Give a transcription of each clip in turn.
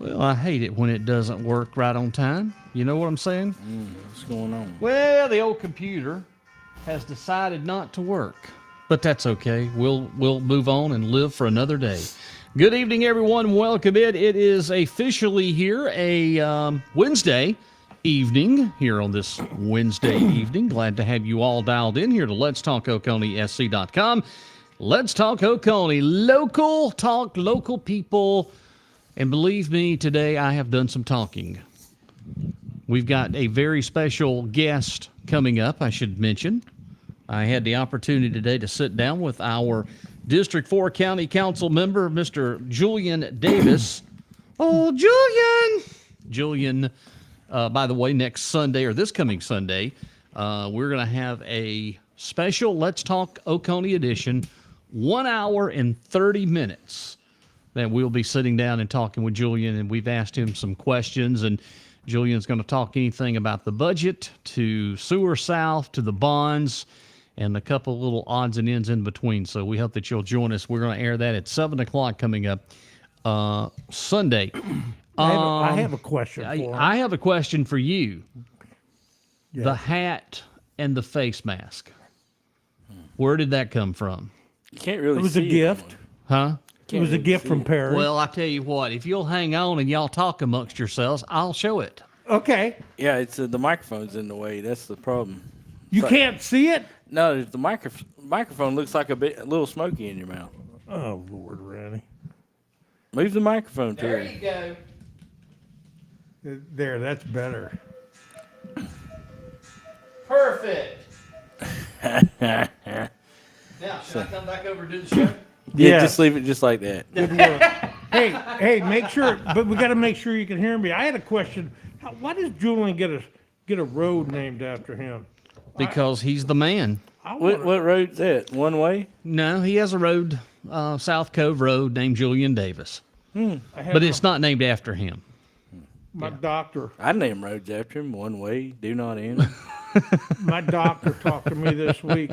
Well, I hate it when it doesn't work right on time. You know what I'm saying? What's going on? Well, the old computer has decided not to work, but that's okay. We'll move on and live for another day. Good evening, everyone. Welcome in. It is officially here a Wednesday evening here on this Wednesday evening. Glad to have you all dialed in here to Let's Talk OconeeSC.com. Let's Talk Oconee, local talk, local people. And believe me, today I have done some talking. We've got a very special guest coming up, I should mention. I had the opportunity today to sit down with our District 4 County Council member, Mr. Julian Davis. Oh, Julian! Julian, by the way, next Sunday, or this coming Sunday, we're going to have a special Let's Talk Oconee edition, 1 hour and 30 minutes. That we'll be sitting down and talking with Julian, and we've asked him some questions, and Julian's going to talk anything about the budget to Sewer South to the bonds and a couple little odds and ends in between. So we hope that you'll join us. We're going to air that at 7 o'clock coming up Sunday. I have a question for him. I have a question for you. Yeah. The hat and the face mask. Where did that come from? You can't really. It was a see gift. Huh? It was a gift from Perry. Well, I tell you what, if you'll hang on and y'all talk amongst yourselves, I'll show it. Okay. Yeah, it's the microphone's in the way. That's the problem. You can't see it? No, the microphone looks like a little smoky in your mouth. Oh, Lord, Randy. Move the microphone to There it. you go. There, that's better. Perfect. Now, should I come back over and do the show? Yeah, Yes. just leave it just like that. Good work. Hey, make sure, but we got to make sure you can hear me. I had a question. Why does Julian get a road named after him? Because he's the man. What road's that? One way? No, he has a road, South Cove Road, named Julian Davis. But it's not named after him. My doctor. I name roads after him. One way, do not end. My doctor talked to me this week.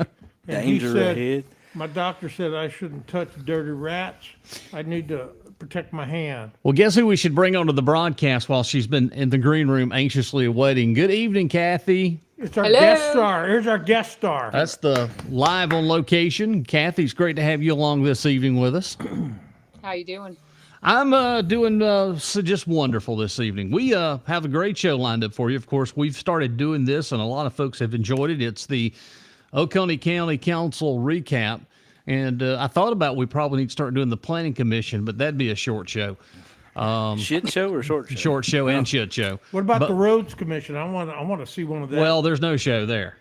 And he Danger said, ahead. my doctor said I shouldn't touch dirty rats. I need to protect my hand. Well, guess who we should bring onto the broadcast while she's been in the green room anxiously awaiting? Good evening, Kathy. It's our Hello. guest star. Here's our guest star. That's the live on location. Kathy, it's great to have you along this evening with us. How you doing? I'm doing just wonderful this evening. We have a great show lined up for you. Of course, we've started doing this, and a lot of folks have enjoyed it. It's the Oconee County Council recap. And I thought about we probably need to start doing the Planning Commission, but that'd be a short show. Shit show or short show? Short show and shit show. What about the Roads Commission? I want to see one of that. Well, there's no show there.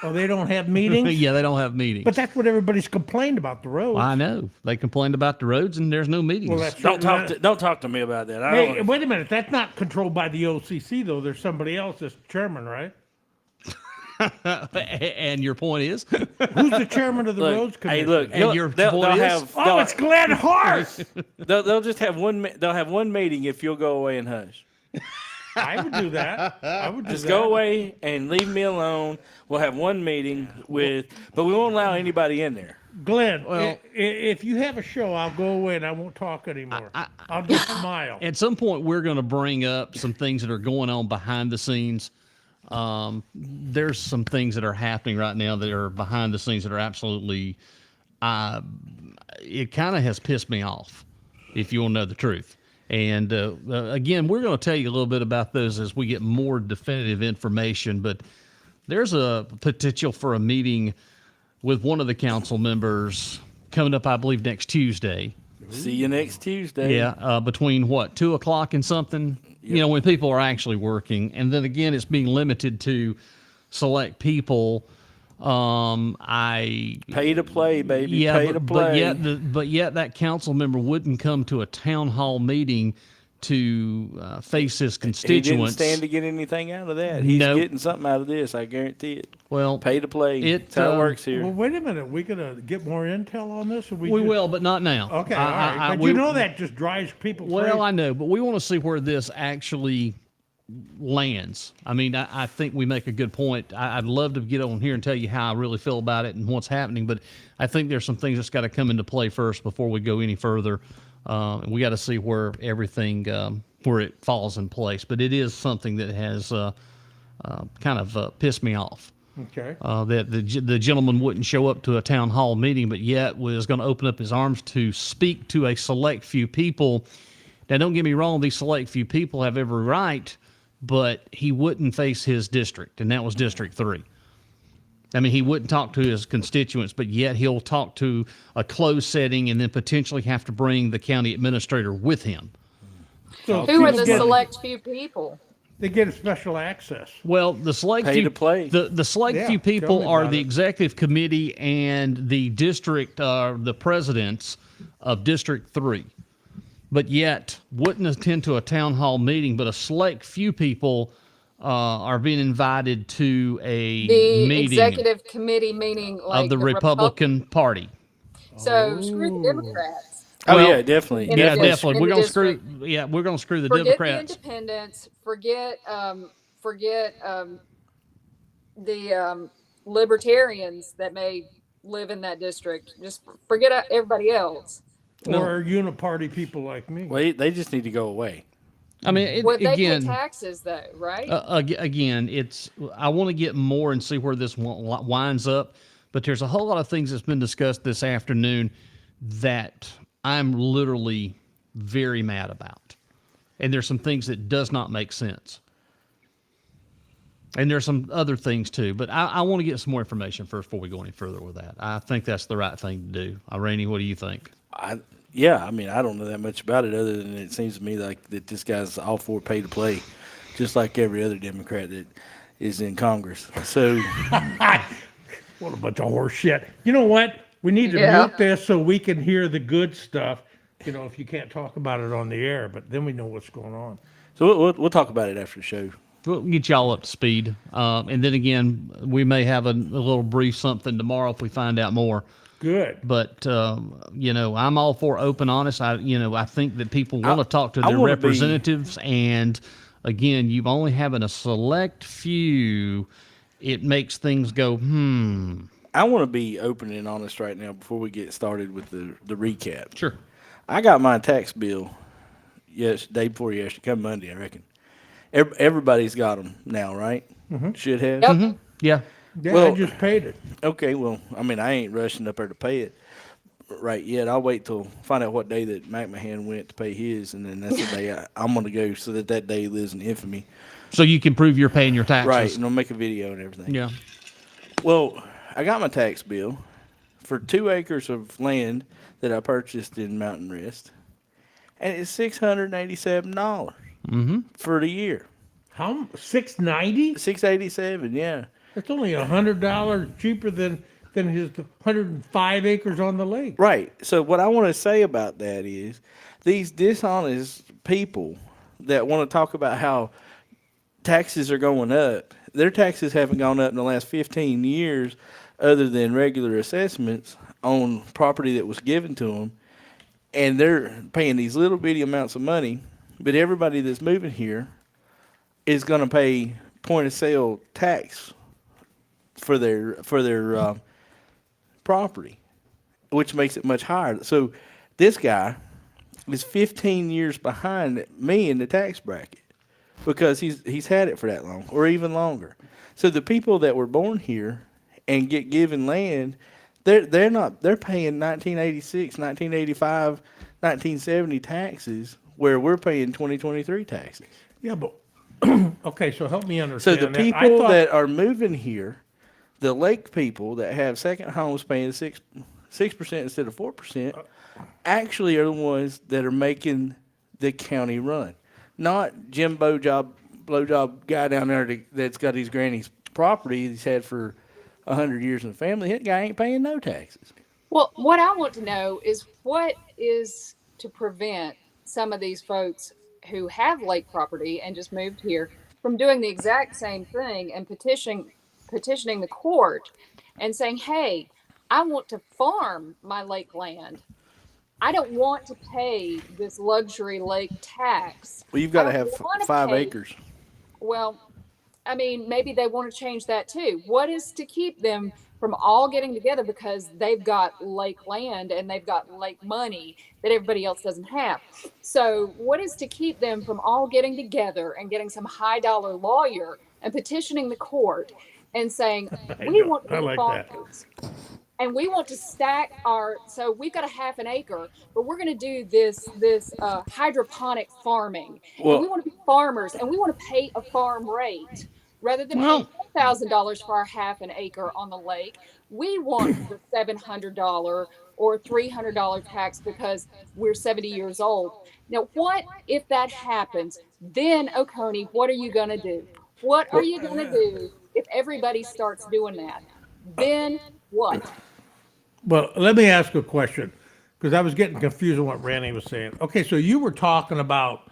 Oh, they don't have meetings? Yeah, they don't have meetings. But that's what everybody's complained about, the roads. I know. They complained about the roads, and there's no meetings. Well, that's Don't talk to me about that. I Hey, don't. wait a minute. That's not controlled by the OCC, though. There's somebody else that's chairman, right? And your point is? Who's the chairman of the Roads Look, hey, Commission? look. And your they'll point is? have. Oh, it's Glenn Hart. They'll just have one. They'll have one meeting if you'll go away and hush. I would do that. I would do Just that. go away and leave me alone. We'll have one meeting but we won't allow anybody in there. Glenn, Well- if you have a show, I'll go away and I won't talk anymore. I'll just smile. At some point, we're going to bring up some things that are going on behind the scenes. There's some things that are happening right now that are behind the scenes that are absolutely, it kind of has pissed me off, if you want to know the truth. And again, we're going to tell you a little bit about those as we get more definitive information. But there's a potential for a meeting with one of the council members coming up, I believe, next Tuesday. See you next Tuesday. Yeah, between 2 o'clock and something, you know, when people are actually working. And then again, it's being limited to select people. Pay to play, baby. Yeah, Pay to play. but yet that council member wouldn't come to a town hall meeting to face his He constituents. didn't stand to get anything out of that. He's No. getting something out of this. I guarantee it. Well, Pay to play. It, That's how it uh, works here. Well, wait a minute. We gonna get more intel on this? Or we just- will, but not now. Okay, all right. But you know that just drives people crazy. Well, I know, but we want to see where this actually lands. I mean, I think we make a good point. I'd love to get on here and tell you how I really feel about it and what's happening, but I think there's some things that's got to come into play first before we go any further. We got to see where everything where it falls in place. But it is something that has kind of pissed me off. Okay. That the gentleman wouldn't show up to a town hall meeting, but yet was going to open up his arms to speak to a select few people. Now, don't get me wrong; these select few people have every right, but he wouldn't face his district, and that was District 3. I mean, he wouldn't talk to his constituents, but yet he'll talk to a closed setting and then potentially have to bring the county administrator with him. So Who are people the get- select few people? They get a special access. Well, the select Pay few, to play. the select Yeah, few tell people me are about the it. executive committee and the district, the presidents of District 3. But yet wouldn't attend to a town hall meeting, but a select few people are being invited to a The meeting executive committee meeting, like of the Republican Party. So screw the Democrats. Oh Well, yeah, definitely. In Yeah, the definitely. in We're the gonna screw. district. Yeah, we're gonna screw the Forget Democrats. the independents. Forget the libertarians that may live in that district. Just forget everybody else. No. Or uniparty people like me. Well, they just need to go away. I mean, Well, they pay again, taxes though, right? again, it's. I want to get more and see where this winds up. But there's a whole lot of things that's been discussed this afternoon that I'm literally very mad about, and there's some things that does not make sense. And there's some other things too, but I want to get some more information first before we go any further with that. I think that's the right thing to do. Rainey, what do you think? Yeah, I mean, I don't know that much about it other than it seems to me like that this guy's all for pay to play, just like every other Democrat that is in Congress. So What a bunch of horse shit. You know what? We need to Yeah. mute this so we can hear the good stuff. You know, if you can't talk about it on the air, but then we know what's going on. So we'll talk about it after the show. We'll get y'all up to speed. And then again, we may have a little brief something tomorrow if we find out more. Good. But, you know, I'm all for open, honest. I think that people want to talk to I their wanna be- representatives. And again, you only having a select few, it makes things go, I want to be open and honest right now before we get started with the recap. Sure. I got my tax bill day before yesterday, come Monday, I reckon. Everybody's got them now, right? Should have. Yep. Yeah. Yeah, I Well- just paid it. Okay, well, I mean, I ain't rushing up there to pay it right yet. I'll wait till find out what day that McMahon went to pay his, and then that's the day I'm going to go so that day lives in infamy. So you can prove you're paying your taxes. Right, and I'll make a video and everything. Yeah. Well, I got my tax bill for 2 acres of land that I purchased in Mountain Rest, and it's $687 for the year. How? $690? $687, yeah. That's only $100 cheaper than his 105 acres on the lake. Right. So what I want to say about that is these dishonest people that want to talk about how taxes are going up, their taxes haven't gone up in the last 15 years other than regular assessments on property that was given to them. And they're paying these little bitty amounts of money, but everybody that's moving here is going to pay point of sale tax for their property, which makes it much higher. So this guy is 15 years behind me in the tax bracket because he's had it for that long or even longer. So the people that were born here and get given land, they're paying 1986, 1985, 1970 taxes where we're paying 2023 taxes. Yeah, but okay. So help me So understand. the that. I people thought- that are moving here, the lake people that have second homes paying 6% instead of 4%, actually are the ones that are making the county run. Not Jim blowjob guy down there that's got his granny's property he's had for 100 years in the family. That guy ain't paying no taxes. Well, what I want to know is what is to prevent some of these folks who have lake property and just moved here from doing the exact same thing and petitioning the court and saying, hey, I want to farm my lake land. I don't want to pay this luxury lake tax. Well, you've got to I have don't wanna 5 pay- acres. Well, I mean, maybe they want to change that too. What is to keep them from all getting together because they've got lake land and they've got lake money that everybody else doesn't have? So, what is to keep them from all getting together and getting some high dollar lawyer and petitioning the court and saying, I we know. want to I be like that. farmers and we want to stack our, so we've got a half an acre, but we're going to do this hydroponic farming, and we Well, want to be farmers and we want to pay a farm rate rather than paying Well, $4,000 for our half an acre on the lake. We want the $700 or $300 tax because we're 70 years old. Now, what if that happens? Then, Oconee, what are you going to do? What are you going to do if everybody starts doing that? Then what? Well, let me ask a question, because I was getting confused on what Randy was saying. Okay, so you were talking about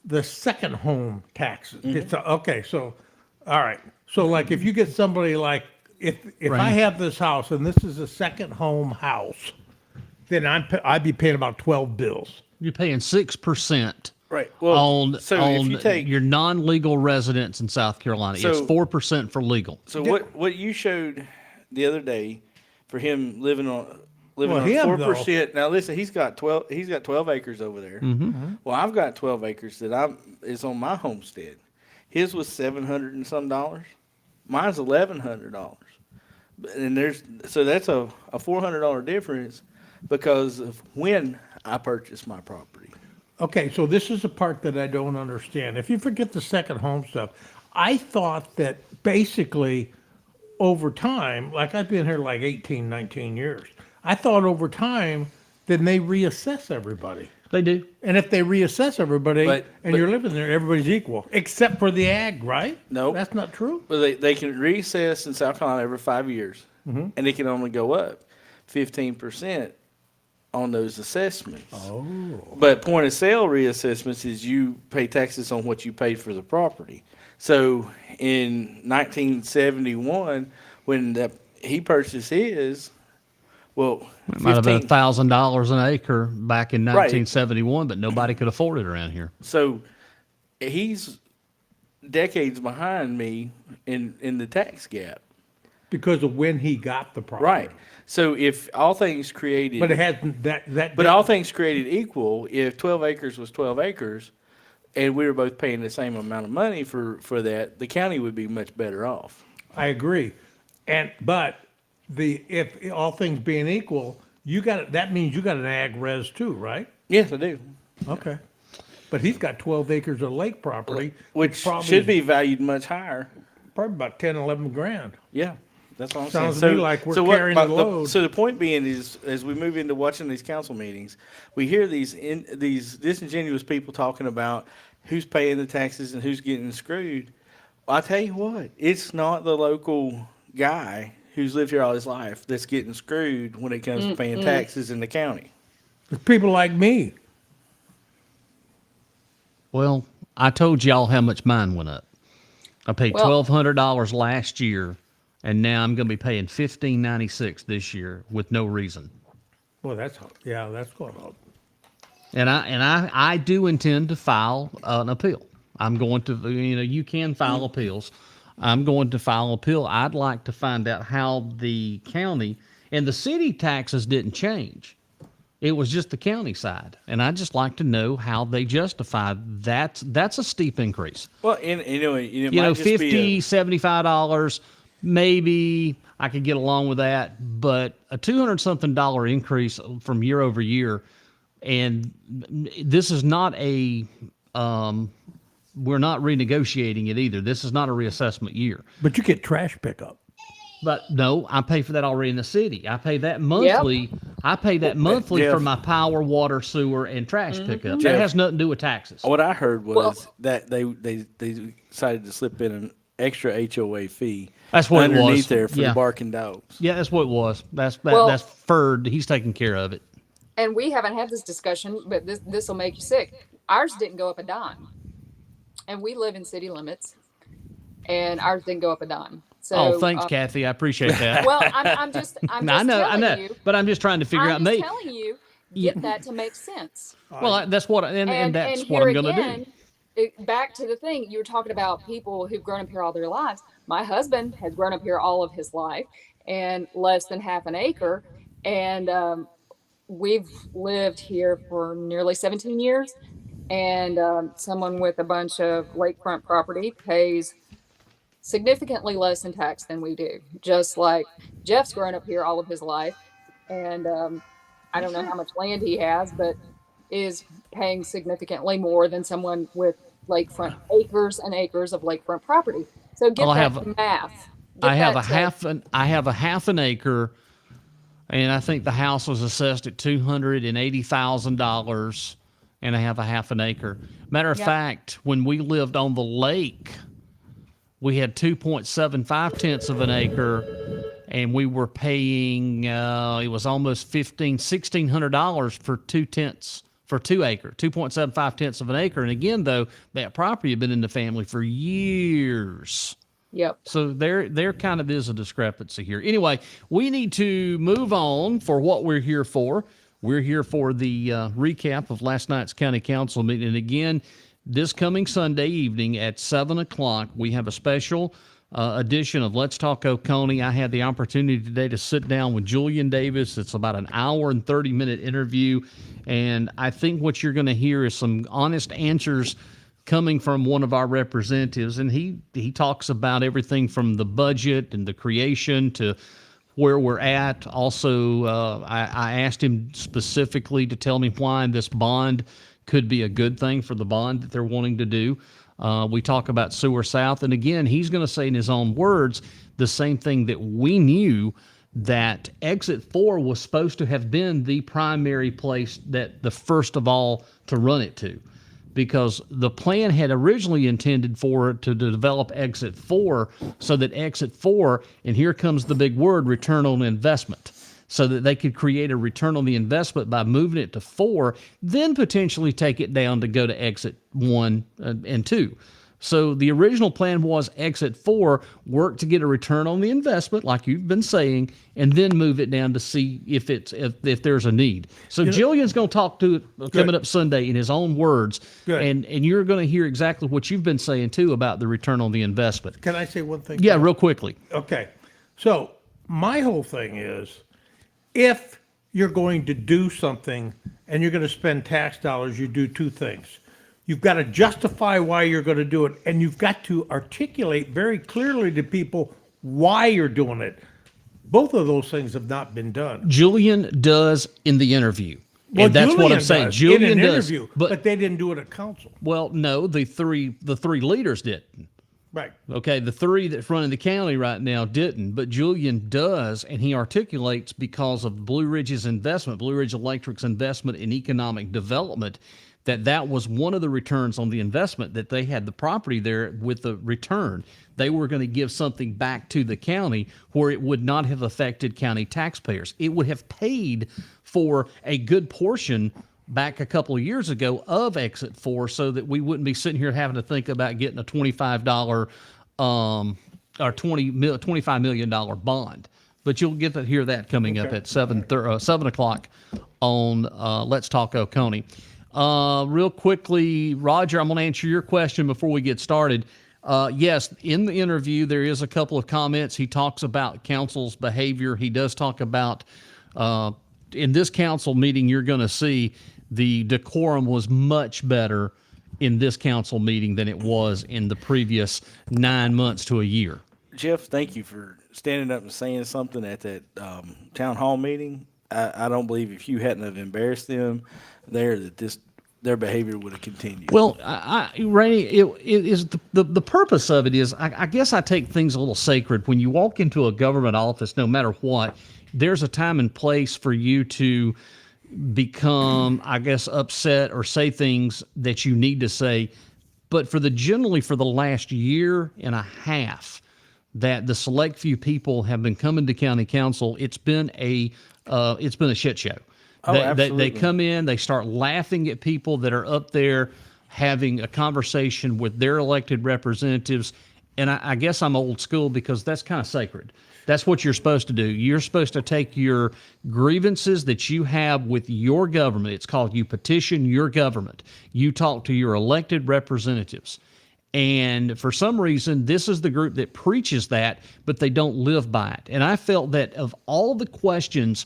the second home taxes. Okay, so, all right. So like if you get somebody like, if I Randy. have this house and this is a second home house, then I'd be paying about 12 bills. you're paying 6% right. Well, on so if you take your non-legal residents in South Carolina. It's So- 4% for legal. so what you showed the other day for him living on Well, on him, 4%. Now listen, he's got 12 acres over there. Mm-hmm. Well, I've got 12 acres that is on my homestead. His was $700 and some dollars. Mine's $1,100. And that's a $400 difference because of when I purchased my property. Okay, so this is the part that I don't understand. If you forget the second home stuff, I thought that basically over time, like I've been here like 18, 19 years, I thought over time, then they reassess everybody. They do. And if they reassess everybody But you're living there, everybody's equal, except for the ag, right? Nope. That's not true? But they can reassess in South Carolina every 5 years, and it can only go up 15% on those assessments. Oh. But point of sale reassessments is you pay taxes on what you paid for the property. So in 1971, when he purchased his, well, It might have been 15 $1,000 an acre back in Right. 1971, but nobody could afford it around here. So he's decades behind me in the tax gap. Because of when he got the property. Right. So if all things created, But it hasn't, that. but all things created equal, if 12 acres was 12 acres, and we were both paying the same amount of money for that, the county would be much better off. I agree. But if all things being equal, that means you got an ag res too, right? Yes, I do. Okay. But he's got 12 acres of lake property. Which probably should is be valued much higher. Probably about 10, 11 grand. Yeah, that's all I'm Sounds saying. to me like we're carrying the load. So the point being is, as we move into watching these council meetings, we hear these disingenuous people talking about who's paying the taxes and who's getting screwed. I tell you what, it's not the local guy who's lived here all his life that's getting screwed when it comes to paying taxes in the county. It's people like me. Well, I told y'all how much mine went up. I paid Well- $1,200 last year, and now I'm going to be paying $1,596 this year with no reason. Well, that's going up. And I do intend to file an appeal. I'm going to, you can file appeals. I'm going to file an appeal. I'd like to find out how the county and the city taxes didn't change. It was just the county side. And I'd just like to know how they justified that. That's a steep increase. Well, and it You might know, just be $50, $75, maybe I could get along with that. But a $200-something increase from year over year, and this is not we're not renegotiating it either. This is not a reassessment year. But you get trash pickup. But no, I pay for that already in the city. I pay that monthly. I pay that monthly Jeff. for my power, water, sewer, and trash pickup. Jeff. That has nothing to do with taxes. What I heard was Well- that they decided to slip in an extra HOA fee. That's what it was. underneath there for Yeah. the barking dogs. Yeah, that's what it was. That's Well- Ferd. He's taking care of it. And we haven't had this discussion, but this will make you sick. Ours didn't go up a dime, and we live in city limits, and ours didn't go up a dime. So, Oh, thanks, Kathy. I appreciate that. Well, I'm just I know, telling you. but I'm just trying to figure out. I'm just Maybe. telling you, get that to make sense. Well, that's what, and that's And what here I'm going to again, do. back to the thing you were talking about, people who've grown up here all their lives. My husband has grown up here all of his life and less than half an acre. And we've lived here for nearly 17 years. And someone with a bunch of lakefront property pays significantly less in tax than we do. Just like Jeff's grown up here all of his life. And I don't know how much land he has, but is paying significantly more than someone with lakefront acres and acres of lakefront property. So Well, get that math. I Get have that a to, half an acre, and I think the house was assessed at $280,000, and I have a half an acre. Matter of Yep. fact, when we lived on the lake, we had 2.75 tenths of an acre, and we were paying it was almost $1,600 for 2 acre, 2.75 tenths of an acre. And again, though, that property had been in the family for years. Yep. So there kind of is a discrepancy here. Anyway, we need to move on for what we're here for. We're here for the recap of last night's county council meeting. And again, this coming Sunday evening at 7 o'clock, we have a special edition of Let's Talk Oconee. I had the opportunity today to sit down with Julian Davis. It's about an hour and 30-minute interview. And I think what you're going to hear is some honest answers coming from one of our representatives. And he talks about everything from the budget and the creation to where we're at. Also, I asked him specifically to tell me why this bond could be a good thing for the bond that they're wanting to do. We talk about Sewer South. And again, he's going to say in his own words the same thing that we knew, that Exit 4 was supposed to have been the primary place that the first of all to run it to, because the plan had originally intended for it to develop Exit 4 so that Exit 4, and here comes the big word, return on investment, so that they could create a return on the investment by moving it to 4, then potentially take it down to go to Exit 1 and 2. So the original plan was Exit 4, work to get a return on the investment, like you've been saying, and then move it down to see if there's a need. So Jillian's going to talk to it coming up Sunday in his own words, and you're going to hear exactly what you've been saying too about the return on the investment. Can I say one thing? Yeah, real quickly. Okay. So my whole thing is, if you're going to do something and you're going to spend tax dollars, you do two things. You've got to justify why you're going to do it, and you've got to articulate very clearly to people why you're doing it. Both of those things have not been done. Julian does in the interview. Well, and that's Julian what I'm saying. does Julian in an does, interview, but they didn't do it at council. well, no, the three leaders didn't. Right. Okay, the three that's running the county right now didn't, but Julian does, and he articulates because of Blue Ridge's investment, Blue Ridge Electric's investment in economic development, that was one of the returns on the investment, that they had the property there with the return. They were going to give something back to the county where it would not have affected county taxpayers. It would have paid for a good portion back a couple of years ago of Exit 4, so that we wouldn't be sitting here having to think about getting a $25 or $25 million bond. But you'll get to hear that coming up at 7 o'clock on Let's Talk Oconee. Real quickly, Roger, I'm going to answer your question before we get started. Yes, in the interview, there is a couple of comments. He talks about council's behavior. He does talk about, in this council meeting, you're going to see the decorum was much better in this council meeting than it was in the previous 9 months to a year. Jeff, thank you for standing up and saying something at that town hall meeting. I don't believe if you hadn't have embarrassed them there, that their behavior would have continued. Well, Rainey, it is the purpose of it is, I guess I take things a little sacred. When you walk into a government office, no matter what, there's a time and place for you to become, I guess, upset or say things that you need to say. But generally for the last year and a half that the select few people have been coming to county council, it's been a shit show. They come in, they start laughing at people that are up there having a conversation with their elected representatives, and I guess I'm old school because that's kind of sacred. That's what you're supposed to do. You're supposed to take your grievances that you have with your government. It's called you petition your government. You talk to your elected representatives. And for some reason, this is the group that preaches that, but they don't live by it. And I felt that of all the questions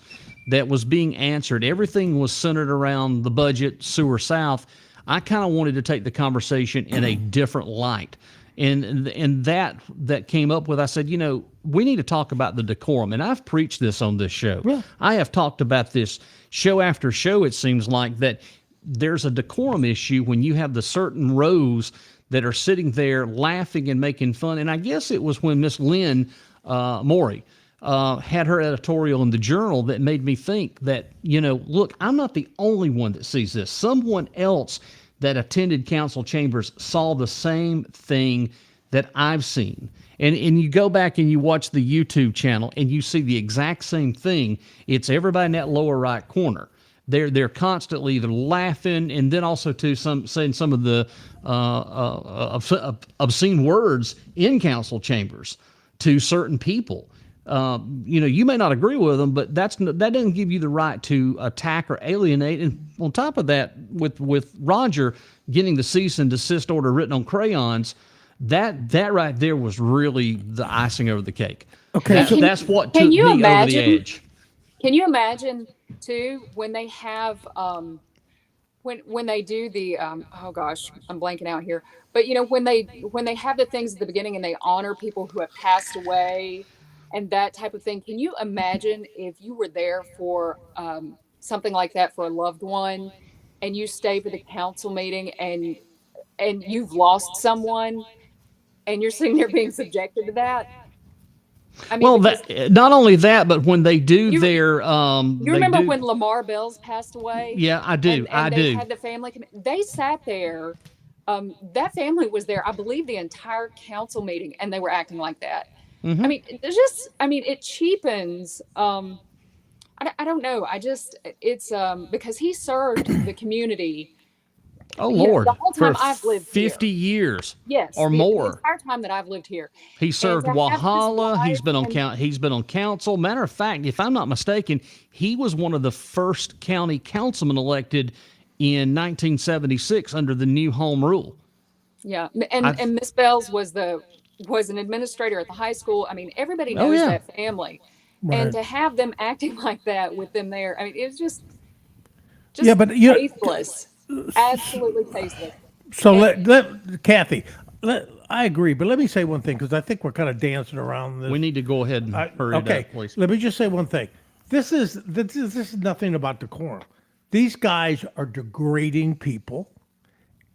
that was being answered, everything was centered around the budget, Sewer South. I kind of wanted to take the conversation in a different light. And that came up with, I said, we need to talk about the decorum. And I've preached this on this show. Yeah. I have talked about this show after show, it seems like, that there's a decorum issue when you have the certain rows that are sitting there laughing and making fun. And I guess it was when Miss Lynn Morey had her editorial in the Journal that made me think that, look, I'm not the only one that sees this. Someone else that attended council chambers saw the same thing that I've seen. And you go back and you watch the YouTube channel and you see the exact same thing. It's everybody in that lower right corner. They're constantly either laughing and then also too saying some of the obscene words in council chambers to certain people. You may not agree with them, but that doesn't give you the right to attack or alienate. And on top of that, with Roger getting the cease and desist order written on crayons, that right there was really the icing over the cake. Okay, that's what took can me you over the imagine? edge. Can you imagine too when they have when they do the oh gosh, I'm blanking out here. But when they have the things at the beginning and they honor people who have passed away and that type of thing. Can you imagine if you were there for something like that for a loved one and you stay for the council meeting and you've lost someone and you're sitting there being subjected to that? I mean, Well, because that not only that, but when they do you their you they remember do, when Lamar Bell's passed away? yeah, I do, And I they do. had the family they sat there. That family was there, I believe, the entire council meeting, and they were acting like that. I mean, it cheapens. I don't know. It's because he served the community, Oh the Lord, whole for time I've lived here. 50 years Yes, or the more. entire time that I've lived here. He And served to have his Wahala. wife He's been on council. Matter of fact, if I'm not mistaken, he was one of the first county councilmen elected in 1976 under the new home rule. yeah, I've, and Miss Bells was an administrator at the high school. I mean, everybody oh knows yeah. that family, and right. to have them acting like that with them there, I mean, it was Yeah, just but tasteless, absolutely tasteless. so And let Kathy, I agree, but let me say one thing because I think we're kind of dancing around this. We need to go ahead and hurry it Okay, up, please. let me just say one thing. This is nothing about decorum. These guys are degrading people,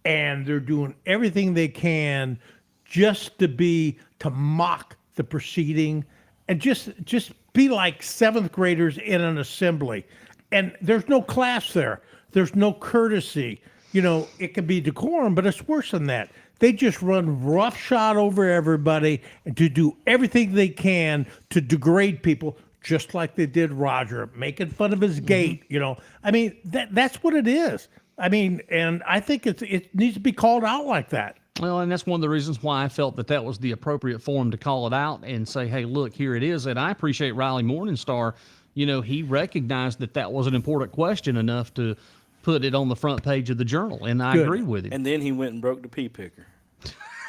and they're doing everything they can just to mock the proceeding, and just be like seventh graders in an assembly. And there's no class there. There's no courtesy. It can be decorum, but it's worse than that. They just run roughshod over everybody and to do everything they can to degrade people, just like they did Roger, making fun of his gait. I mean, that's what it is. I mean, and I think it needs to be called out like that. Well, and that's one of the reasons why I felt that was the appropriate forum to call it out and say, hey, look, here it is. And I appreciate Riley Morningstar. He recognized that was an important question enough to put it on the front page of the Journal. And I agree with him. And then he went and broke the pea picker.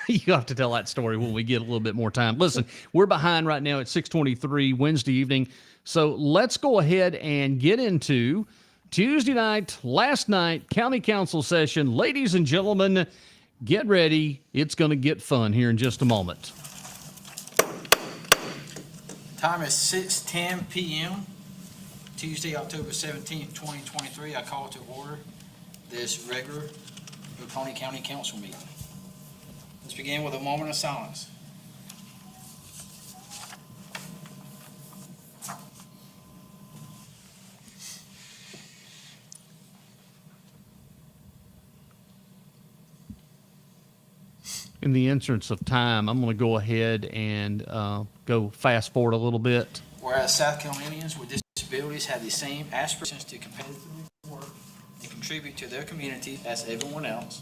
You have to tell that story when we get a little bit more time. Listen, we're behind right now at 6:23 Wednesday evening. So let's go ahead and get into Tuesday night, last night, county council session. Ladies and gentlemen, get ready. It's going to get fun here in just a moment. Time is 6:10 p.m. Tuesday, October 17th, 2023. I call to order this regular Oconee County Council meeting. Let's begin with a moment of silence. In the interest of time, I'm going to go ahead and go fast forward a little bit. Whereas South Carolinians with disabilities have the same aspirations to competitively work and contribute to their community as everyone else.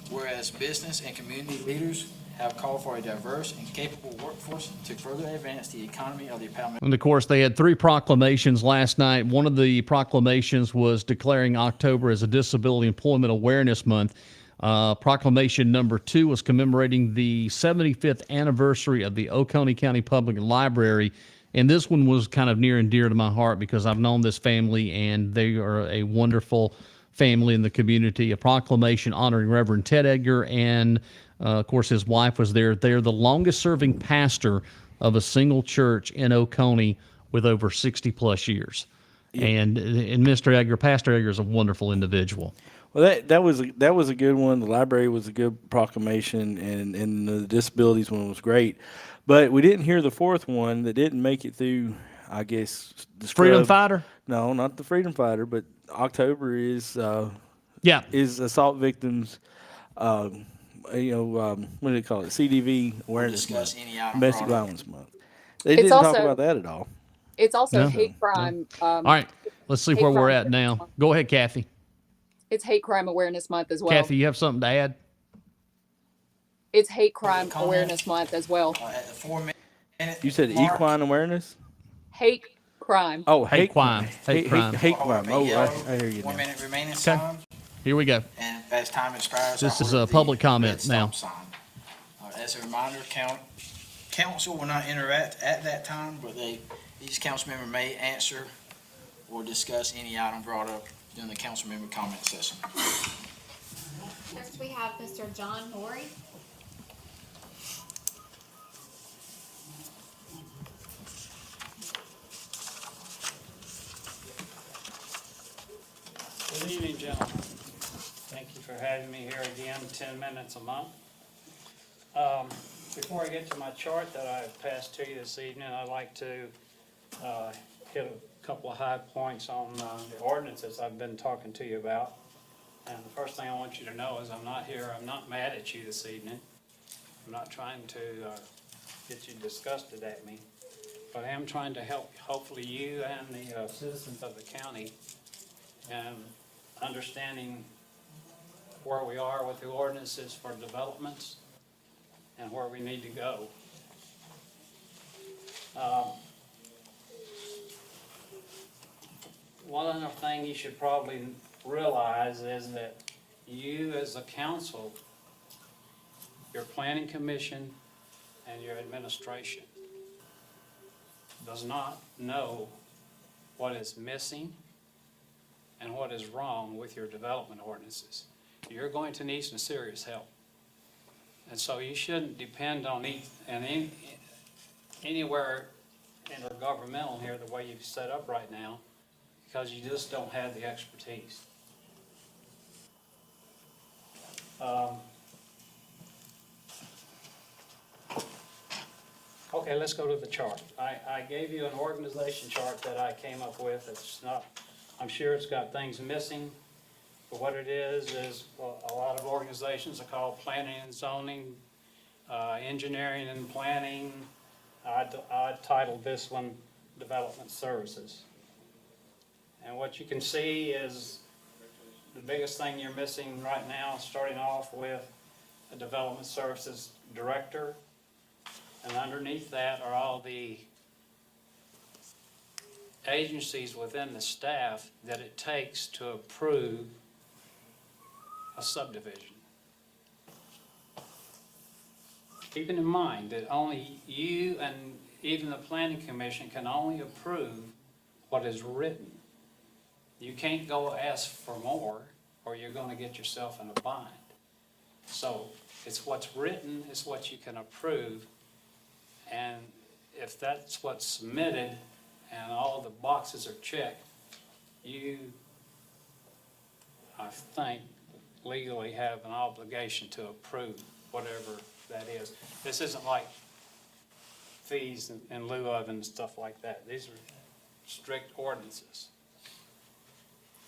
Whereas business and community leaders have called for a diverse and capable workforce to further advance the economy of the Palmetto. And of course, they had 3 proclamations last night. One of the proclamations was declaring October as a Disability Employment Awareness Month. Proclamation number 2 was commemorating the 75th anniversary of the Oconee County Public Library. And this one was kind of near and dear to my heart because I've known this family and they are a wonderful family in the community. A proclamation honoring Reverend Ted Edgar and, of course, his wife was there. They're the longest serving pastor of a single church in Oconee with over 60 plus years. Yeah. And Mr. Edgar, Pastor Edgar, is a wonderful individual. Well, that was a good one. The library was a good proclamation, and the disabilities one was great. But we didn't hear the 4th one that didn't make it through, I guess. The Freedom Fighter? No, not the Freedom Fighter, but October is Yeah. is assault victims. What do they call it? CDV Awareness Month, Domestic Violence Month. They didn't talk about that at all. It's also No. hate crime. All right, let's see where we're at now. Go ahead, Kathy. It's Hate Crime Awareness Month as well. Kathy, you have something to add? It's Hate Crime Awareness Month as well. At the 4-minute You said mark, equine awareness? Hate crime. Oh, Hate crime. Hate crime. Hate crime. Oh, yellow, I hear you 1 now. minute remaining sign, Here we go. and as time expires, This I'll is a order the public comment red stop now. sign. As a reminder, council will not interact at that time, but each council member may answer or discuss any item brought up during the council member comment session. Next, we have Mr. John Maury. Good evening, gentlemen. Thank you for having me here again, 10 minutes a month. Before I get to my chart that I passed to you this evening, I'd like to hit a couple of high points on the ordinances I've been talking to you about. And the first thing I want you to know is I'm not mad at you this evening. I'm not trying to get you disgusted at me, but I am trying to help, hopefully, you and the citizens of the county and understanding where we are with the ordinances for developments and where we need to go. One other thing you should probably realize is that you as a council, your planning commission and your administration does not know what is missing and what is wrong with your development ordinances. You're going to need some serious help. And so you shouldn't depend on anywhere intergovernmental here the way you've set up right now, because you just don't have the expertise. Okay, let's go to the chart. I gave you an organization chart that I came up with. It's not, I'm sure it's got things missing, but what it is a lot of organizations are called planning and zoning, engineering and planning. I titled this one Development Services. And what you can see is the biggest thing you're missing right now, starting off with a Development Services Director. And underneath that are all the agencies within the staff that it takes to approve a subdivision. Keeping in mind that only you and even the Planning Commission can only approve what is written. You can't go ask for more or you're going to get yourself in a bind. So it's what's written is what you can approve. And if that's what's submitted and all the boxes are checked, you, I think, legally have an obligation to approve whatever that is. This isn't like fees in lieu of and stuff like that. These are strict ordinances.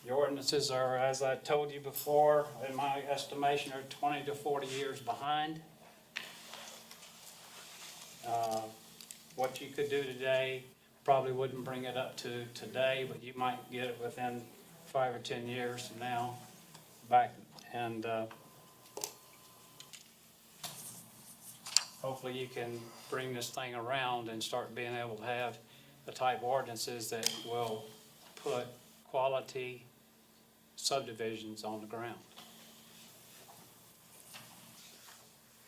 The ordinances are, as I told you before, in my estimation, are 20 to 40 years behind. What you could do today probably wouldn't bring it up to today, but you might get it within 5 or 10 years from now back. And hopefully you can bring this thing around and start being able to have the type of ordinances that will put quality subdivisions on the ground.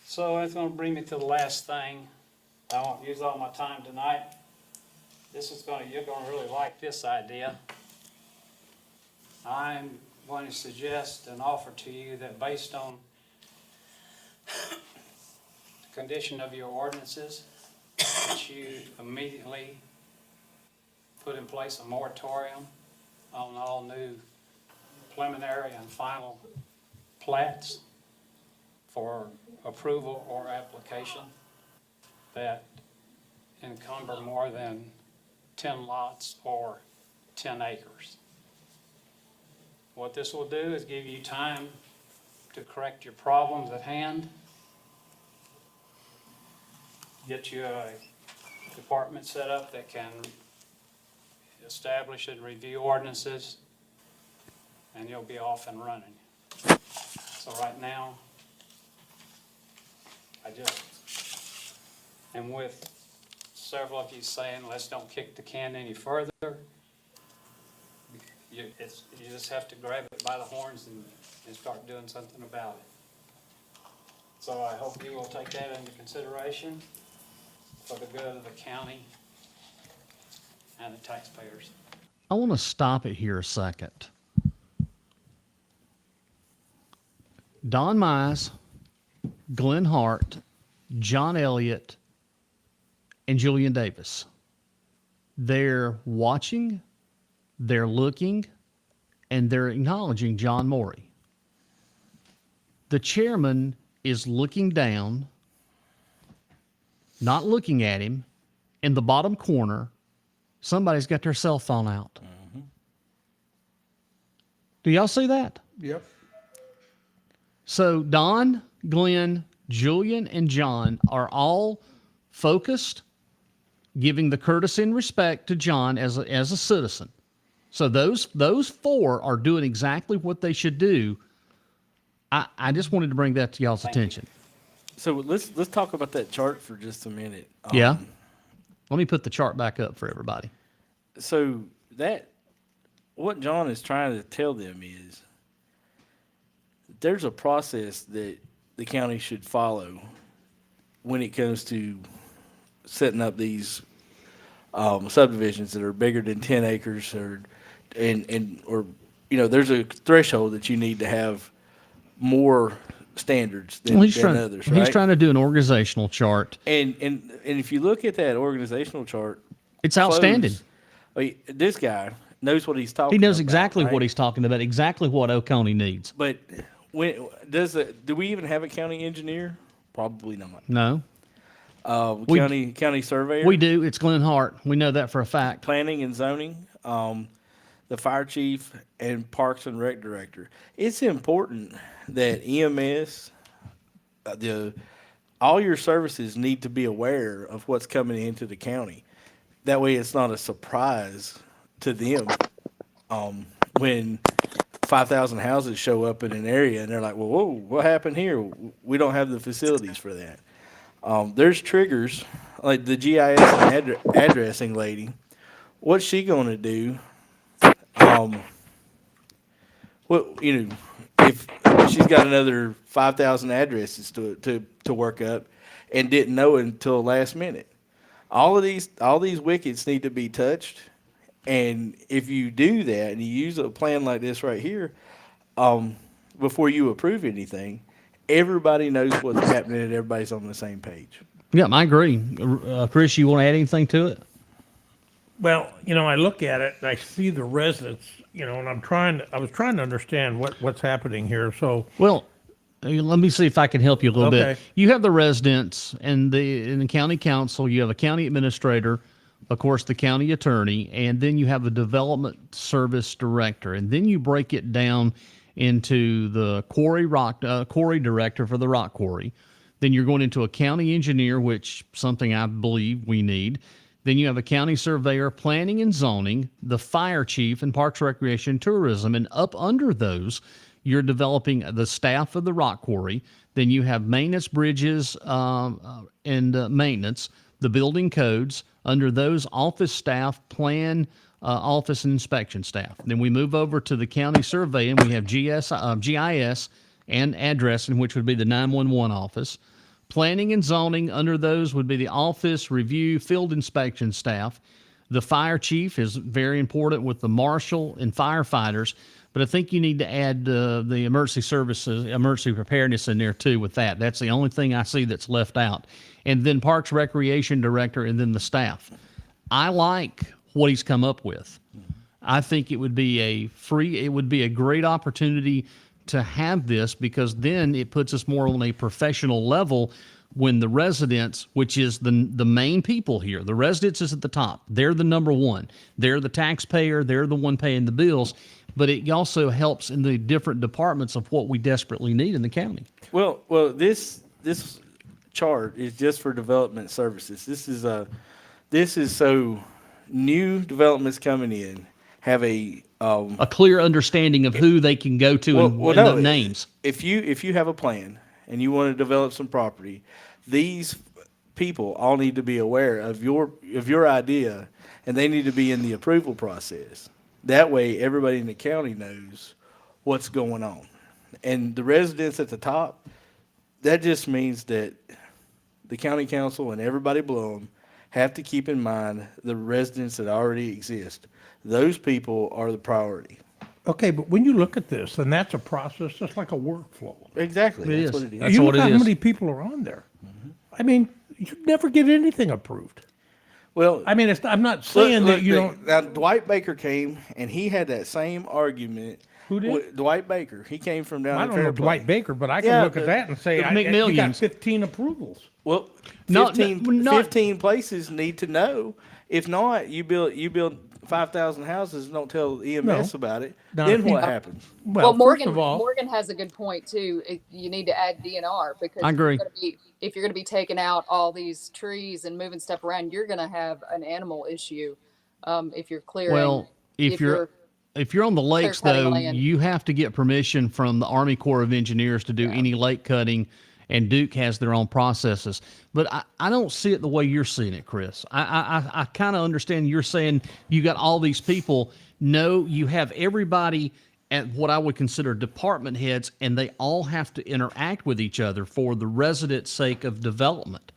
So that's gonna bring me to the last thing. I won't use all my time tonight. You're gonna really like this idea. I'm going to suggest and offer to you that based on the condition of your ordinances, that you immediately put in place a moratorium on all new preliminary and final plats for approval or application that encumber more than 10 lots or 10 acres. What this will do is give you time to correct your problems at hand, get you a department set up that can establish and review ordinances, and you'll be off and running. So right now, I just am with several of you saying, let's don't kick the can any further. You just have to grab it by the horns and start doing something about it. So I hope you will take that into consideration for the good of the county and the taxpayers. I want to stop it here a second. Don Mize, Glenn Hart, John Elliott, and Julian Davis. They're watching, they're looking, and they're acknowledging John Morey. The chairman is looking down, not looking at him. In the bottom corner, somebody's got their cell phone out. Mm-hmm. Do y'all see that? Yep. So Don, Glenn, Julian, and John are all focused, giving the courtesy and respect to John as a citizen. So those four are doing exactly what they should do. I just wanted to bring that to y'all's attention. So let's talk about that chart for just a minute. Yeah. Let me put the chart back up for everybody. So what John is trying to tell them is there's a process that the county should follow when it comes to setting up these subdivisions that are bigger than 10 acres or there's a threshold that you need to have more standards than others, right? He's trying to do an organizational chart. And if you look at that organizational chart, it's outstanding. This guy knows what he's talking about. He knows exactly right? what he's talking about, exactly what Oconee needs. But do we even have a county engineer? Probably not. No. County surveyor? We do. It's Glenn Hart. We know that for a fact. Planning and zoning, the fire chief, and parks and rec director. It's important that EMS, all your services need to be aware of what's coming into the county. That way it's not a surprise to them when 5,000 houses show up in an area and they're like, well, whoa, what happened here? We don't have the facilities for that. There's triggers, like the GIS and addressing lady. What's she going to do? If she's got another 5,000 addresses to work up and didn't know it until last minute. All these wickets need to be touched, and if you do that and you use a plan like this right here, before you approve anything, everybody knows what's happening and everybody's on the same page. Yeah, I agree. Chris, you want to add anything to it? Well, I look at it and I see the residents, and I was trying to understand what's happening here. So, well, let me see if I can help you a little Okay. bit. You have the residents and in the county council, you have a county administrator, of course, the county attorney, and then you have a development service director, and then you break it down into the quarry director for the rock quarry. Then you're going into a county engineer, which something I believe we need. Then you have a county surveyor, planning and zoning, the fire chief, and parks, recreation, tourism. And up under those, you're developing the staff of the rock quarry. Then you have maintenance, bridges, and maintenance, the building codes. Under those, office staff, plan, office and inspection staff. Then we move over to the county survey, and we have GIS and addressing, which would be the 911 office. Planning and zoning, under those would be the office, review, field inspection staff. The fire chief is very important with the marshal and firefighters, but I think you need to add the emergency services, emergency preparedness in there too with that. That's the only thing I see that's left out. And then Parks Recreation Director and then the staff. I like what he's come up with. I think it would be a great opportunity to have this, because then it puts us more on a professional level when the residents, which is the main people here, the residents is at the top. They're the number one. They're the taxpayer. They're the one paying the bills. But it also helps in the different departments of what we desperately need in the county. Well, this chart is just for development services. This is so new developments coming in have a clear understanding of who they can go to and the names. If you have a plan and you want to develop some property, these people all need to be aware of your idea, and they need to be in the approval process. That way, everybody in the county knows what's going on. And the residents at the top, that just means that the county council and everybody below them have to keep in mind the residents that already exist. Those people are the priority. Okay, but when you look at this, then that's a process, just like a workflow. Exactly. It That's is. what it is. That's You what look it how is. many people are on there. I mean, you never get anything approved. Well, I mean, I'm not saying that you don't. Now, Dwight Baker came, and he had that same argument. Who did? Dwight Baker. He came from down I in don't know Fairplay. Dwight Baker, but I can Yeah, look at that and say, the you got McMillions. 15 approvals. Well, No, 15, not- 15 places need to know. If not, you build 5,000 houses and don't tell EMS No. about it. Not Then if you- what happens? Well, First Morgan of all, Morgan has a good point too. You need to add DNR, because I agree. if you're going to be taking out all these trees and moving stuff around, you're going to have an animal issue. If you're clearing. Well, if you're on the lakes, clear-cutting though, land. you have to get permission from the Army Corps of Engineers to do any lake cutting, and Duke has their own processes. But I don't see it the way you're seeing it, Chris. I kind of understand you're saying you got all these people. No, you have everybody at what I would consider department heads, and they all have to interact with each other for the residents' sake of development.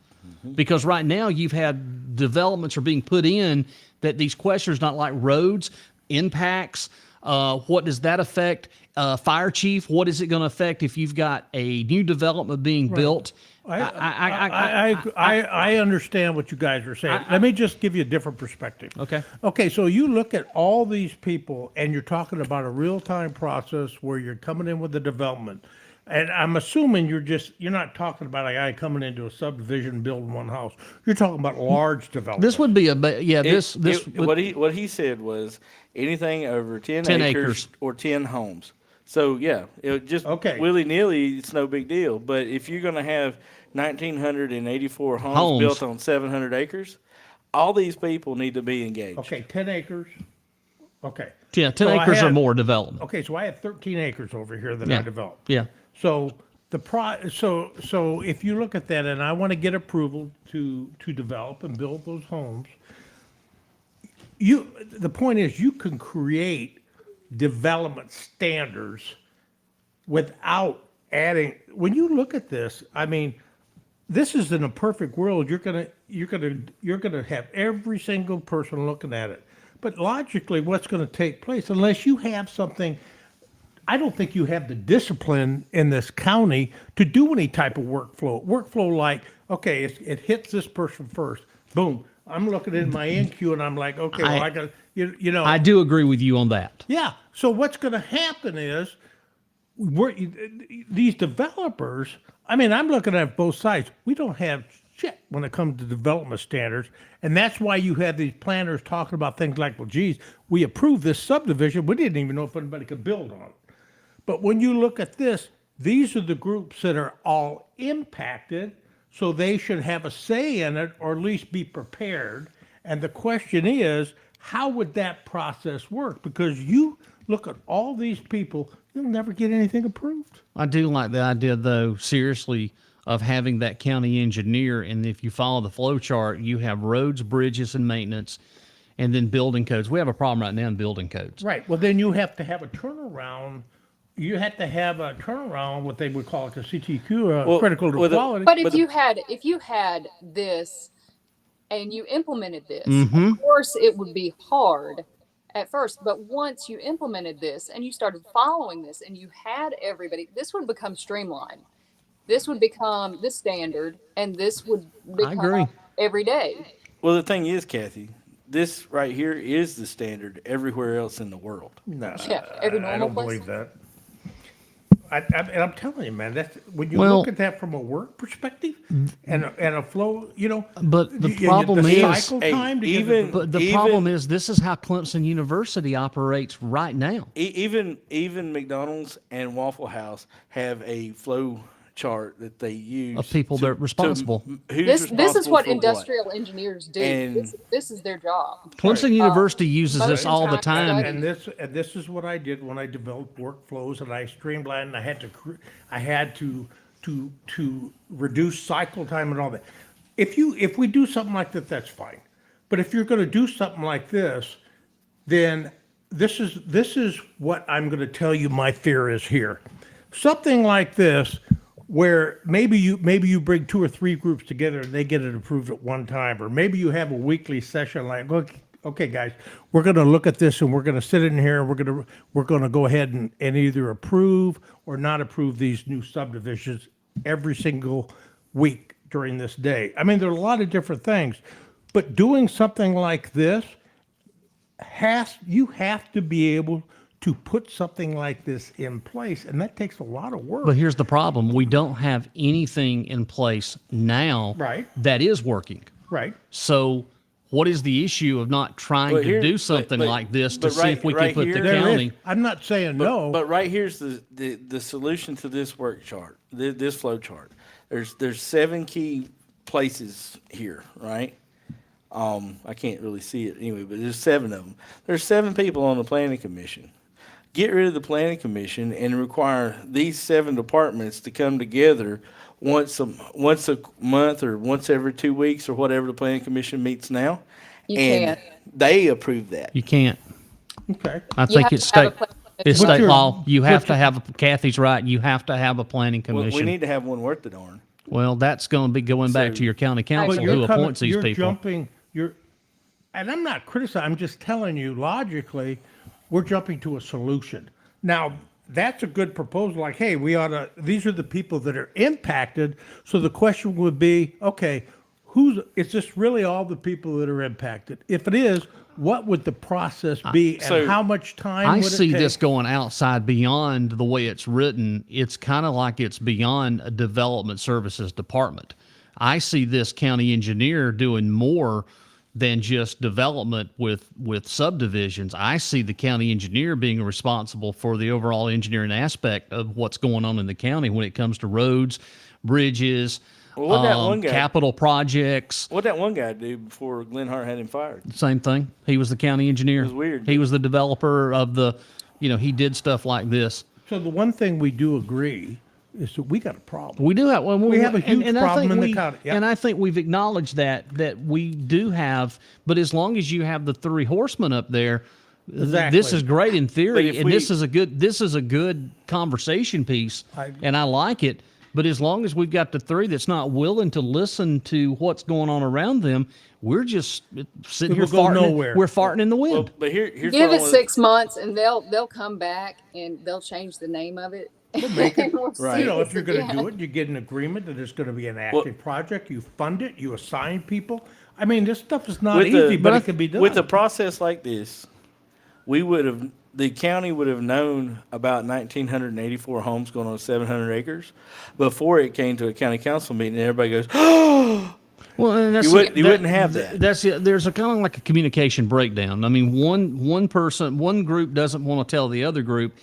Because right now you've had developments are being put in that these questions, not like roads, impacts, what does that affect? Fire chief, what is it going to affect if you've got a new development being built? I understand what you guys are saying. Let me just give you a different perspective. Okay. Okay, so you look at all these people and you're talking about a real-time process where you're coming in with the development. And I'm assuming you're not talking about a guy coming into a subdivision building one house. You're talking about large development. This would be What he said was anything over 10 10 acres acres. or 10 homes. So yeah, it just Okay. willy-nilly, it's no big deal. But if you're going to have 1,984 homes Homes. built on 700 acres, all these people need to be engaged. Okay, 10 acres. Okay. 10 So I acres or had- more development. Okay, so I have 13 acres over here that Yeah. I developed. Yeah. So so if you look at that and I want to get approval to develop and build those homes, the point is you can create development standards without adding. When you look at this, I mean, this is in a perfect world. You're gonna have every single person looking at it. But logically, what's going to take place unless you have something? I don't think you have the discipline in this county to do any type of workflow. Workflow like, okay, it hits this person first. Boom. I'm looking in my NQ and I'm like, okay, well, I got, you know. I do agree with you on that. Yeah. So what's going to happen is these developers, I mean, I'm looking at both sides. We don't have shit when it comes to development standards. And that's why you have these planners talking about things like, well, geez, we approved this subdivision. We didn't even know if anybody could build on it. But when you look at this, these are the groups that are all impacted, so they should have a say in it or at least be prepared. And the question is, how would that process work? Because look at all these people, you'll never get anything approved. I do like the idea, though, seriously, of having that county engineer. And if you follow the flow chart, you have roads, bridges, and maintenance, and then building codes. We have a problem right now in building codes. Right. Well, then you have to have a turnaround. You have to have a turnaround, what they would call it, a CTQ, Well, critical to well, the- quality. But But if you had this and you implemented this, Mm-hmm. of course it would be hard at first. But once you implemented this and you started following this and you had everybody, this would become streamlined. This would become the standard, and this would become agree. every day. Well, the thing is, Kathy, this right here is the standard everywhere else in the world. No, Yeah, every I normal don't place. believe that. And I'm telling you, man, that's when you Well- look at that from a work perspective and a flow, But the you- problem the is, cycle Hey, time to even- get but the Even- problem is, this is how Clemson University operates right now. Even McDonald's and Waffle House have a flow chart that they use Of people that are responsible. who's This is responsible what for industrial engineers do. And- This is their job. Clemson University uses most this of all the the time, time. and this is what I did when I developed workflows and I streamlined. And I had to reduce cycle time and all that. If we do something like that, that's fine. But if you're going to do something like this, then this is what I'm going to tell you. My fear is here. Something like this, where maybe you bring 2 or 3 groups together and they get it approved at one time, or maybe you have a weekly session like, okay, guys, we're going to look at this and we're going to sit in here and we're going to go ahead and either approve or not approve these new subdivisions every single week during this day. I mean, there are a lot of different things, but doing something like this you have to be able to put something like this in place, and that takes a lot of work. But here's the problem. We don't have anything in place now Right. that is working. Right. So what is the issue of not trying But to here- do something but- like this to but see right- if we right can put here- the There is. county? I'm not saying no. But right here's the solution to this work chart, this flow chart. There's 7 key places here, right? I can't really see it anyway, but there's 7 of them. There's 7 people on the planning commission. Get rid of the planning commission and require these 7 departments to come together once a month or once every 2 weeks or whatever the planning commission meets now. You and can't. they approve that. You can't. Okay. I You think have it's to have a state. plan. It's But state you're- law. You have but to have. Kathy's right. You have to have a planning Well, commission. we need to have one worth the darn. Well, that's going to be going back So- to your county council But who appoints these you're people. And I'm not criticizing, I'm just telling you logically, we're jumping to a solution. Now, that's a good proposal, like, hey, these are the people that are impacted. So the question would be, okay, is this really all the people that are impacted? If it is, what would the process be So- and how much time I would it see take? this going outside beyond the way it's written. It's kind of like it's beyond a development services department. I see this county engineer doing more than just development with subdivisions. I see the county engineer being responsible for the overall engineering aspect of what's going on in the county when it comes to roads, bridges, Well, what that one guy- capital projects. What'd that one guy do before Glenn Hart had him fired? Same thing. He was the county engineer. It was weird. He was the developer of he did stuff like this. So the one thing we do agree is that we got a problem. We do have. Well, We have a huge I problem think in the we- county, yeah. And I think we've acknowledged that we do have. But as long as you have the 3 horsemen up there, Exactly. this is great in But theory, if and we- this is a good conversation piece, and I like it. But as long as we've got the 3 that's not willing to listen to what's going on around them, we're just sitting here It will go farting. nowhere. We're farting in the wind. Well, but here's Give what I it wanna- 6 months, and they'll come back and they'll change the name of it. And we'll Right. You know, if see you're going to again. do it, you get an agreement that it's going to be an active project, you fund it, you assign people. I mean, this stuff is not With easy, the- but it can be done. With a process like this, the county would have known about 1,984 homes going on 700 acres before it came to a county council meeting, and everybody goes, Well, and that's You wouldn't have that. That's it. There's a kind of like a communication breakdown. I mean, one group doesn't want to tell the other group.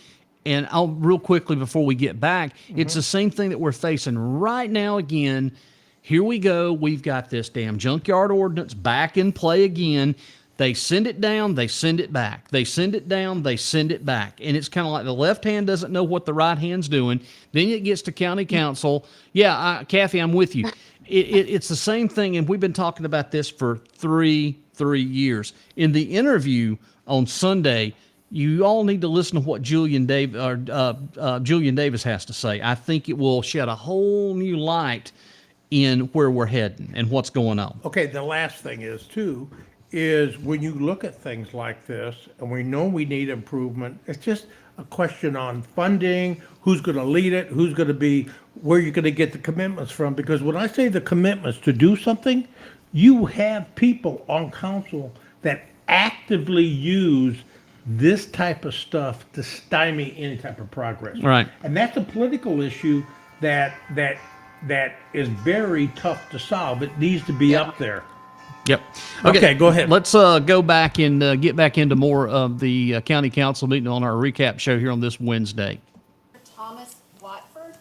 And I'll real quickly before we get back, it's the same thing that we're facing right now again. Here we go. We've got this damn junkyard ordinance back in play again. They send it down, they send it back. They send it down, they send it back. And it's kind of like the left hand doesn't know what the right hand's doing. Then it gets to county council. Yeah, Kathy, I'm with you. It's the same thing, and we've been talking about this for three years. In the interview on Sunday, you all need to listen to what Julian Davis has to say. I think it will shed a whole new light in where we're heading and what's going on. Okay, the last thing is too, is when you look at things like this, and we know we need improvement, it's just a question on funding, who's gonna lead it, who's gonna be, where you're gonna get the commitments from, because when I say the commitments to do something, you have people on council that actively use this type of stuff to stymie any type of progress. Right. And that's a political issue that is very tough to solve. It needs to be up there. Yep. Okay, go ahead. Let's go back and get back into more of the county council meeting on our recap show here on this Wednesday. Thomas Watford.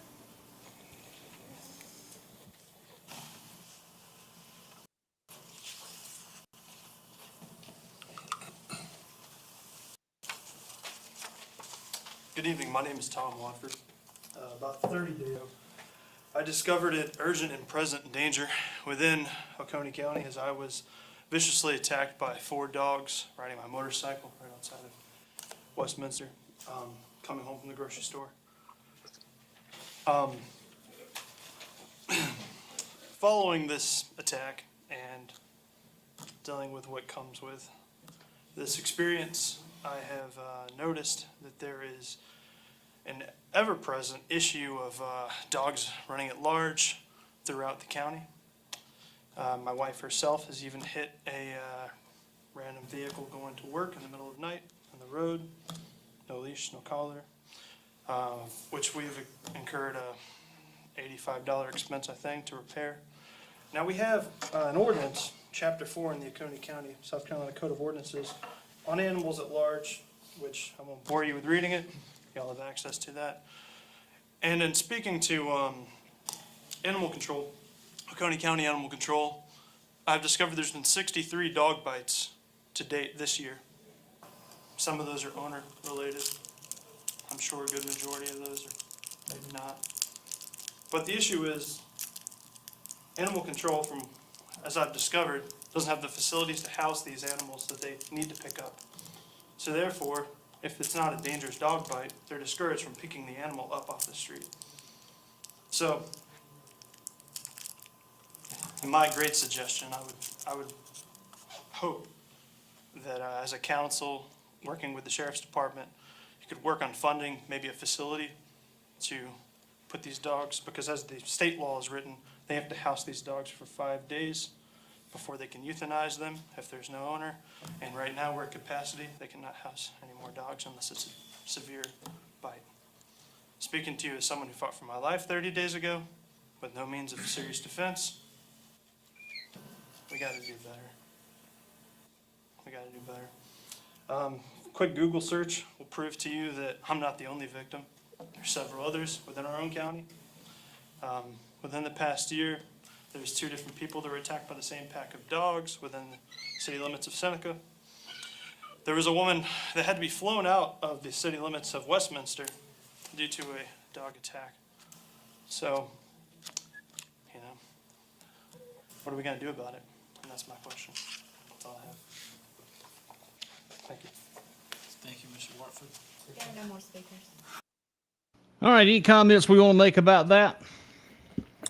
Good evening, my name is Tom Watford. About 30 days ago, I discovered an urgent and present danger within Oconee County as I was viciously attacked by 4 dogs riding my motorcycle right outside of Westminster, coming home from the grocery store. Following this attack and dealing with what comes with this experience, I have noticed that there is an ever-present issue of dogs running at large throughout the county. My wife herself has even hit a random vehicle going to work in the middle of the night on the road, no leash, no collar, which we've incurred a $85 expense, I think, to repair. Now we have an ordinance, Chapter 4 in the Oconee County, South Carolina Code of Ordinances, on animals at large, which I won't bore you with reading it. Y'all have access to that. And in speaking to animal control, Oconee County Animal Control, I've discovered there's been 63 dog bites to date this year. Some of those are owner related. I'm sure a good majority of those are maybe not. But the issue is animal control, from as I've discovered, doesn't have the facilities to house these animals that they need to pick up. So therefore, if it's not a dangerous dog bite, they're discouraged from picking the animal up off the street. So, my great suggestion, I would hope that as a council, working with the sheriff's department, you could work on funding maybe a facility to put these dogs, because as the state law is written, they have to house these dogs for 5 days before they can euthanize them if there's no owner. And right now we're at capacity. They cannot house any more dogs unless it's a severe bite. Speaking to you as someone who fought for my life 30 days ago with no means of serious defense, we got to do better. We got to do better. Quick Google search will prove to you that I'm not the only victim. There's several others within our own county. Within the past year, there's 2 different people that were attacked by the same pack of dogs within the city limits of Seneca. There was a woman that had to be flown out of the city limits of Westminster due to a dog attack. So, what are we going to do about it? And that's my question. That's all I have. Thank you. Thank you, Mr. Watford. There are no more speakers. All right, any comments we want to make about that?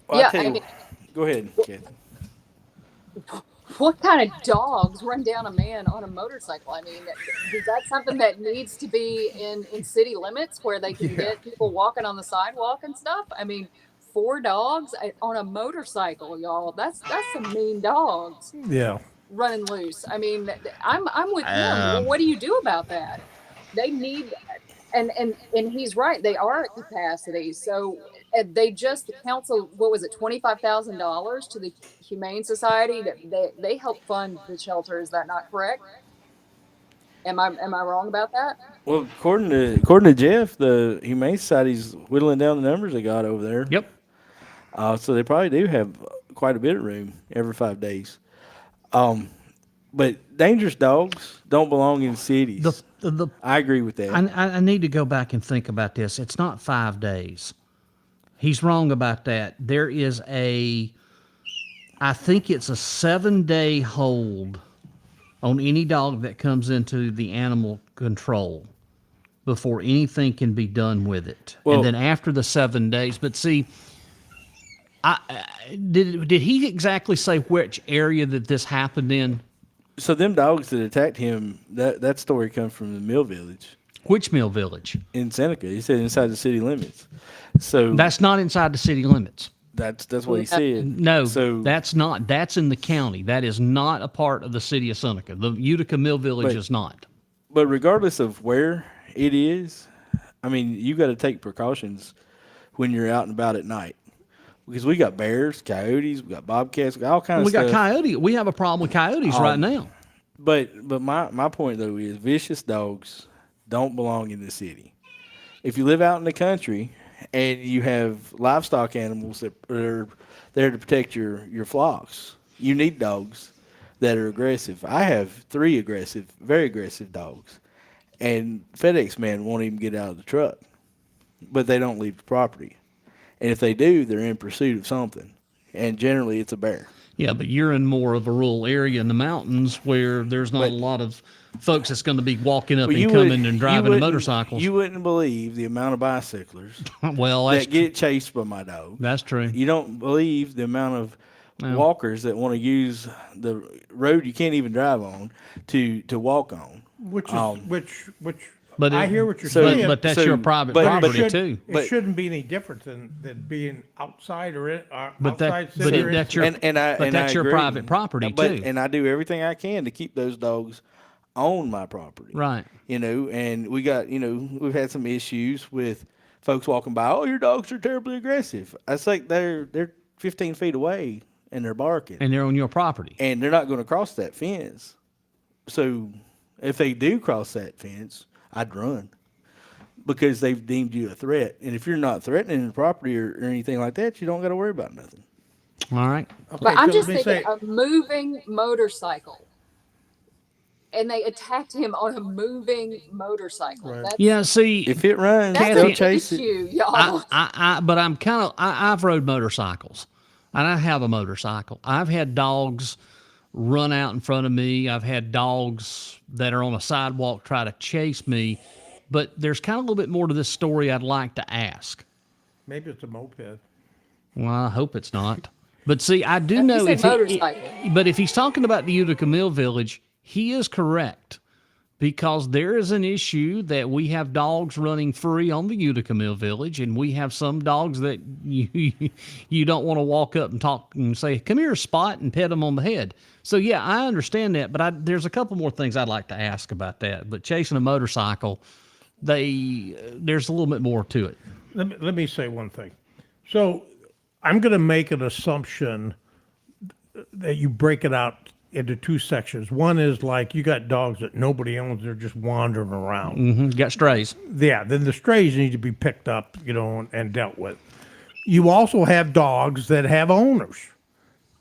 Well, Yeah, I tell you, I mean- go ahead, Kathy. What kind of dogs run down a man on a motorcycle? I mean, is that something that needs to be in city limits where they can get people walking on the sidewalk and stuff? I mean, 4 dogs on a motorcycle, y'all. That's some mean dogs Yeah. running loose. I mean, I'm with him. Well, what do you do about that? They need, and he's right. They are at capacity. So they just, the council, what was it, $25,000 to the Humane Society? They help fund the shelter. Is that not correct? Am I wrong about that? Well, according to Jeff, the Humane Society's whittling down the numbers they got over there. Yep. So they probably do have quite a bit of room every 5 days. But dangerous dogs don't belong in cities. The I agree with that. I need to go back and think about this. It's not 5 days. He's wrong about that. There is I think it's a 7-day hold on any dog that comes into the animal control before anything can be done with it. Well- And then after the 7 days, but see, did he exactly say which area that this happened in? So them dogs that attacked him, that story comes from the Mill Village Which Mill Village? in Seneca. He said inside the city limits. So That's not inside the city limits. that's what he said. No, So that's not. That's in the county. That is not a part of the city of Seneca. The Utica Mill Village But- is not. but regardless of where it is, I mean, you got to take precautions when you're out and about at night. Because we got bears, coyotes, we got bobcats, we got all kinds We of stuff. got coyote. We have a problem with coyotes right now. But my point though is vicious dogs don't belong in the city. If you live out in the country and you have livestock animals that are there to protect your flocks, you need dogs that are aggressive. I have 3 very aggressive dogs, and FedEx man won't even get out of the truck, but they don't leave the property. And if they do, they're in pursuit of something, and generally it's a bear. Yeah, but you're in more of a rural area in the mountains where there's not But- a lot of folks that's going to be walking up Well, and coming and driving wouldn't- motorcycles. You wouldn't believe the amount of bicyclers Well, that's, that get chased by my dog. that's true. You don't believe the amount of No. walkers that want to use the road you can't even drive on to walk on. Which is which. But I it- hear what you're so- saying. But that's So- your private but- property should, too. It But- shouldn't be any different than being outside or But that- outside but city. it- or that's inside. your- but that's I your agree. private property, But- too. And I do everything I can to keep those dogs on my property. Right. You know, and we got, we've had some issues with folks walking by. Oh, your dogs are terribly aggressive. I say they're 15 feet away and they're barking, And they're on your property. and they're not going to cross that fence. So if they do cross that fence, I'd run because they've deemed you a threat. And if you're not threatening the property or anything like that, you don't got to worry about nothing. All right. Okay, But I'm so just let me thinking say- a moving motorcycle. And they attacked him on a moving motorcycle. Right. That's, Yeah. See, If it runs, that's they'll an chase it. issue, y'all. but I'm kind of, I've rode motorcycles and I have a motorcycle. I've had dogs run out in front of me. I've had dogs that are on a sidewalk try to chase me, but there's kind of a little bit more to this story I'd like to ask. Maybe it's a moped. Well, I hope it's not. But see, I do You know said if motorcycle. but if he's talking about the Utica Mill Village, he is correct because there is an issue that we have dogs running free on the Utica Mill Village, and we have some dogs that you don't want to walk up and talk and say, "Come here, Spot," and pet them on the head. So yeah, I understand that, but there's a couple more things I'd like to ask about that. But chasing a motorcycle, there's a little bit more to it. Let me say one thing. So I'm going to make an assumption that you break it out into 2 sections. One is like you got dogs that nobody owns; they're just wandering around. Mm-hmm. Got strays. Yeah, then the strays need to be picked up, and dealt with. You also have dogs that have owners,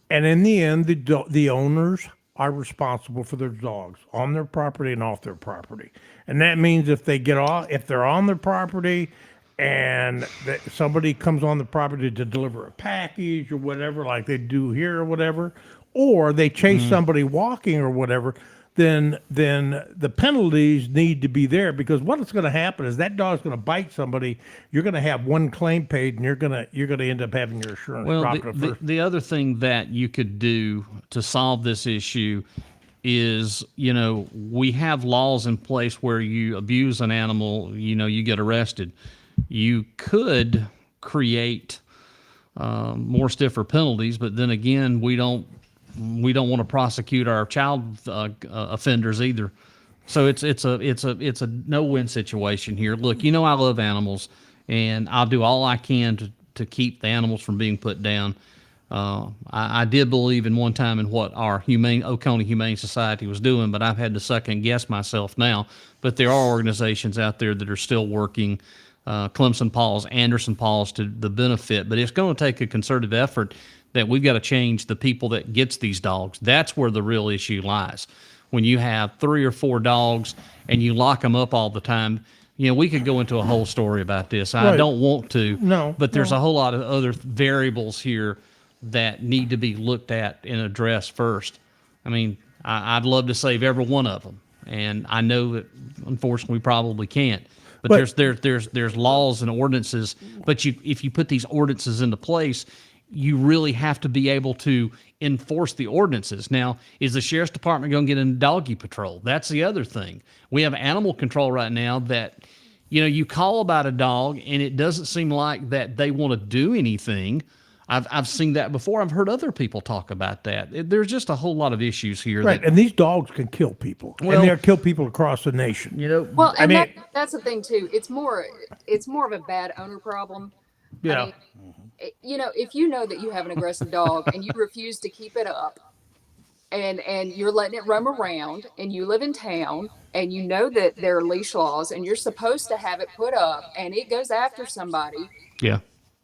and in the end, the owners are responsible for their dogs on their property and off their property. And that means if they're on their property, and somebody comes on the property to deliver a package or whatever, like they do here or whatever, or they chase somebody walking or whatever, then the penalties need to be there, because what's going to happen is that dog's going to bite somebody. You're going to have one claim paid, and you're going to end up having your insurance Well, dropped the, at the, first. the other thing that you could do to solve this issue is, we have laws in place where you abuse an animal, you get arrested. You could create more stiffer penalties, but then again, we don't want to prosecute our child offenders either. So it's a no-win situation here. Look, I love animals, and I'll do all I can to keep the animals from being put down. I did believe in one time in what our Oconee Humane Society was doing, but I've had to second guess myself now. But there are organizations out there that are still working, Clemson Paws, Anderson Paws, to the benefit. But it's going to take a concerted effort that we've got to change the people that gets these dogs. That's where the real issue lies. When you have 3 or 4 dogs and you lock them up all the time, we could go into a whole story about this. I Right. don't want to, No, but there's no. a whole lot of other variables here that need to be looked at and addressed first. I mean, I'd love to save every one of them, and I know that unfortunately we probably can't. But there's laws and ordinances. But if you put these ordinances into place, you really have to be able to enforce the ordinances. Now, is the sheriff's department going to get in doggy patrol? That's the other thing. We have animal control right now that, you call about a dog and it doesn't seem like that they want to do anything. I've seen that before. I've heard other people talk about that. There's just a whole lot of issues here. Right, and these dogs can kill people, Well- and they'll kill people across the nation. Well, and mean- that's the thing too. It's more of a bad owner problem. Yeah. I mean, if you know that you have an aggressive dog and you refuse to keep it up, and you're letting it roam around, and you live in town, and you know that there are leash laws, and you're supposed to have it put up, and it goes after somebody, Yeah.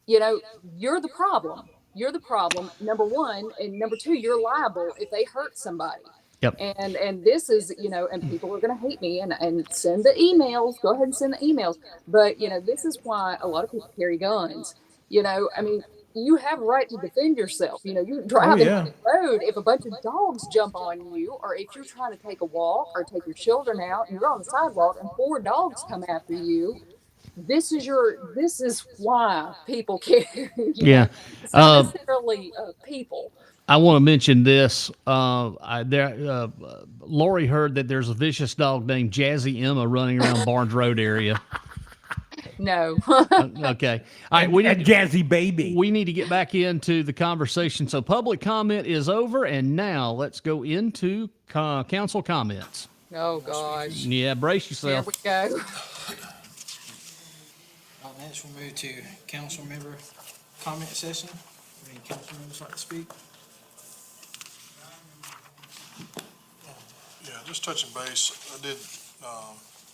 you're the problem. You're the problem, number one, and number two, you're liable if they hurt somebody. Yep. And this is, and people are going to hate me and send the emails. Go ahead and send the emails. But, this is why a lot of people carry guns. I mean, you have a right to defend yourself. You're driving yeah. down the road. If a bunch of dogs jump on you, or if you're trying to take a walk or take your children out and you're on the sidewalk and 4 dogs come after you, this is why people care. Yeah. It's not necessarily people. I want to mention this. Lori heard that there's a vicious dog named Jazzy Emma running around Barnes Road area. No. Okay. All right. And Jazzy Baby. We need to get back into the conversation. So public comment is over, and now let's go into council comments. Oh, gosh. Yeah, brace Here yourself. we go. Next, we'll move to council member comment session. Any council members like to speak? Yeah, just touching base, I did,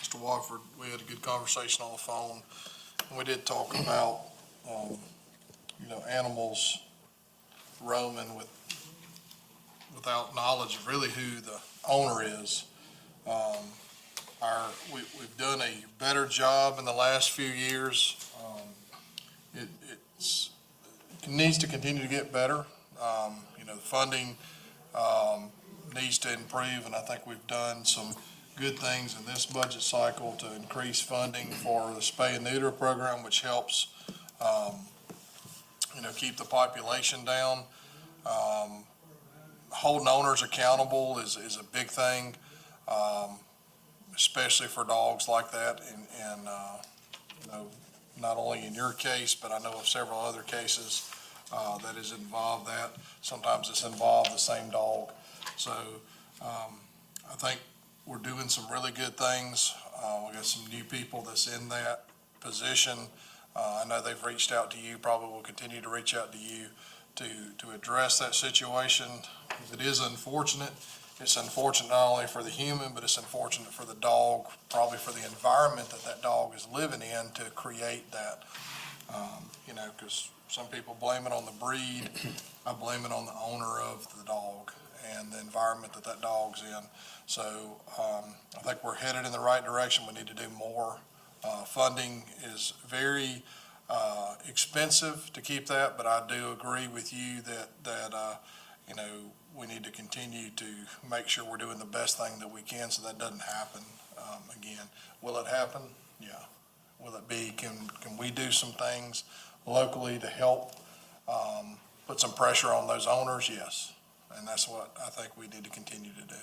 Mr. Walford, we had a good conversation on the phone, and we did talk about, animals roaming without knowledge of really who the owner is. We've done a better job in the last few years. It needs to continue to get better. The funding, needs to improve, and I think we've done some good things in this budget cycle to increase funding for the spay and neuter program, which helps, keep the population down. Holding owners accountable is a big thing, especially for dogs like that, and not only in your case, but I know of several other cases that has involved that. Sometimes it's involved the same dog. So I think we're doing some really good things. We got some new people that's in that position. I know they've reached out to you, probably will continue to reach out to you to address that situation. It is unfortunate. It's unfortunate not only for the human, but it's unfortunate for the dog, probably for the environment that dog is living in to create that. Because some people blame it on the breed. I blame it on the owner of the dog and the environment that dog's in. So I think we're headed in the right direction. We need to do more. Funding is very expensive to keep that, but I do agree with you that we need to continue to make sure we're doing the best thing that we can so that doesn't happen again. Will it happen? Yeah. Will it be? Can we do some things locally to help put some pressure on those owners? Yes. And that's what I think we need to continue to do.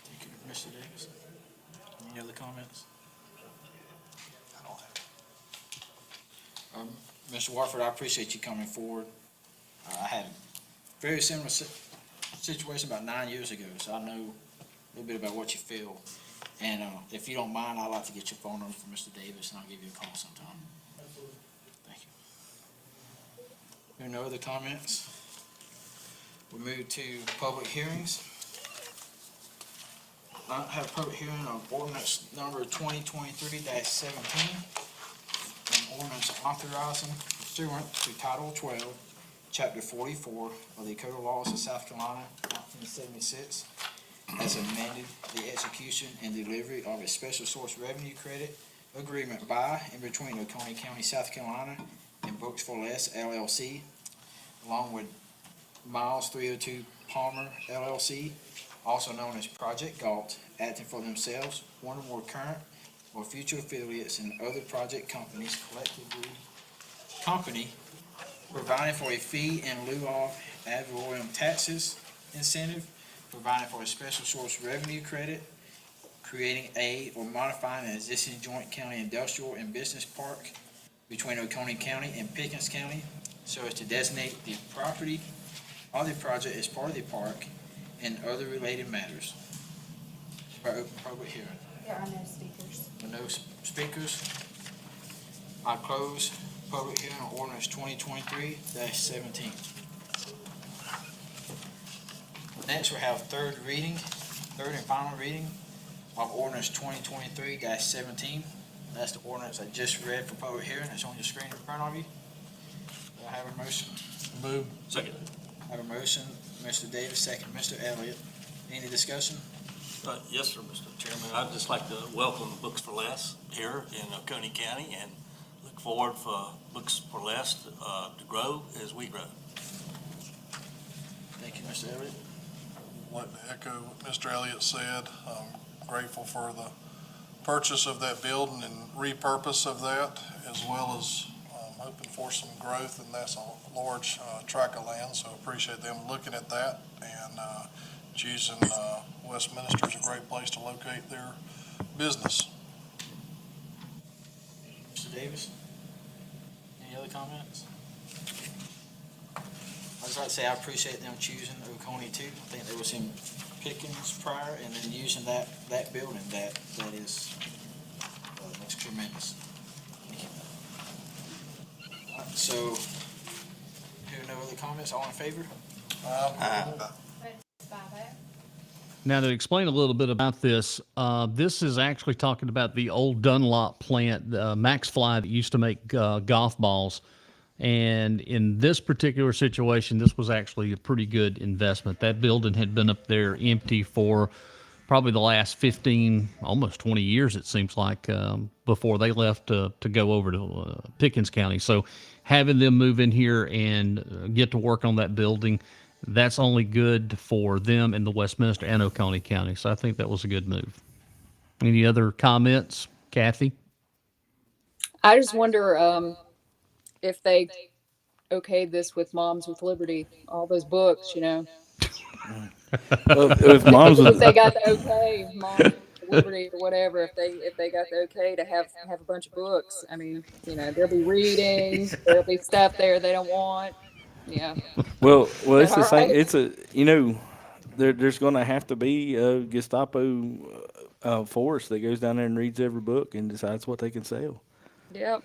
Thank you, Mr. Davis. Any other comments? I don't have Mr. Warford, I appreciate you coming forward. I had a very similar situation about 9 years ago, so I know a little bit about what you feel. And if you don't mind, I'd like to get your phone number from Mr. Davis, and I'll give you a call sometime. Thank you. No other comments? We move to public hearings. I have a public hearing on ordinance number 2023-17, an ordinance authorizing pursuant to Title 12, Chapter 44 of the Code of Laws of South Carolina, 1976, as amended, the execution and delivery of a special source revenue credit agreement by and between Oconee County, South Carolina, and Books for Less LLC, along with Miles 302 Palmer LLC, also known as Project Galt, acting for themselves, one or more current or future affiliates and other project companies collectively, providing for a fee in lieu of ad valorem taxes incentive, providing for a special source revenue credit, creating a or modifying an existing joint county industrial and business park between Oconee County and Pickens County so as to designate the property of the project as part of the park and other related matters. By open public hearing. There are no speakers. With no speakers, I close public hearing on ordinance 2023-17. Next, we have third and final reading of ordinance 2023-17. That's the ordinance I just read for public hearing. It's on your screen in front of you. Do I have a motion? Move. Second. I have a motion, Mr. Davis, second, Mr. Elliott. Any discussion? Yes, sir, Mr. Chairman. I'd just like to welcome Books for Less here in Oconee County and look forward for Books for Less to grow as we grow. Thank you, Mr. Elliott. I'd like to echo what Mr. Elliott said. I'm grateful for the purchase of that building and repurpose of that, as well as hoping for some growth, and that's a large tract of land, so appreciate them looking at that and choosing Westminster is a great place to locate their business. Mr. Davis? Any other comments? I just like to say I appreciate them choosing Oconee too. I think there was some Pickens prior, and then using that building that is looks tremendous. Thank you. All right, so, here are no other comments. All in favor? It's 5-0. Now, to explain a little bit about this, this is actually talking about the old Dunlop plant, Max Fly, that used to make golf balls. And in this particular situation, this was actually a pretty good investment. That building had been up there empty for probably the last 15, almost 20 years, it seems like, before they left to go over to Pickens County. So having them move in here and get to work on that building, that's only good for them in the Westminster and Oconee County. So I think that was a good move. Any other comments, Kathy? I just wonder if they okayed this with Moms with Liberty, all those books, you know. Well, if Moms If was, they got the okay, Moms with Liberty or whatever, if they got the okay to have a bunch of books, I mean, you know, there'll be reading, there'll be stuff there they don't want. Yeah. well, it's the All same. right. It's there's going to have to be a Gestapo force that goes down there and reads every book and decides what they can sell. Yep.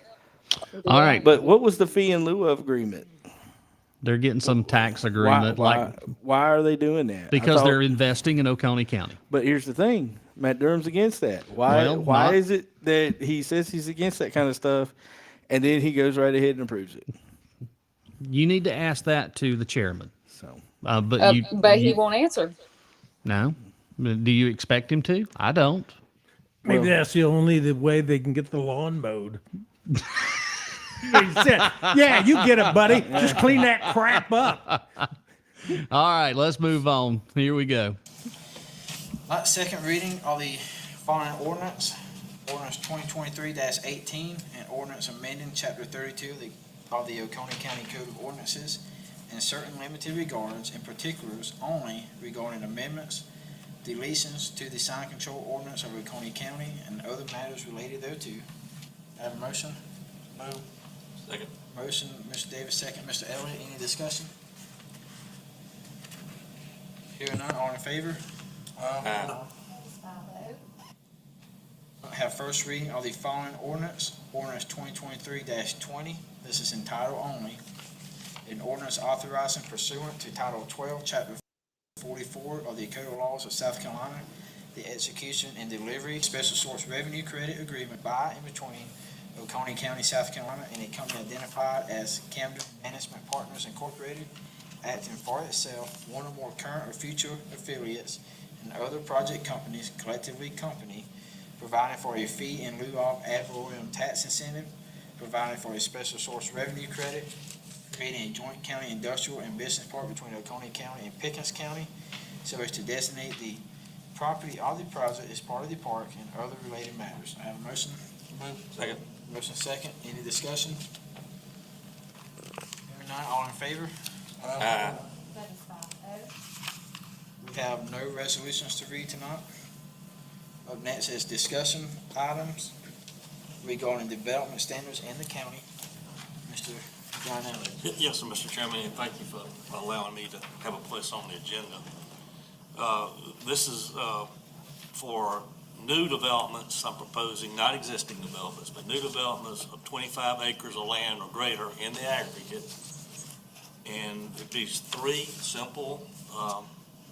All right. But what was the fee in lieu of agreement? They're getting some tax agreement, Why are they doing that? because they're investing in Oconee County. But here's the thing: Matt Durham's against that. Why? Well, why not- is it that he says he's against that kind of stuff, and then he goes right ahead and approves it? You need to ask that to the chairman. So But he won't answer. No. Do you expect him to? I don't. Maybe that's the only way they can get the lawn mowed. He said, yeah, you get it, buddy. Just clean that crap up. All right, let's move on. Here we go. All right, second reading of the following ordinance 2023-18, and ordinance amending Chapter 32 of the Oconee County Code of Ordinances in certain limited regards, in particulars only regarding amendments, deletions to the sign control ordinance of Oconee County and other matters related thereto. Have a motion? Move. Second. Motion, Mr. Davis, second, Mr. Elliott. Any discussion? Hearing none, all in favor? It's 5-0. Have first reading of the following ordinance 2023-20. This is in title only. An ordinance authorizing pursuant to Title 12, Chapter 44 of the Code of Laws of South Carolina, the execution and delivery of special source revenue credit agreement by and between Oconee County, South Carolina, and a company identified as Camden Management Partners Incorporated, acting for itself, one or more current or future affiliates, and other project companies, collectively company, providing for a fee in lieu of ad valorem tax incentive, providing for a special source revenue credit, creating a joint county industrial and business park between Oconee County and Pickens County, so as to designate the property of the project as part of the park and other related matters. I have a motion. Second. Motion second. Any discussion? Hearing none, all in favor? Aye. That is 5-0. We have no resolutions to read tonight. Up next is discussion items regarding development standards in the county. Mr. John Elliott. Yes, sir, Mr. Chairman, and thank you for allowing me to have a place on the agenda. This is for new developments I'm proposing, not existing developments, but new developments of 25 acres of land or greater in the aggregate. And these three simple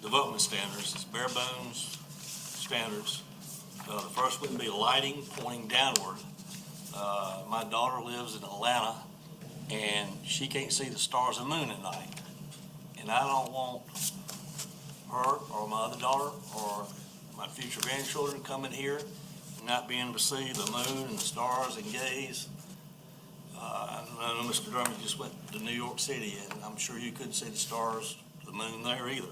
development standards, it's bare bones standards. The first would be lighting pointing downward. My daughter lives in Atlanta, and she can't see the stars and moon at night. And I don't want her or my other daughter or my future grandchildren coming here and not being able to see the moon and the stars and gaze. I know Mr. Drummond just went to New York City, and I'm sure you couldn't see the stars, the moon there either.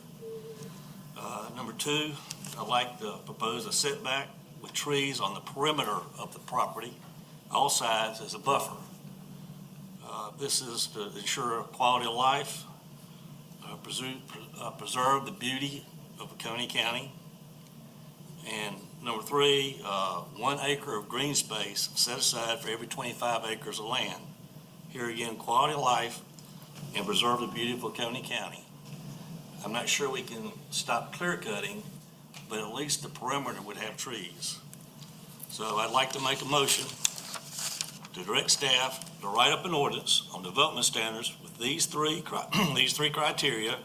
Number two, I'd like to propose a setback with trees on the perimeter of the property, all sides as a buffer. This is to ensure quality of life, preserve the beauty of Oconee County. And number three, 1 acre of green space set aside for every 25 acres of land. Here again, quality of life and preserve the beauty of Oconee County. I'm not sure we can stop clear cutting, but at least the perimeter would have trees. So I'd like to make a motion to direct staff to write up an ordinance on development standards with these three criteria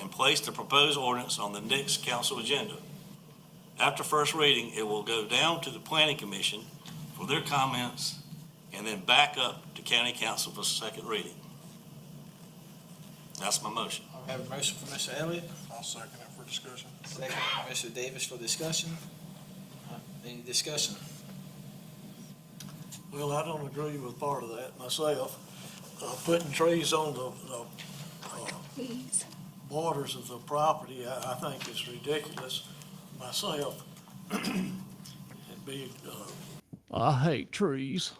and place the proposed ordinance on the next council agenda. After first reading, it will go down to the Planning Commission for their comments and then back up to County Council for second reading. That's my motion. I have a motion from Mr. Elliott, I'll second it for discussion. second from Mr. Davis for discussion. Any discussion? Well, I don't agree with part of that myself. Putting trees on the borders of the property, I think is ridiculous myself. It'd be, I hate trees.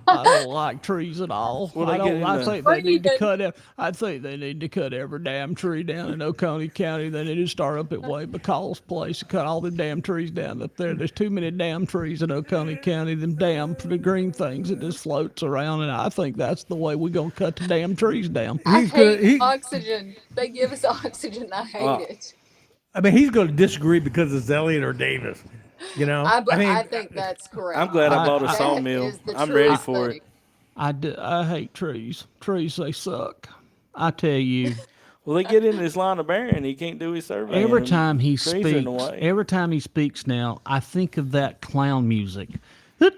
I don't like trees at all. Well, they I get don't. in I the- think Well, they you need to did- cut. I think they need to cut every damn tree down in Oconee County. They need to start up at Wade McCall's place and cut all the damn trees down up there. There's too many damn trees in Oconee County. Them damn the green things that just floats around, and I think that's the way we're gonna cut the damn trees down. I He's gonna- hate he- oxygen. They give us oxygen. I hate it. I mean, he's going to disagree because it's Elliott or Davis. You know, I think that's correct. I'm glad I bought a That sawmill. is the I'm ready truest for thing. it. I hate trees. Trees, they suck. I tell you. Well, they get in this line of bearing. He can't do his survey. Every time he trees are in the speaks, way. every time he speaks now, I think of that clown music. All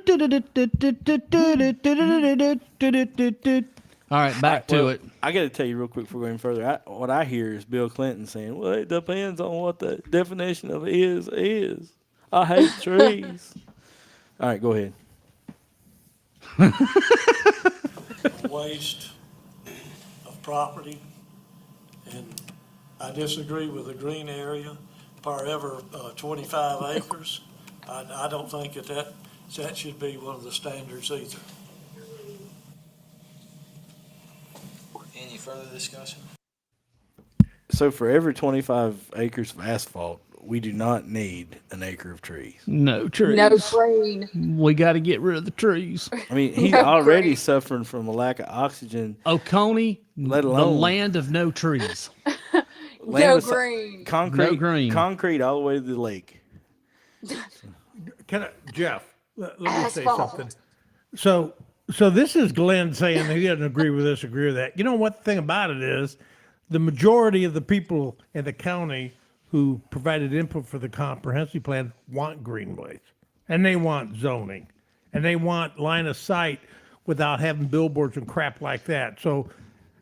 right, back to Well, it. I got to tell you real quick before going further. What I hear is Bill Clinton saying, "Well, it depends on what the definition of is. I hate trees." All right, go ahead. waste of property. And I disagree with the green area per ever 25 acres. I don't think that should be one of the standards either. Any further discussion? So for every 25 acres of asphalt, we do not need an acre of trees. No trees. No green. We got to get rid of the trees. I mean, he's No already trees. suffering from a lack of oxygen. Oconee, Let the alone- land of no trees. Land No of si- green. Concrete, No green. concrete all the way to the lake. Jeff, let me say Asphalt. something. So this is Glenn saying he doesn't agree with this, agree with that. You know what the thing about it is, the majority of the people in the county who provided input for the comprehensive plan want greenways, and they want zoning. and they want line of sight without having billboards and crap like that. So,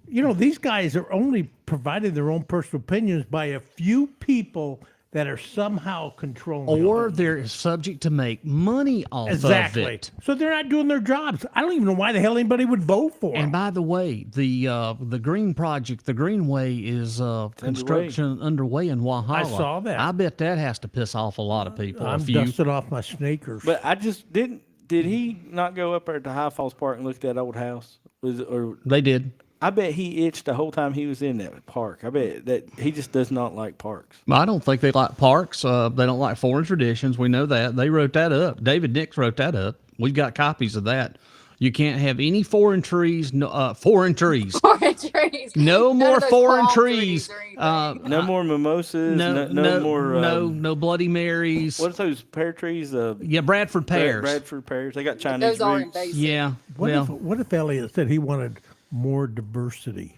these guys are only providing their own personal opinions by a few people that are somehow controlling Or them. they're subject to make money off of Exactly. it. So they're not doing their jobs. I don't even know why the hell anybody would vote for And them. by the way, the Green Project, the Greenway is construction underway in Walhalla. I saw that. I bet that has to piss off a lot of people. I'm a few. dusting off my sneakers. But I just didn't. Did he not go up there to High Falls Park and look at that old house? Or They did. I bet he itched the whole time he was in that park. I bet that he just does not like parks. I don't think they like parks. They don't like foreign traditions. We know that. They wrote that up. David Nix wrote that up. We've got copies of that. You can't have any foreign trees. No, foreign trees. Orange trees. No None more of those foreign palm trees. or anything. No more mimosas. No more. no Bloody Marys. What's those pear trees? Yeah, Bradford pears. Bradford pears. They got But Chinese those are roots. invasive. Yeah. What if Elliot said he wanted more diversity?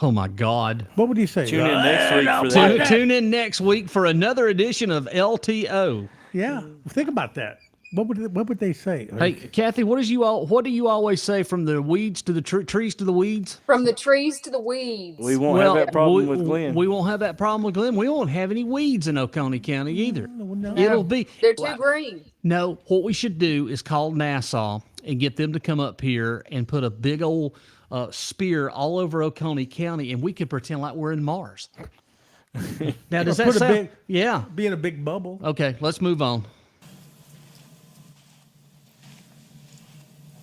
Oh my God. What would he say? Tune in next week for that. Tune in next week for another edition of LTO. Yeah, think about that. What would they say? Hey, Kathy, what do you always say, from the weeds to the trees to the weeds? From the trees to the weeds. We won't have that problem with Glenn. We won't have that problem with Glenn. We won't have any weeds in Oconee County either. No. It'll be. They're too green. No, what we should do is call Nassau and get them to come up here and put a big old spear all over Oconee County, and we could pretend like we're in Mars. Now, does that put a sound? big- Yeah. Be in a big bubble. Okay, let's move on.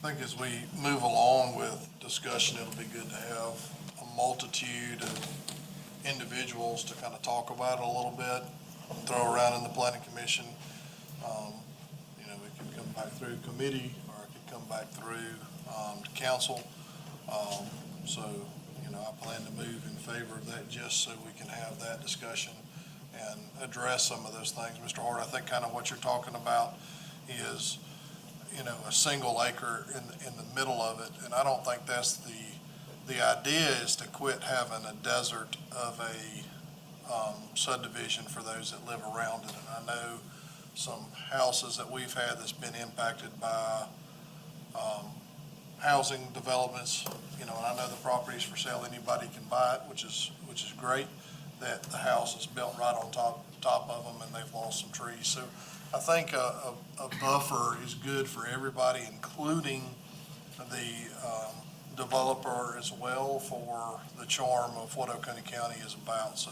I think as we move along with discussion, it'll be good to have a multitude of individuals to kind of talk about it a little bit, throw around in the planning commission. It could come back through committee, or it could come back through to council. I plan to move in favor of that just so we can have that discussion and address some of those things. Mr. Hart, I think kind of what you're talking about is a single acre in the middle of it, and I don't think that's the idea is to quit having a desert of a subdivision for those that live around it. And I know some houses that we've had that's been impacted by housing developments, and I know the property's for sale, anybody can buy it, which is great, that the house is built right on top of them and they've lost some trees. So I think a buffer is good for everybody, including the developer as well, for the charm of what Oconee County is about. So,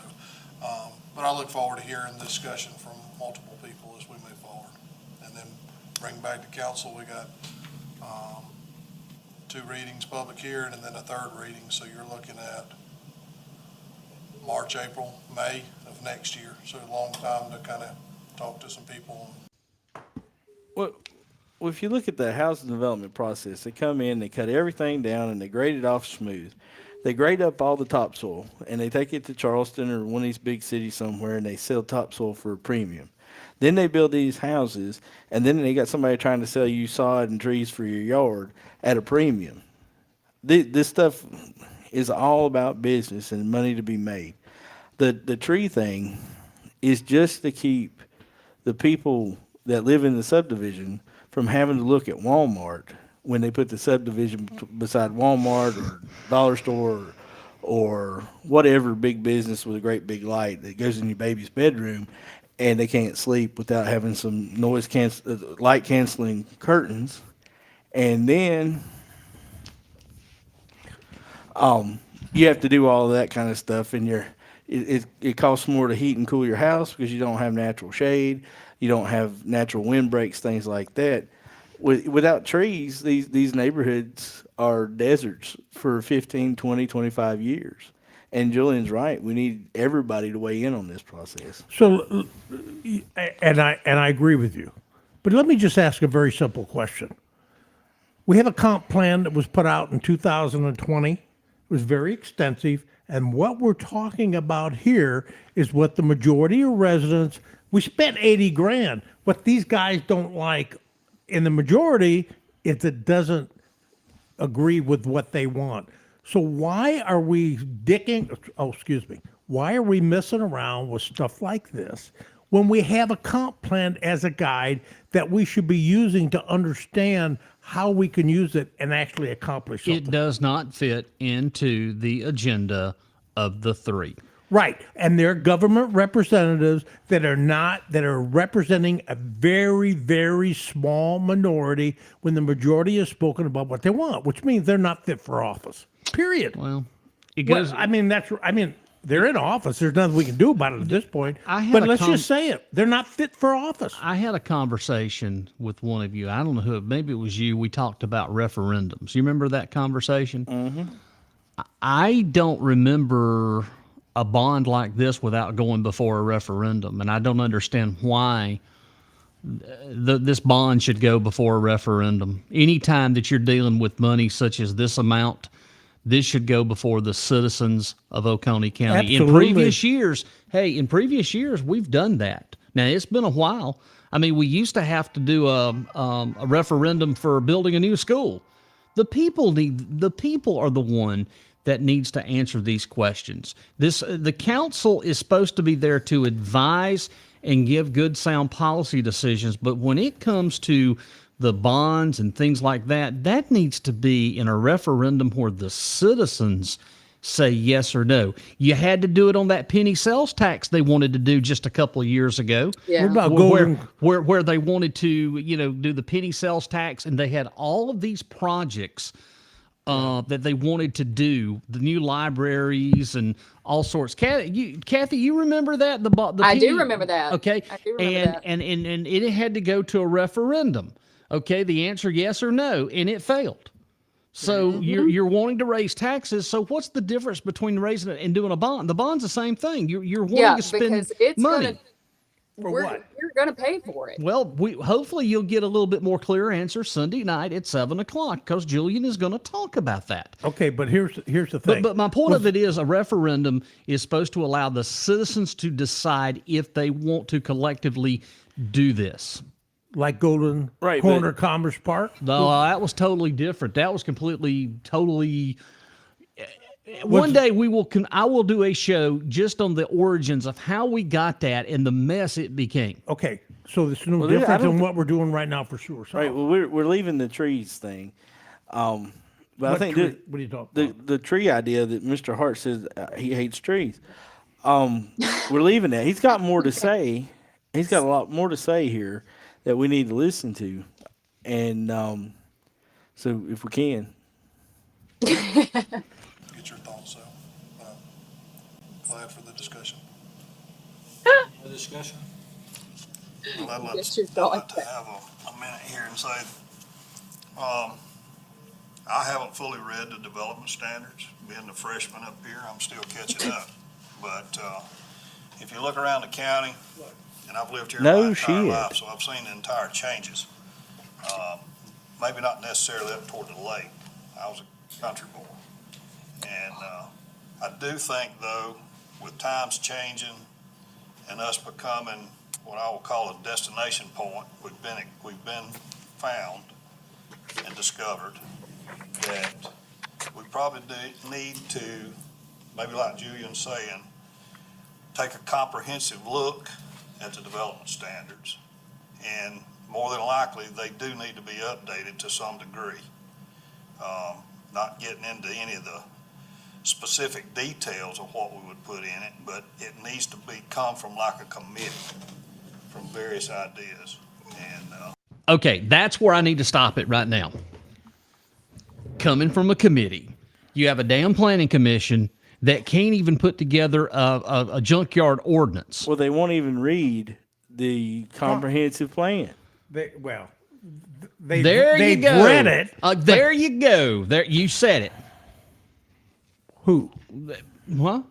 but I look forward to hearing the discussion from multiple people as we move forward. And then bring back to council, we got 2 readings, public hearing, and then a 3rd reading. So you're looking at March, April, May of next year. So a long time to kind of talk to some people. Well, if you look at the housing development process, they come in, they cut everything down, and they grade it off smooth. They grade up all the topsoil, and they take it to Charleston or one of these big cities somewhere, and they sell topsoil for a premium. Then they build these houses, and then they got somebody trying to sell you sod and trees for your yard at a premium. This stuff is all about business and money to be made. The tree thing is just to keep the people that live in the subdivision from having to look at Walmart when they put the subdivision beside Walmart or Dollar Store or whatever big business with a great big light that goes in your baby's bedroom, and they can't sleep without having some light canceling curtains. And then you have to do all of that kind of stuff, and it costs more to heat and cool your house because you don't have natural shade, you don't have natural windbreaks, things like that. Without trees, these neighborhoods are deserts for 15, 20, 25 years. And Julian's right. We need everybody to weigh in on this process. So, and I agree with you. But let me just ask a very simple question. We have a comp plan that was put out in 2020. It was very extensive. And what we're talking about here is what the majority of residents, we spent 80 grand. What these guys don't like in the majority is it doesn't agree with what they want. So why are we why are we messing around with stuff like this when we have a comp plan as a guide that we should be using to understand how we can use it and actually accomplish something. It does not fit into the agenda of the three. Right. And they're government representatives that are representing a very, very small minority when the majority has spoken about what they want, which means they're not fit for office. Period. Well, it goes. They're in office. There's nothing we can do about it at this point. had a Let's just say it. They're not fit for office. I had a conversation with one of you. I don't know who. Maybe it was you. We talked about referendums. You remember that conversation? Mm-hmm. I don't remember a bond like this without going before a referendum, and I don't understand why this bond should go before a referendum. Anytime that you're dealing with money such as this amount, this should go before the citizens of Oconee County. Absolutely. In previous years, we've done that. Now, it's been a while. I mean, we used to have to do a referendum for building a new school. The people are the one that needs to answer these questions. The council is supposed to be there to advise and give good, sound policy decisions, but when it comes to the bonds and things like that, that needs to be in a referendum where the citizens say yes or no. You had to do it on that penny sales tax they wanted to do just a couple of years ago. Yeah. What about Where they wanted to, do the penny sales tax, and they had all of these projects that they wanted to do, the new libraries and all sorts. Kathy, you remember that? I do remember that. Okay. I do remember that. And it had to go to a referendum. Okay, the answer yes or no, and it failed. So you're wanting to raise taxes. So what's the difference between raising it and doing a bond? The bond's the same thing. You're wanting to spend because it's money. You're going to pay for it. Well, hopefully you'll get a little bit more clear answer Sunday night at 7:00 because Julian is going to talk about that. Okay, but here's the thing. But my point of it is a referendum is supposed to allow the citizens to decide if they want to collectively do this. Like Golden Right, Corner Commerce Park? No, that was totally different. That was totally. One day I will do a show just on the origins of how we got that and the mess it became. Okay, so it's no Well, different than what we're doing right now for sewer. Right. Well, we're leaving the trees thing. But I think what are you talking about? the tree idea that Mr. Hart says he hates trees. We're leaving that. He's got more to say. He's got a lot more to say here that we need to listen to, and so if we can. Get your thoughts, so glad for the discussion. No discussion? Well, I'd like Get your I'd like thoughts to have a minute here and say, I haven't fully read the development standards. Being the freshman up here, I'm still catching up. But if you look around the county, and I've lived here my entire life, so I've seen the entire changes. Maybe not necessarily up toward the lake. I was a country boy. And I do think, though, with times changing and us becoming what I will call a destination point, we've been found and discovered that we probably need to, maybe like Julian's saying, take a comprehensive look at the development standards. And more than likely, they do need to be updated to some degree. Not getting into any of the specific details of what we would put in it, but it needs to come from like a committee from various ideas. And Okay, that's where I need to stop it right now. Coming from a committee, you have a damn planning commission that can't even put together a junkyard ordinance. Well, they won't even read the comprehensive plan. They've you go. read it. There you go. There, you said it. Who? What?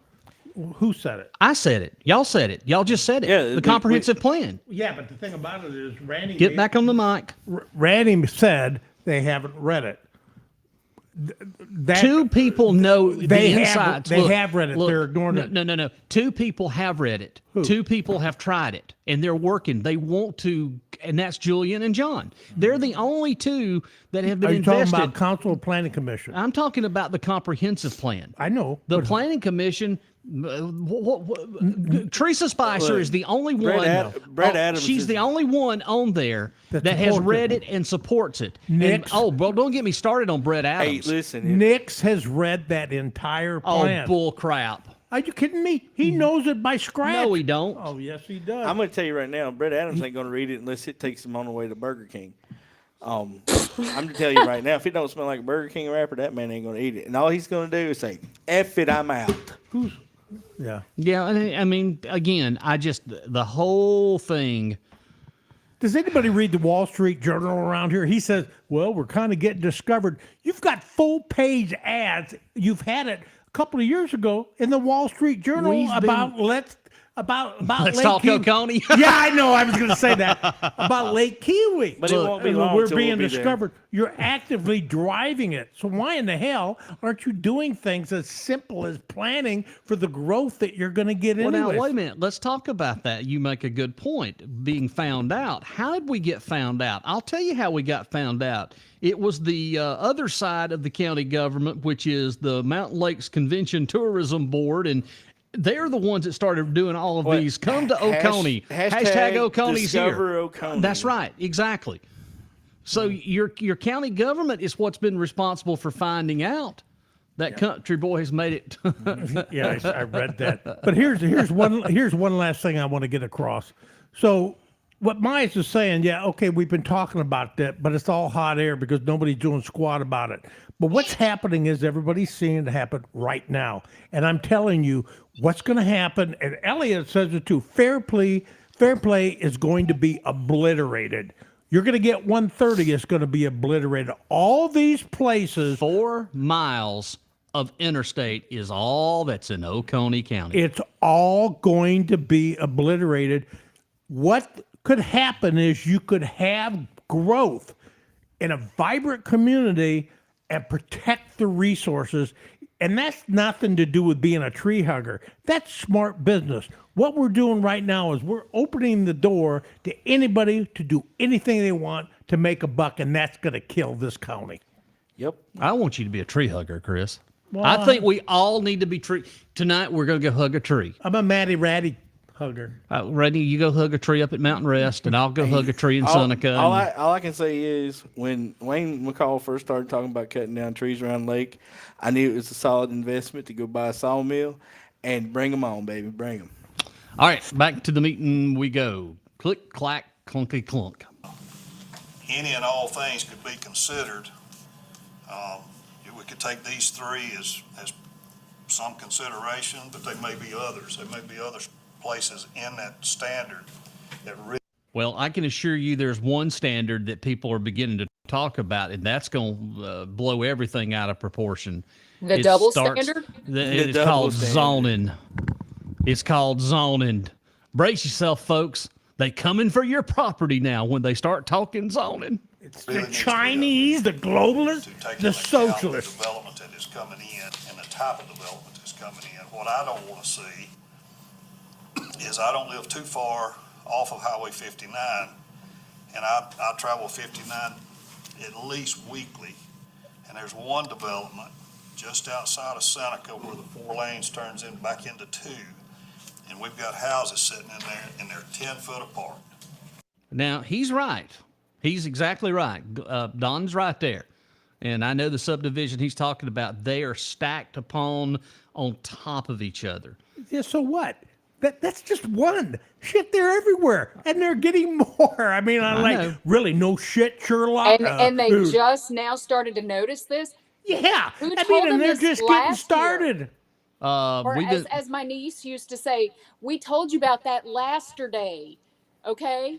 Who said it? I said it. Y'all said it. Y'all just said it. Yeah, the comprehensive plan. Yeah, but the thing about it is Randy... Get back on the mic. Randy said they haven't read it. Two people know the insides. They have read it. They're ignoring it. No. Two people have read it. Who? Two people have tried it, and they're working. They want to, and that's Julian and John. They're the only two that have been Are you invested. talking about Council or Planning Commission? I'm talking about the comprehensive plan. I know. The planning commission, Teresa Spicer is the only one. Brett Adams She's is- the only one on there that has supports read it. it and supports it. Nix. Well, don't get me started on Brett Hey, Adams. listen. Nix has read that entire plan. Bull crap. Are you kidding me? He knows it by scratch. No, he don't. Oh, yes, he does. I'm going to tell you right now, Brett Adams ain't going to read it unless it takes him on the way to Burger King. I'm going to tell you right now, if it don't smell like a Burger King wrapper, that man ain't going to eat it. And all he's going to do is say, F it, I'm out. Yeah. Yeah, I mean, again, the whole thing. Does anybody read the Wall Street Journal around here? He says, well, we're kind of getting discovered. You've got full page ads. You've had it a couple of years ago in the Wall Street Journal about Let's Lake talk Kiwi. Oconee. Yeah, I know. I was going to say that about Lake Kiwi. But it won't be long We're till being we'll be there. discovered. You're actively driving it. So why in the hell aren't you doing things as simple as planning for the growth that you're going to get Well, into? now, wait a minute. Let's talk about that. You make a good point. Being found out. How did we get found out? I'll tell you how we got found out. It was the other side of the county government, which is the Mountain Lakes Convention Tourism Board, and they're the ones that started doing all of these. Come to Oconee. Hashtag Oconee's here. Discover Oconee. That's right. Exactly. So your county government is what's been responsible for finding out that country boy has made it. Yeah, I read that. But here's one last thing I want to get across. So what Myers is saying, yeah, okay, we've been talking about that, but it's all hot air because nobody's doing squat about it. But what's happening is everybody's seeing it happen right now. And I'm telling you what's going to happen, and Elliot says it too, fair play is going to be obliterated. You're going to get 130, it's going to be obliterated. All these places. 4 miles of interstate is all that's in Oconee County. It's all going to be obliterated. What could happen is you could have growth in a vibrant community and protect the resources. And that's nothing to do with being a tree hugger. That's smart business. What we're doing right now is we're opening the door to anybody to do anything they want to make a buck, and that's going to kill this county. Yep. I want you to be a tree hugger, Chris. Well, I think we all need to be tree. Tonight we're going to go hug a tree. I'm a Matty Ratty hugger. Randy, you go hug a tree up at Mountain Rest, and I'll go hug a tree in Seneca. All I can say is when Wayne McCall first started talking about cutting down trees around the lake, I knew it was a solid investment to go buy a sawmill and bring them on, baby. Bring them. All right, back to the meeting we go. Click, clack, clunky, clunk. Any and all things could be considered. We could take these three as some consideration, but there may be others. There may be other places in that standard that really. Well, I can assure you there's one standard that people are beginning to talk about, and that's going to blow everything out of proportion. The It double starts- standard? It's double called standard. zoning. It's called zoning. Brace yourself, folks. They coming for your property now when they start talking zoning. It's the Chinese, the globalists, to take the into account socialists. the development that is coming in and the type of development that's coming in. What I don't want to see is I don't live too far off of Highway 59, and I travel 59 at least weekly, and there's one development just outside of Seneca where the 4 lanes turns in back into 2, and we've got houses sitting in there, and they're 10 foot apart. Now, he's right. He's exactly right. Don's right there. And I know the subdivision he's talking about, they are stacked on top of each other. Yeah, so what? That's just one. Shit, they're everywhere, and they're getting more. I mean, I'm I like, know. really, no shit, Sherlock. And they dude. just now started to notice this. Yeah, Who I told mean, them and they're this just getting last year? started. Or We've been, as my niece used to say, we told you about that lasterday. Okay?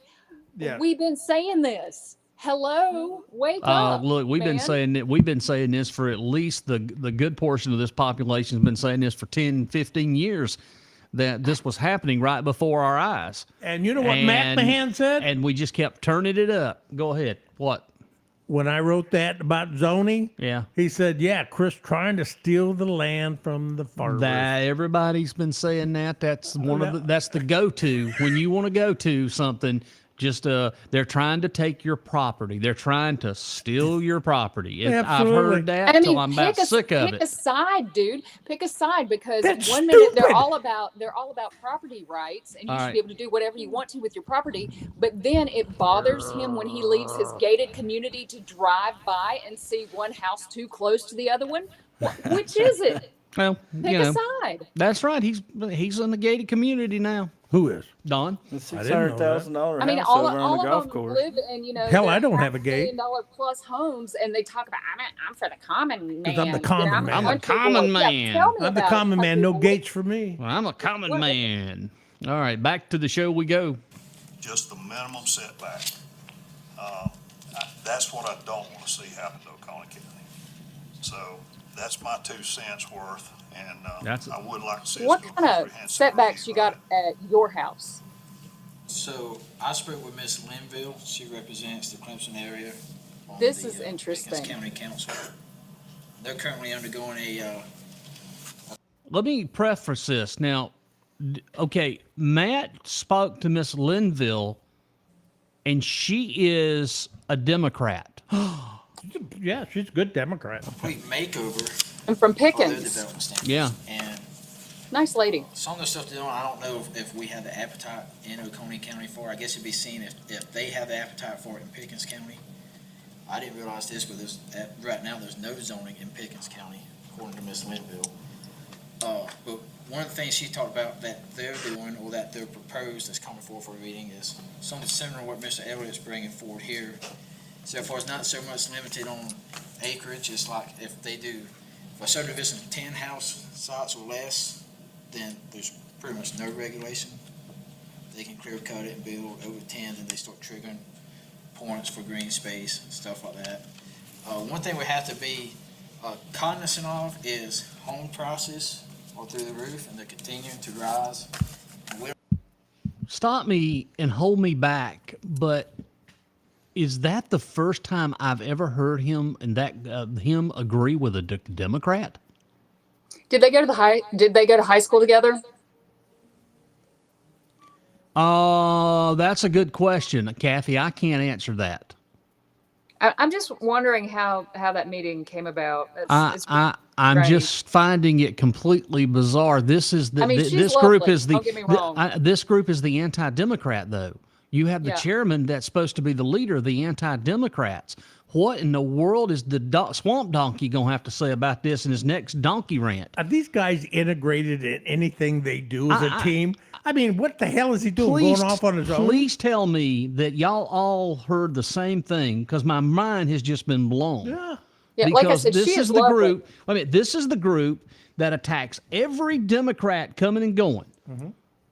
Yeah. We've been saying this. Hello, wake up. look, we've been saying this for at least the good portion of this population has been saying this for 10, 15 years, that this was happening right before our eyes. And you know what Matt Mahan said? And we just kept turning it up. Go ahead. What? When I wrote that about zoning, Yeah. he said, yeah, Chris trying to steal the land from the farmers. That everybody's been saying that. That's one of that's the go-to when you want to go to something. Just they're trying to take your property. They're trying to steal your property. I've Absolutely. heard that I till mean, I'm about sick of pick it. a side, dude. Pick a side, because That's one minute they're stupid. all about property rights, and you All should right. be able to do whatever you want to with your property. But then it bothers him when he leaves his gated community to drive by and see one house too close to the other one. Which is it? Well, Pick you a know, side. that's right. He's in the gated community now. Who is? Don. The I didn't know that. $600,000 I mean, house all over on the of golf them course. live in, Hell, I they're don't have a gate. $500,000 plus homes, and they talk about I'm for the common man. 'Cause I'm the common man. I'm a country common boy. Yeah, man. tell me I'm the about it, common man. country No boy. gates for me. Well, I'm a common man. All right, back to the show we go. Just the minimum setback. That's what I don't want to see happen to Oconee County. So that's my 2 cents worth, and That's- I would like to see us What do a kind of comprehensive setbacks you review of got at your house? So I spoke with Miss Linville. She represents the Clemson area. On This the, is interesting. Pickens County Council. They're currently undergoing a, Let me preface this now. Okay, Matt spoke to Miss Linville, and she is a Democrat. Yeah, she's a good Democrat. complete makeover I'm from of their Pickens. development standards. Yeah. And Nice lady. some of the stuff they're doing, I don't know if we have the appetite in Oconee County for. I guess it'd be seen if they have the appetite for it in Pickens County. I didn't realize this, but right now there's no zoning in Pickens County, according to Miss Linville. But one of the things she talked about that they're doing, or that they're proposed that's coming forward for reading, is something similar to what Mr. Elliott's bringing forward here. So far, it's not so much limited on acreage. It's like if a subdivision is 10 house sites or less, then there's pretty much no regulation. They can clear cut it and build over 10, then they start triggering points for green space, stuff like that. One thing we have to be cognizant of is home prices are through the roof, and they're continuing to rise. Stop me and hold me back, but is that the first time I've ever heard him agree with a Democrat? Did they go to high school together? That's a good question, Kathy. I can't answer that. I'm just wondering how that meeting came about. I'm strange. just finding it completely bizarre. This is the I mean, she's this group lovely, is the don't get me wrong. this group is the anti-Democrat though. You have the Yeah. chairman that's supposed to be the leader of the anti-Democrats. What in the world is the swamp donkey gonna have to say about this in his next donkey rant? Are these guys integrated in anything they do as a team? I mean, what the hell is he doing? Going off on his own? Please tell me that y'all all heard the same thing, because my mind has just been blown. Yeah. Yeah, like I Because said, this she is is the lovely. group. I mean, this is the group that attacks every Democrat coming and going. Mm-hmm.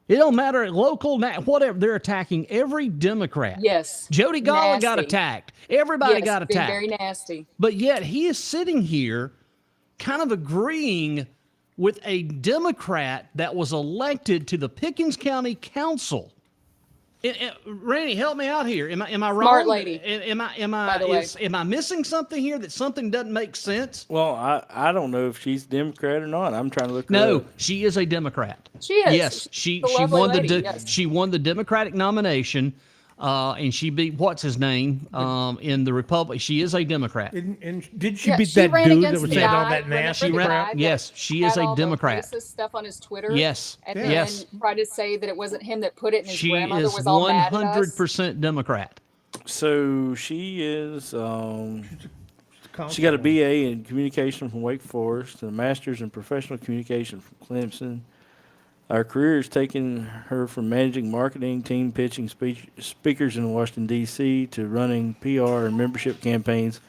It don't matter, local, whatever. They're attacking every Democrat. Yes. Jody Garland got Nasty. attacked. Everybody Yes, got being attacked. very nasty. But yet he is sitting here, kind of agreeing with a Democrat that was elected to the Pickens County Council. Randy, help me out here. Am I wrong? Smart lady, By the way. Am I missing something here, that something doesn't make sense? Well, I don't know if she's Democrat or not. I'm trying to look her No, up. she is a Democrat. She is. Yes, she She's a lovely won lady, yes. she won the Democratic nomination, and she beat what's his name in the Republic. She is a Democrat. And did she Yeah, beat she that ran dude that against was the saying all guy, that remember nasty the crap? guy that Yes, she is had a all the Democrat. racist stuff on his Twitter. Yes, And yes. then tried to say that it wasn't him that put it, and his She grandmother is was all mad at us. 100% Democrat. So she is. She got a BA in communication from Wake Forest and a master's in professional communication from Clemson. Our career has taken her from managing marketing, team pitching speakers in Washington, D.C., to running PR and membership campaigns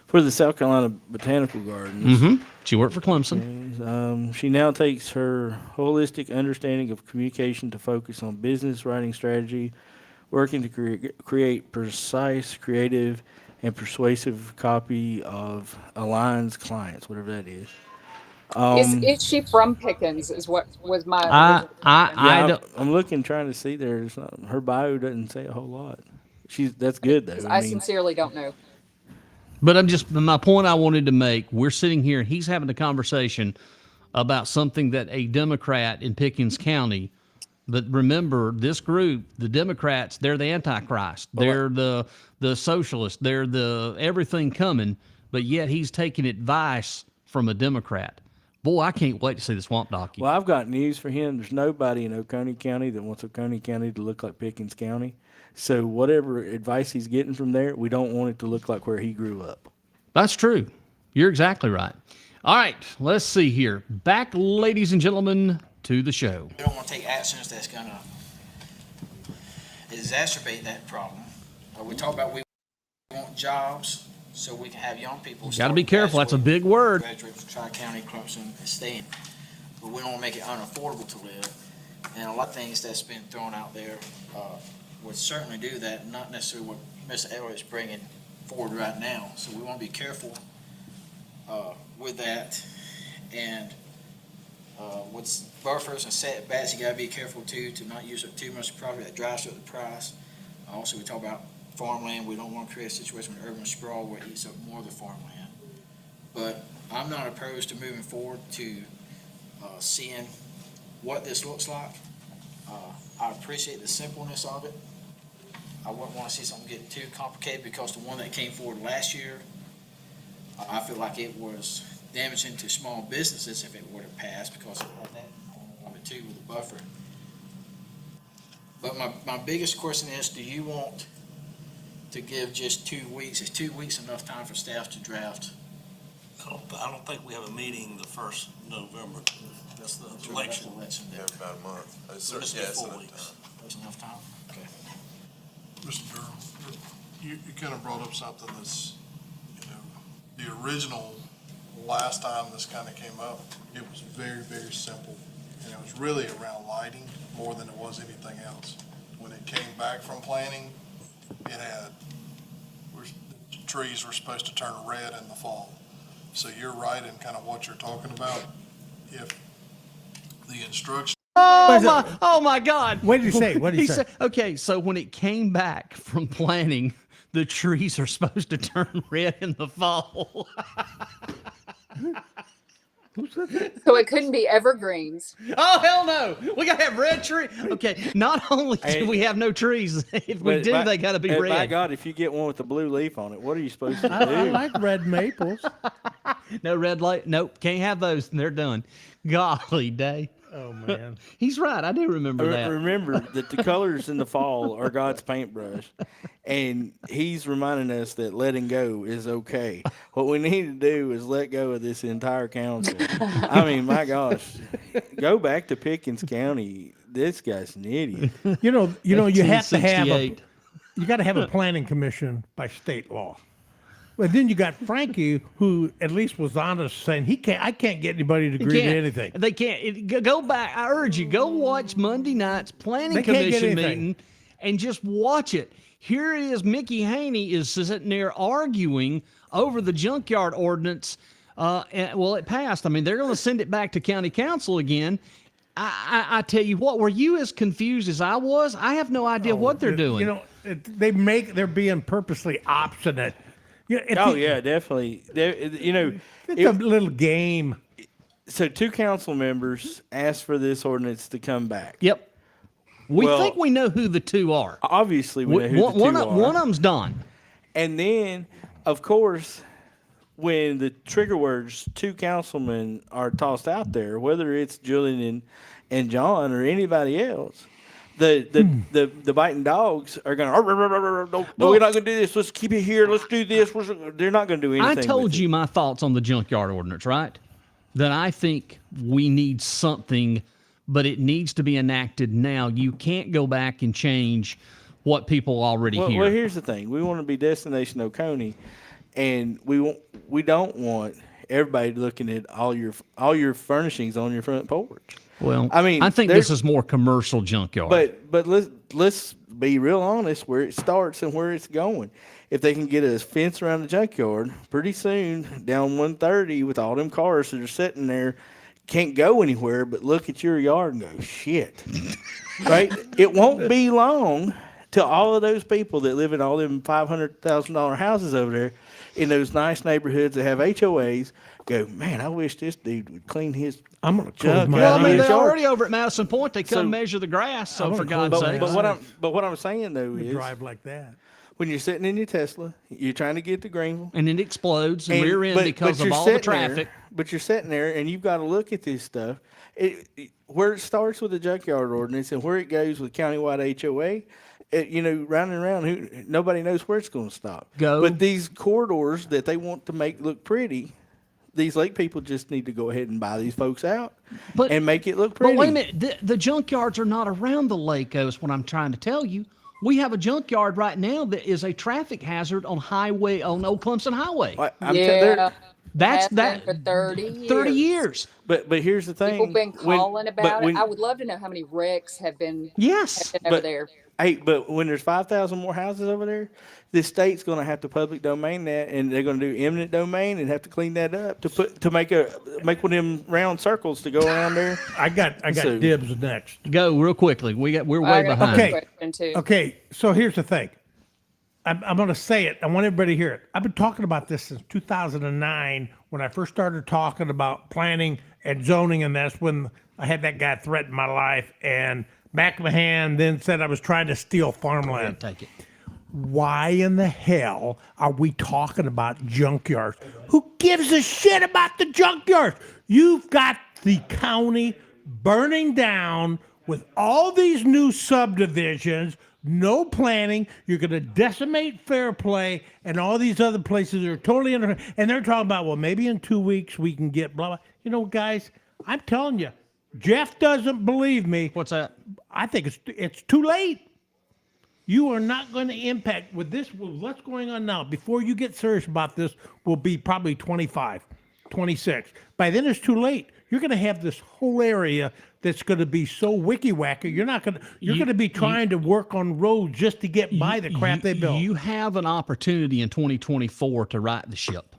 for the South Carolina Botanical Gardens. Mm-hmm. She worked for Clemson. She now takes her holistic understanding of communication to focus on business writing strategy, working to create precise, creative, and persuasive copy of Alliance clients, whatever that is. Is she from Pickens? Is what was my. I'm looking, trying to see there. It's not, her bio doesn't say a whole lot. That's good though. I sincerely don't know. But my point I wanted to make, we're sitting here, and he's having a conversation about something that a Democrat in Pickens County But remember, this group, the Democrats, they're the Antichrist. They're the socialists. They're the everything coming. But yet he's taking advice from a Democrat. Boy, I can't wait to see the Swamp Donkey. Well, I've got news for him. There's nobody in Oconee County that wants Oconee County to look like Pickens County. So whatever advice he's getting from there, we don't want it to look like where he grew up. That's true. You're exactly right. All right, let's see here. Back, ladies and gentlemen, to the show. We don't want to take actions that's going to exacerbate that problem. We talk about we want jobs so we can have young people. Got to be careful. That's a big word. Graduate from Tri-County, Clemson, and staying. But we don't want to make it unaffordable to live. And a lot of things that's been thrown out there would certainly do that, not necessarily what Mr. Elliott is bringing forward right now. So we want to be careful with that. And with buffers and setbacks, you got to be careful too to not use up too much property that drives up the price. Also, we talk about farmland. We don't want to create a situation with urban sprawl where it eats up more of the farmland. But I'm not opposed to moving forward to seeing what this looks like. I appreciate the simpleness of it. I wouldn't want to see something get too complicated because the one that came forward last year, I feel like it was damaging to small businesses if it would have passed because it had that component of it too with the buffer. But my biggest question is, do you want to give just 2 weeks? Is 2 weeks enough time for staff to draft? I don't think we have a meeting the 1st November. That's the election. About a month. So it's 4 weeks. That's enough time? Okay. Mr. Durham, you kind of brought up something that's, the original, last time this kind of came up, it was very, very simple. And it was really around lighting more than it was anything else. When it came back from planting, it had, the trees were supposed to turn red in the fall. So you're right in kind of what you're talking about. If the instruction. Oh my God. What did he say? What did he say? Okay, so when it came back from planting, the trees are supposed to turn red in the fall. So it couldn't be evergreens. Oh, hell no. We got to have red trees. Okay, not only do we have no trees, if we do, they got to be red. My God, if you get one with a blue leaf on it, what are you supposed to do? I like red maples. No red light. Nope, can't have those. They're done. Golly day. Oh, man. He's right. I do remember that. Remember that the colors in the fall are God's paintbrush. And he's reminding us that letting go is okay. What we need to do is let go of this entire council. I mean, my gosh. Go back to Pickens County. This guy's an idiot. You have to have you got to have a planning commission by state law. But then you got Frankie, who at least was honest, saying I can't get anybody to agree to anything. They can't. Go back. I urge you, go watch Monday night's planning commission meeting and just watch it. Here it is. Mickey Haney is sitting there arguing over the junkyard ordinance. Well, it passed. I mean, they're going to send it back to county council again. I tell you what, were you as confused as I was? I have no idea what they're doing. They're being purposely obstinate. Yeah, definitely. It's a little game. So 2 council members asked for this ordinance to come back. Yep. We think we know who the 2 are. Obviously, we know who the 2 are. One of them's Don. And then, of course, when the trigger words 2 councilmen are tossed out there, whether it's Julian and John or anybody else, the biting dogs are going, no, we're not going to do this. Let's keep it here. Let's do this. They're not going to do anything. I told you my thoughts on the junkyard ordinance, right? That I think we need something, but it needs to be enacted now. You can't go back and change what people already hear. Well, here's the thing. We want to be Destination Oconee, and we don't want everybody looking at all your furnishings on your front porch. Well, I mean, I think this is more commercial junkyard. But let's be real honest where it starts and where it's going. If they can get a fence around the junkyard, pretty soon down 130 with all them cars that are sitting there, can't go anywhere but look at your yard and go, shit. Right? It won't be long to all of those people that live in all them $500,000 houses over there in those nice neighborhoods that have HOAs go, man, I wish this dude would clean his I'm gonna close junk my Well, out I mean, of his they're yard. already over at Madison Point. They come So- measure the grass. So I'm for gonna God's close sake, my eyes. But what I'm saying though is, drive like that. when you're sitting in your Tesla, you're trying to get to Greenville, and it explodes and and- rear end but because of you're all the sitting there- traffic. but you're sitting there and you've got to look at this stuff. Where it starts with the junkyard ordinance and where it goes with countywide HOA, round and round, nobody knows where it's going to stop. But these corridors that they want to make look pretty, these lake people just need to go ahead and buy these folks out and make it look pretty. But wait a minute, the junkyards are not around the lake, is what I'm trying to tell you. We have a junkyard right now that is a traffic hazard on Old Clemson Highway. That's Has been for 30 years. 30 years. But here's the thing. People been calling about it. I would love to know how many wrecks have been, over there. Hey, but when there's 5,000 more houses over there, the state's going to have to public domain that, and they're going to do eminent domain and have to clean that up to make one of them round circles to go around there. I got dibs next. Go real quickly. We're way behind. Okay. So here's the thing. I'm going to say it. I want everybody to hear it. I've been talking about this since 2009 when I first started talking about planning and zoning, and that's when I had that guy threaten my life. And McMahon then said I was trying to steal farmland. Take it. Why in the hell are we talking about junkyards? Who gives a shit about the junkyards? You've got the county burning down with all these new subdivisions, no planning. You're going to decimate Fair Play and all these other places that are totally under. And they're talking about, well, maybe in 2 weeks we can get blah, blah. Guys, I'm telling you, Jeff doesn't believe me. What's that? I think it's too late. You are not going to impact with what's going on now. Before you get serious about this, will be probably 25, 26. By then it's too late. You're going to have this whole area that's going to be so wicky-wacky. You're going to be trying to work on roads just to get by the crap they built. You have an opportunity in 2024 to right the ship.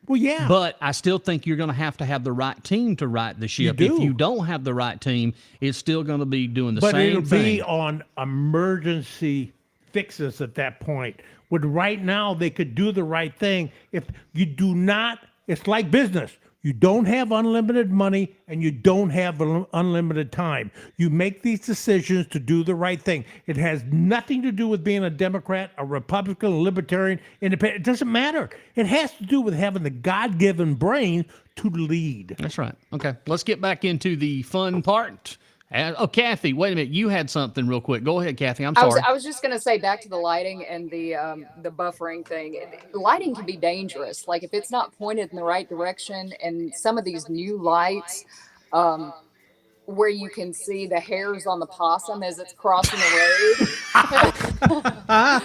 Well, yeah. But I still think you're going to have the right team to right the ship. You do. If you don't have the right team, it's still going to be doing the but same it'll thing. be on emergency fixes at that point. When right now they could do the right thing. If you do not, it's like business. You don't have unlimited money and you don't have unlimited time. You make these decisions to do the right thing. It has nothing to do with being a Democrat, a Republican, a Libertarian, Independent. It doesn't matter. It has to do with having the God-given brain to lead. That's right. Okay, let's get back into the fun part. Kathy, wait a minute. You had something real quick. Go ahead, Kathy. I'm sorry. I was just going to say back to the lighting and the buffering thing. Lighting can be dangerous. Like if it's not pointed in the right direction, and some of these new lights, where you can see the hairs on the possum as it's crossing the road.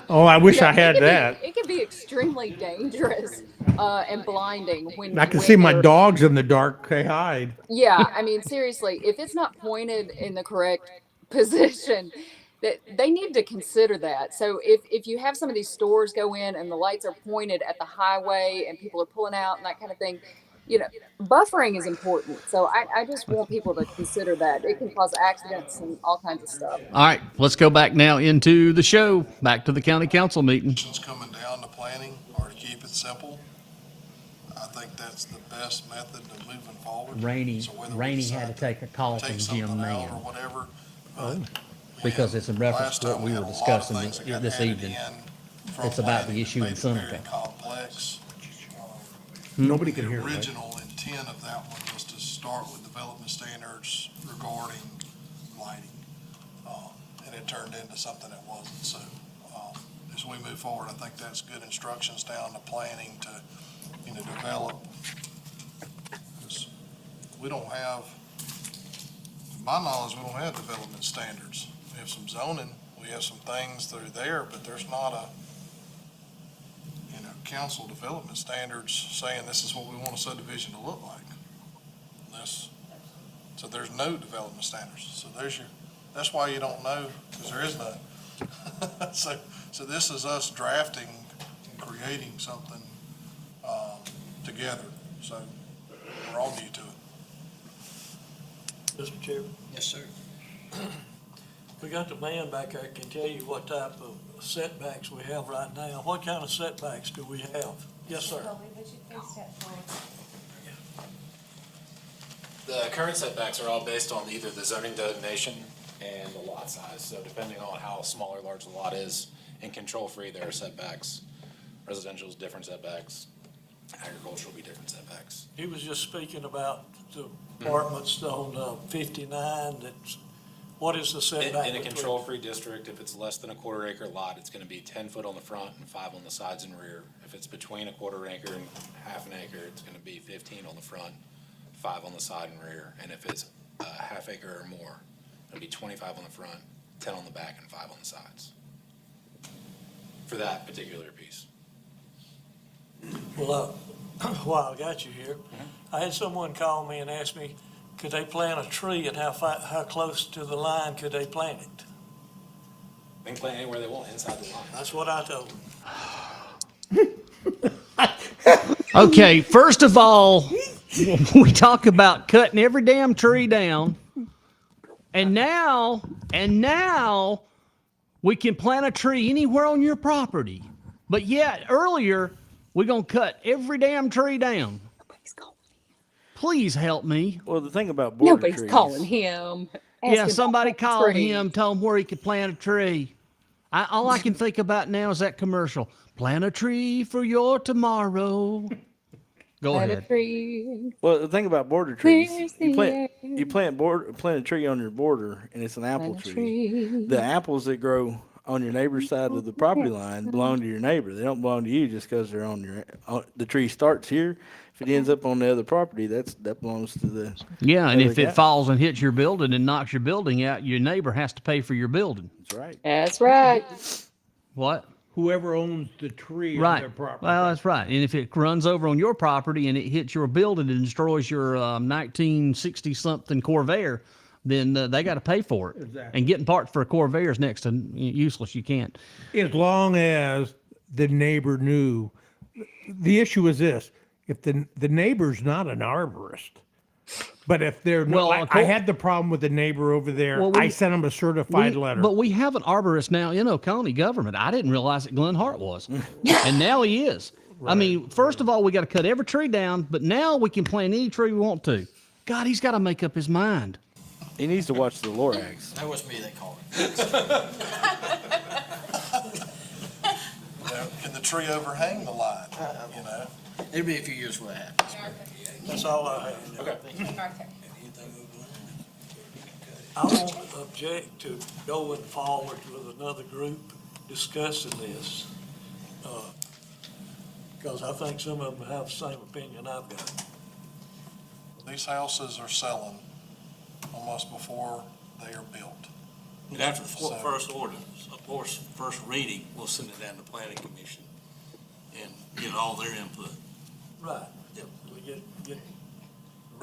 Oh, I wish I had that. It can be extremely dangerous and blinding when I can see my dogs in the dark. They hide. Yeah, I mean, seriously, if it's not pointed in the correct position, that they need to consider that. So if you have some of these stores go in and the lights are pointed at the highway and people are pulling out and that kind of thing, buffering is important. So I just want people to consider that. It can cause accidents and all kinds of stuff. All right, let's go back now into the show, back to the county council meeting. Coming down to planning or to keep it simple, I think that's the best method of moving forward. Rainey had to take a call from Jim Mann. Or whatever. Because it's in reference to what we were discussing this evening. It's about the issue in Seneca. Complex. Nobody can hear it. The original intent of that one was to start with development standards regarding lighting. And it turned into something it wasn't. So as we move forward, I think that's good instructions down to planning to, develop. We don't have, to my knowledge, we don't have development standards. We have some zoning, we have some things that are there, but there's not a, council development standards saying this is what we want a subdivision to look like. So there's no development standards. So that's why you don't know, because there is none. So this is us drafting and creating something together. So we're all new to it. Mr. Chairman? Yes, sir. We got the man back there can tell you what type of setbacks we have right now. What kind of setbacks do we have? Yes, sir. The current setbacks are all based on either the zoning designation and the lot size. So depending on how small or large the lot is, in control-free, there are setbacks. Residential is different setbacks. Agricultural will be different setbacks. He was just speaking about the apartments on 59, that's, what is the setback? In a between- control-free district, if it's less than a quarter acre lot, it's gonna be 10 foot on the front and 5 on the sides and rear. If it's between a quarter acre and half an acre, it's gonna be 15 on the front, 5 on the side and rear. And if it's a half acre or more, it'll be 25 on the front, 10 on the back, and 5 on the sides. For that particular piece. Well, while I got you here, I had someone call me and ask me, could they plant a tree and how close to the line could they plant it? They can plant anywhere they want inside the line. That's what I told them. Okay, first of all, we talk about cutting every damn tree down, and now we can plant a tree anywhere on your property. But yet earlier we're gonna cut every damn tree down. Please help me. Well, the thing about border Nobody's trees, calling him. Yeah, asking somebody about called tree. him, told him where he could plant a tree. All I can think about now is that commercial. Plant a tree for your tomorrow. Go Plant a ahead. tree. Well, the thing about border trees, Where's you the plant air? plant a tree on your border, and it's an apple Plant a tree. tree. The apples that grow on your neighbor's side of the property line belong to your neighbor. They don't belong to you just because they're on the tree starts here. If it ends up on the other property, that belongs to the. Yeah, and other if it guy. falls and hits your building and knocks your building out, your neighbor has to pay for your building. That's right. That's right. What? Whoever owns the tree on Right. their property. Well, that's right. And if it runs over on your property and it hits your building and destroys your 1960-something Corvair, then they got to pay for it. Exactly. And getting parts for a Corvair is next to useless. You can't. As long as the neighbor knew. The issue is this: if the neighbor's not an arborist, but if they're Well, I had the problem with the neighbor over there. Well, I sent him a certified letter. But we have an arborist now in Oconee government. I didn't realize that Glenn Hart was. And now he is. I mean, first of all, we got to cut every tree down, but now we can plant any tree we want to. God, he's got to make up his mind. He needs to watch the Lorax. That was me that called Can the tree overhang the line, you know? It'll be a few years before that happens. That's all I have. Okay. I won't object to going forward with another group discussing this, because I think some of them have the same opinion I've got. These houses are selling almost before they are built. And after the So- first ordinance, of course, first reading, we'll send it down to planning commission and get all their input. Right. We get, The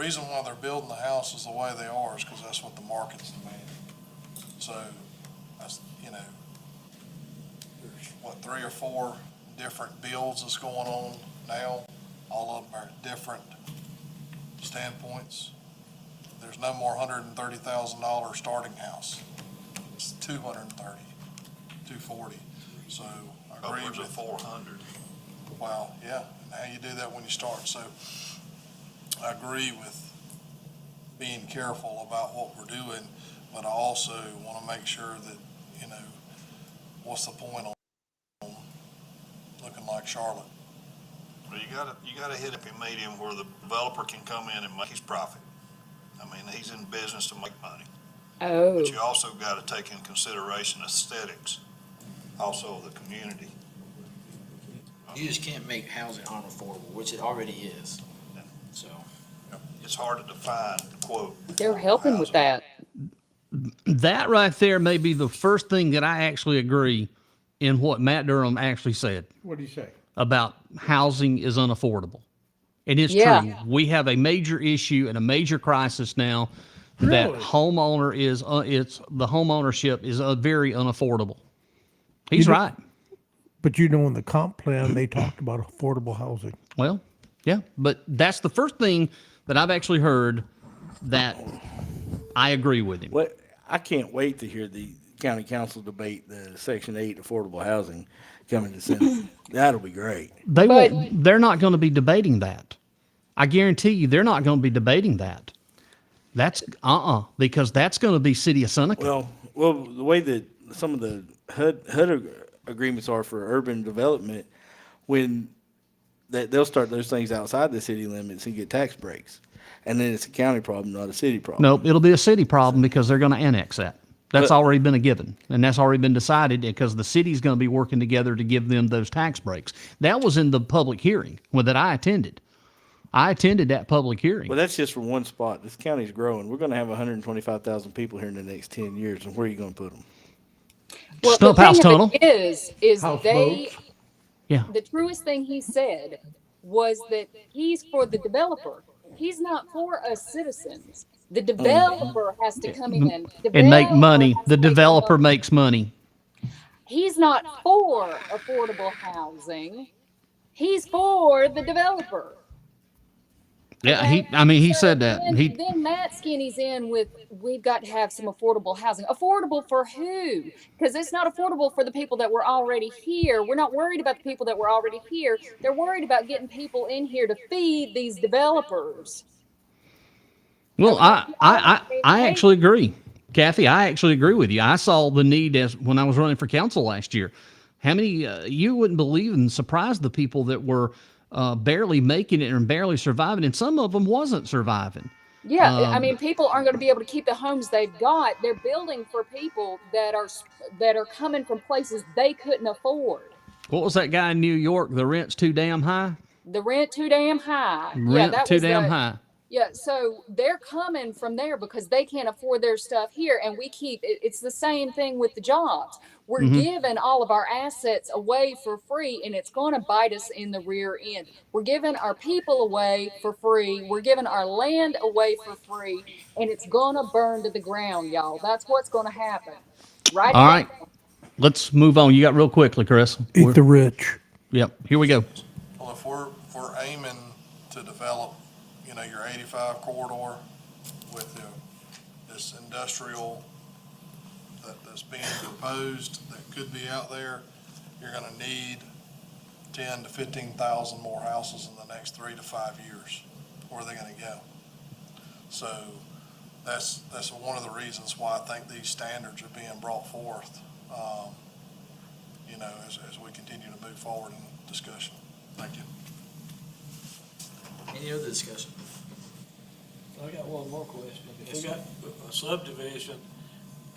reason why they're building the houses the way they are is because that's what the market's demanding. So, that's, you know, there's what, 3 or 4 different builds that's going on now. All of them are different standpoints. There's no more $130,000 starting house. It's 230, 240. So I agree Upwards of with 400. Well, yeah, and how you do that when you start. So I agree with being careful about what we're doing, but I also want to make sure that, you know, what's the point on looking like Charlotte? Well, you gotta hit a medium where the developer can come in and make his profit. I mean, he's in business to make money. Oh. But you also gotta take in consideration aesthetics, also the community. You just can't make housing unaffordable, which it already is. So. It's hard to define, quote. They're helping with that. That right there may be the first thing that I actually agree in what Matt Durham actually said what do you say? about housing is unaffordable. And it's Yeah. true. We have a major issue and a major crisis now that Really? homeowner is, the homeownership is very unaffordable. He's right. But you know, in the comp plan, they talked about affordable housing. Well, yeah, but that's the first thing that I've actually heard that I agree with him. What I can't wait to hear county council debate the Section 8 affordable housing coming to Senate. That'll be great. They But- won't. They're not going to be debating that. I guarantee you, they're not going to be debating that. That's because that's going to be City of Seneca. Well, the way that some of the HUD agreements are for urban development, when they'll start those things outside the city limits and get tax breaks, and then it's a county problem, not a city problem. Nope, it'll be a city problem because they're going to annex that. That's already been a given, and that's already been decided because the city's going to be working together to give them those tax breaks. That was in the public hearing that I attended. I attended that public hearing. Well, that's just for one spot. This county's growing. We're going to have 125,000 people here in the next 10 years, and where are you going to put them? Well, Stump the House thing Tunnel. of it is House they, boats. Yeah. the truest thing he said was that he's for the developer. He's not for us citizens. The developer has to come in. And make Developer money. has The to make developer money. makes money. He's not for affordable housing. He's for the developer. Yeah, Okay? he So said that. Then Matt Skinny's in with, we've got to have some affordable housing. Affordable for who? Because it's not affordable for the people that were already here. We're not worried about the people that were already here. They're worried about getting people in here to feed these developers. Well, I actually agree, Kathy. I actually agree with you. I saw the need when I was running for council last year. How many you wouldn't believe and surprise the people that were barely making it and barely surviving, and some of them wasn't surviving. Yeah, I mean, people aren't going to be able to keep the homes they've got. They're building for people that are coming from places they couldn't afford. What was that guy in New York? The rent's too damn high. The rent too damn high. Rent too damn high. Yeah, so they're coming from there because they can't afford their stuff here, and we keep it's the same thing with the jobs. We're giving all of our assets away for free, and it's going to bite us in the rear end. We're giving our people away for free. We're giving our land away for free, and it's going to burn to the ground, y'all. That's what's going to happen. Right. All right, let's move on. You got real quickly, Chris. Eat the rich. Yep, here we go. Well, if we're aiming to develop, your 85 corridor with this industrial that's being proposed that could be out there, you're going to need 10 to 15,000 more houses in the next 3 to 5 years. Where are they going to go? So that's one of the reasons why I think these standards are being brought forth. As we continue to move forward in discussion. Thank you. Any other discussion? I got one more question. If we got a subdivision,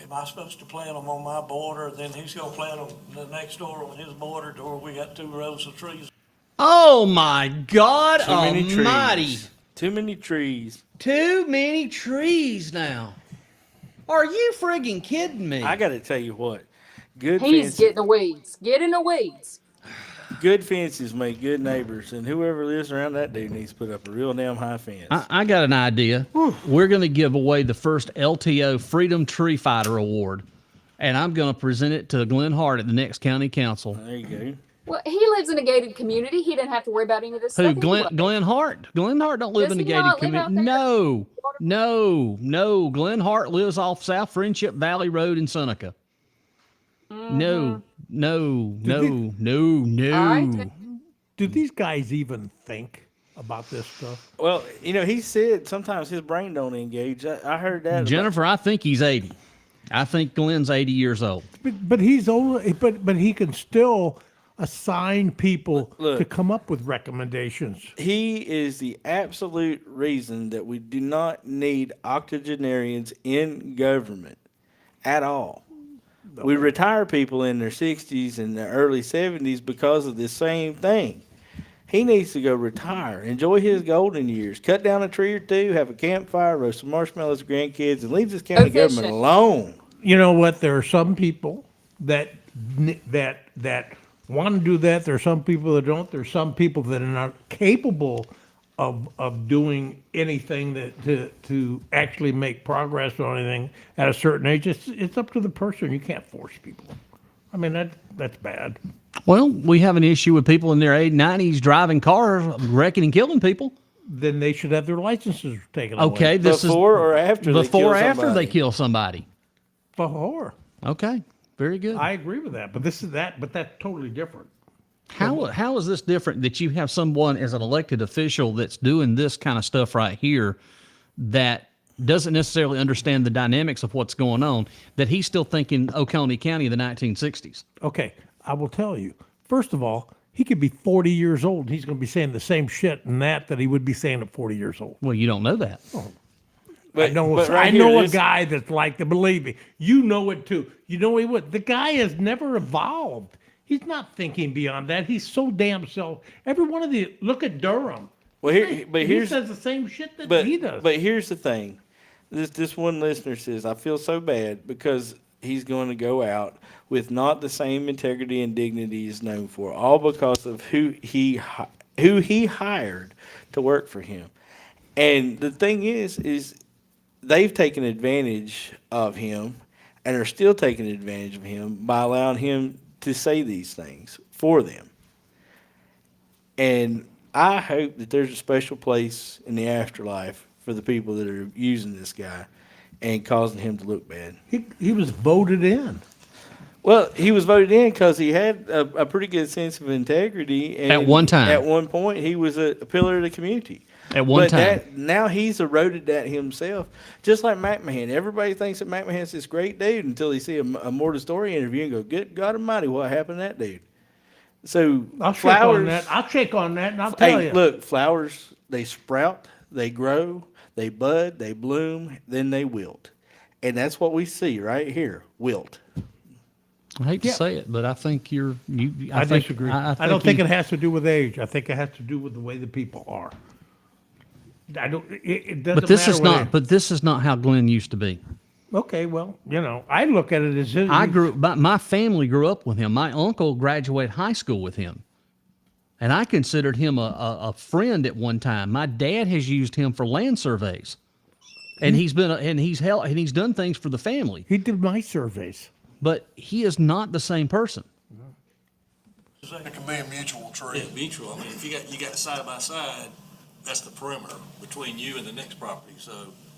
am I supposed to plant them on my border, then he's gonna plant them the next door on his border to where we got 2 rows of trees? Oh my God Too many Almighty! trees. Too many trees. Too many trees now. Are you friggin' kidding me? I got to tell you what. Good He's fences, getting the weeds. Get in the weeds. good fences make good neighbors, and whoever lives around that dude needs to put up a real damn high fence. I got an idea. We're going to give away the first LTO Freedom Tree Fighter Award, and I'm going to present it to Glenn Hart at the next county council. There you go. Well, he lives in a gated community. He didn't have to worry about any of this Who? stuff. Glenn anyway. Glenn Hart? Glenn Hart don't live Does in a he gated not live community. out there? No. Glenn Hart lives off South Friendship Valley Road in Seneca. No. right. Do these guys even think about this stuff? Well, he said sometimes his brain don't engage. I heard that. Jennifer, I think he's 80. I think Glenn's 80 years old. But he's old. But he can still assign people Look. to come up with recommendations. He is the absolute reason that we do not need octogenarians in government at all. We retire people in their 60s and their early 70s because of this same thing. He needs to go retire, enjoy his golden years, cut down a tree or two, have a campfire, roast some marshmallows with grandkids, and leave this county government Efficient. alone. You know what? There are some people that want to do that. There are some people that don't. There's some people that are not capable of doing anything to actually make progress on anything at a certain age. It's up to the person. You can't force people. I mean, that's bad. Well, we have an issue with people in their 80s, 90s driving cars, wrecking and killing people. Then they should have their licenses taken away. Okay, this Before or after is before or they kill after they somebody. kill somebody. Before. Okay, very good. I agree with that, but but that's totally different. How is this different that you have someone as an elected official that's doing this kind of stuff right here that doesn't necessarily understand the dynamics of what's going on, that he's still thinking Oconee County of the 1960s? Okay, I will tell you. First of all, he could be 40 years old and he's going to be saying the same shit in that he would be saying at 40 years old. Well, you don't know that. But, I know, but I right know here, a this- guy that's like that. Believe me, you know it too. You know he would. The guy has never evolved. He's not thinking beyond that. He's so damn self. Every one of the look at Durham. Well, here, but he here's says the same shit that but he does. but here's the thing. This one listener says, I feel so bad because he's going to go out with not the same integrity and dignity he's known for, all because of who he hired to work for him. And the thing is they've taken advantage of him and are still taking advantage of him by allowing him to say these things for them. And I hope that there's a special place in the afterlife for the people that are using this guy and causing him to look bad. He was voted in. Well, he was voted in because he had a pretty good sense of integrity. And At one time. At one point, he was a pillar of the community. At one time. Now he's eroded that himself, just like McMahon. Everybody thinks that McMahon's this great dude until they see a Mortal Story interview and go, "Good God Almighty, what happened to that dude?" So I'll check on that. I'll check on that, and I'll tell you. Look, flowers, they sprout, they grow, they bud, they bloom, then they wilt. And that's what we see right here, wilt. I hate to Yeah. say it, but I think I think- disagree. I I don't think you- it has to do with age. I think it has to do with the way the people are. I don't. It doesn't. But this matter is what not. age. But this is not how Glenn used to be. Okay, well, I look at it as his. My family grew up with him. My uncle graduated high school with him, and I considered him a friend at one time. My dad has used him for land surveys, and he's done things for the family. He did my surveys. But he is not the same person. It can be a mutual tree. Yeah, mutual. I mean, if you got side by side, that's the perimeter between you and the next property. So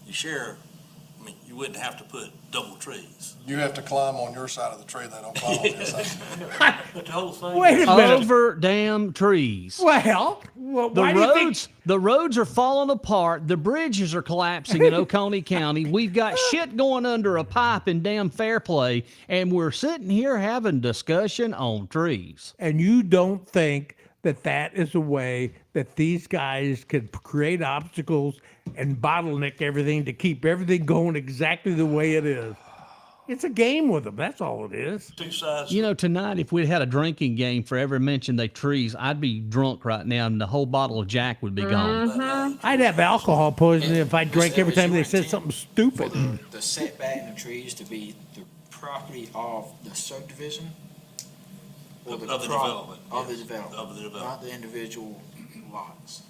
you share, I mean, you wouldn't have to put double trees. You have to climb on your side of the tree, they don't climb on your side. But the whole thing. Wait a minute. Over damn trees. Well, The why do you think? roads are falling apart. The bridges are collapsing in Oconee County. We've got shit going under a pipe in damn Fairplay, and we're sitting here having discussion on trees. And you don't think that is a way that these guys could create obstacles and bottleneck everything to keep everything going exactly the way it is. It's a game with them. That's all it is. Two sides. You know, tonight, if we'd had a drinking game for every mention they trees, I'd be drunk right now, and the whole bottle of Jack would be gone. I'd have alcohol poisoning if I drank every time they said something stupid. The setback in the trees to be the property of the subdivision? Or Of the prop- development, Of the yes, development. of the development. Not the individual lots.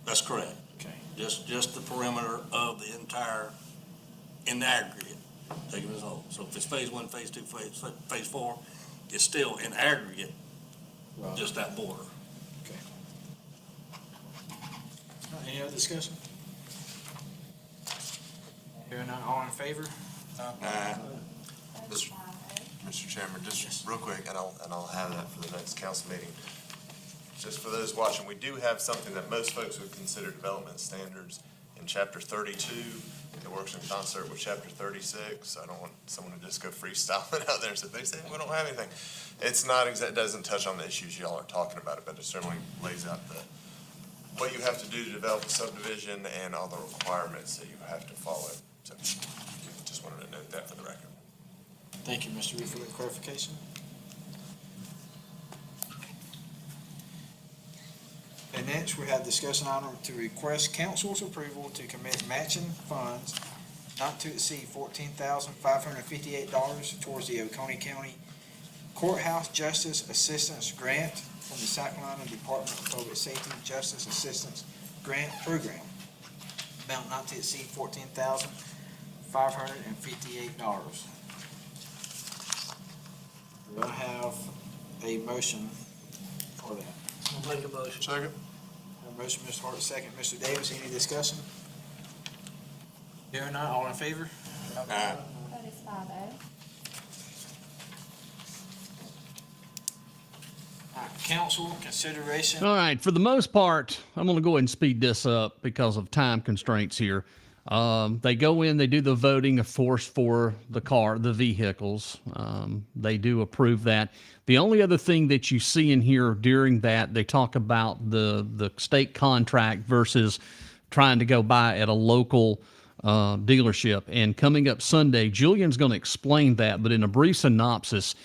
That's correct. Okay. Just the perimeter of the entire, in the aggregate, take it as a whole. So if it's phase one, phase two, phase four, it's still in aggregate, Right. just that border. Okay. All right, any other discussion? Hearing none, all in favor? Mr. Chairman, just real quick, and I'll have that for the next council meeting. Just for those watching, we do have something that most folks would consider development standards in chapter 32. It works in concert with chapter 36. I don't want someone to just go freestyling out there and say, they say we don't have anything. It's not exact, doesn't touch on the issues y'all are talking about, but it certainly lays out what you have to do to develop a subdivision and all the requirements that you have to follow. So just wanted to note that for the record. Thank you, Mr. Reed, for the clarification. And next, we have discussion item to request council's approval to commit matching funds not to exceed $14,558 towards the Oconee County Courthouse Justice Assistance Grant from the South Carolina Department of Public Safety Justice Assistance Grant Program. Amount not to exceed $14,558. Do I have a motion for that? I'll make a motion. Second? A motion, Mr. Hart, second. Mr. Davis, any discussion? Hearing none, all in favor? That is 5-0. council consideration. All right. For the most part, I'm going to go ahead and speed this up because of time constraints here. They go in, they do the voting, of course, for the vehicles. They do approve that. The only other thing that you see in here during that, they talk about the state contract versus trying to go buy at a local dealership. And coming up Sunday, Julian's going to explain that, but in a brief synopsis,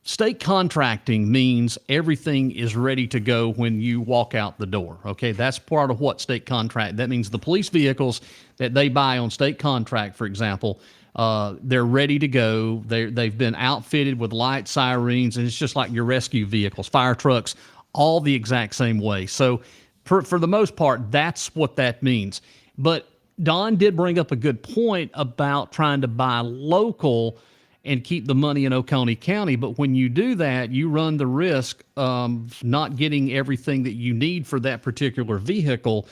state contracting means everything is ready to go when you walk out the door. Okay, that's part of what state contract. That means the police vehicles that they buy on state contract, for example, they're ready to go. They've been outfitted with light sirens, and it's just like your rescue vehicles, fire trucks, all the exact same way. So for the most part, that's what that means. But Don did bring up a good point about trying to buy local and keep the money in Oconee County. But when you do that, you run the risk of not getting everything that you need for that particular vehicle.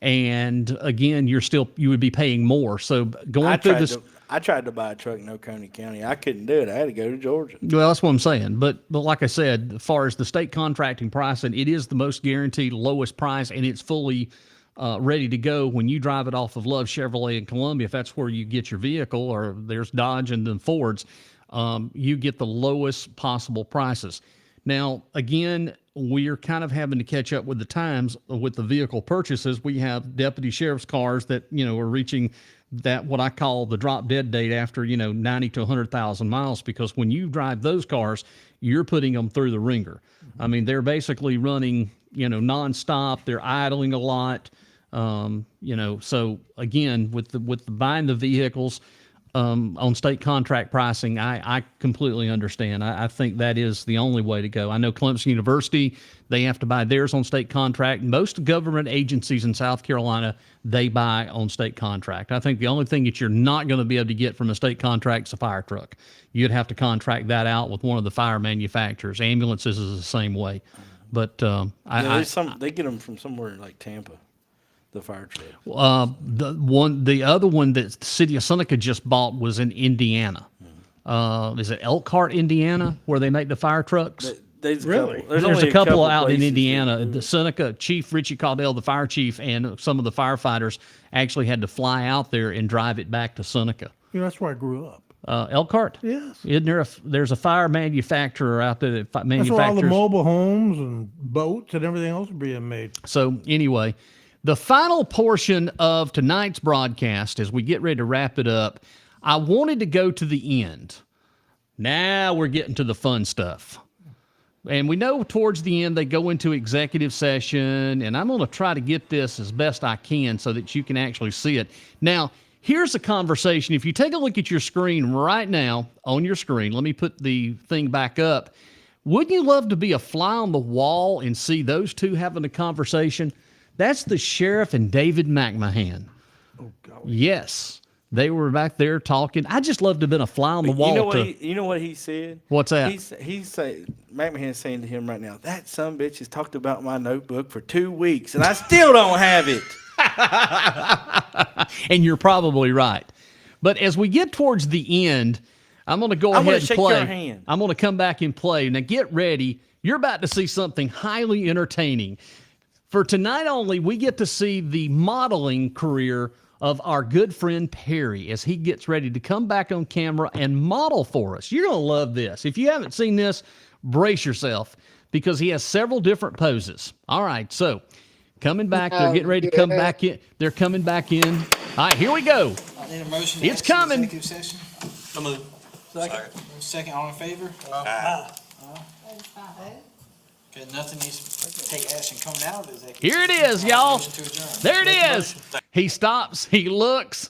And again, you would be paying more. So going through this. I tried to buy a truck in Oconee County. I couldn't do it. I had to go to Georgia. Well, that's what I'm saying. But like I said, as far as the state contracting pricing, it is the most guaranteed lowest price, and it's fully ready to go when you drive it off of Love Chevrolet in Columbia. If that's where you get your vehicle, or there's Dodge and then Fords, you get the lowest possible prices. Now, again, we're kind of having to catch up with the times with the vehicle purchases. We have deputy sheriff's cars that, are reaching that what I call the drop dead date after, 90 to 100,000 miles, because when you drive those cars, you're putting them through the ringer. I mean, they're basically running, nonstop. They're idling a lot. So again, with the buying the vehicles on state contract pricing, I completely understand. I think that is the only way to go. I know Clemson University, they have to buy theirs on state contract. Most government agencies in South Carolina, they buy on state contract. I think the only thing that you're not going to be able to get from a state contract is a fire truck. You'd have to contract that out with one of the fire manufacturers. Ambulances is the same way. But they get them from somewhere like Tampa. The fire truck. The other one that the city of Seneca just bought was in Indiana. Is it Elkhart, Indiana, where they make the fire trucks? There's a couple out in Indiana. The Seneca Chief Richie Caudell, the fire chief, and some of the firefighters actually had to fly out there and drive it back to Seneca. That's where I grew up. Elkhart? Yes. Isn't there's a fire manufacturer out there that manufactures. That's where all the mobile homes and boats and everything else are being made. So anyway, the final portion of tonight's broadcast, as we get ready to wrap it up, I wanted to go to the end. Now we're getting to the fun stuff. And we know towards the end they go into executive session, and I'm going to try to get this as best I can so that you can actually see it. Now, here's a conversation. If you take a look at your screen right now, on your screen, let me put the thing back up. Wouldn't you love to be a fly on the wall and see those two having a conversation? That's the sheriff and David McMahon. Oh, God. Yes. They were back there talking. I just love to have been a fly on the wall. You know what he said? What's that? He's saying, McMahon's saying to him right now, that sumbitch has talked about my notebook for 2 weeks, and I still don't have it. And you're probably right. But as we get towards the end, I'm going to go ahead and play. Your hand. I'm going to come back and play. Now get ready. You're about to see something highly entertaining. For tonight only, we get to see the modeling career of our good friend Perry as he gets ready to come back on camera and model for us. You're going to love this. If you haven't seen this, brace yourself because he has several different poses. All right, so coming back. They're getting ready to come back in. They're coming back in. All right, here we go. I need a motion. It's coming. Executive session. So move. Second, all in favor? Okay, nothing needs to take action coming out of the executive Here it session. is, y'all. Motion to adjourn. There it is. He stops. He looks.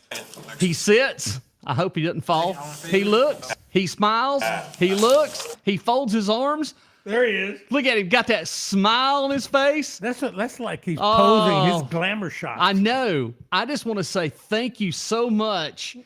He sits. I hope he doesn't fall. He looks. He smiles. He looks. He folds his arms. There he is. Look at him. Got that smile on his face. That's like he's posing his glamour shots. I know. I just want to say thank you so much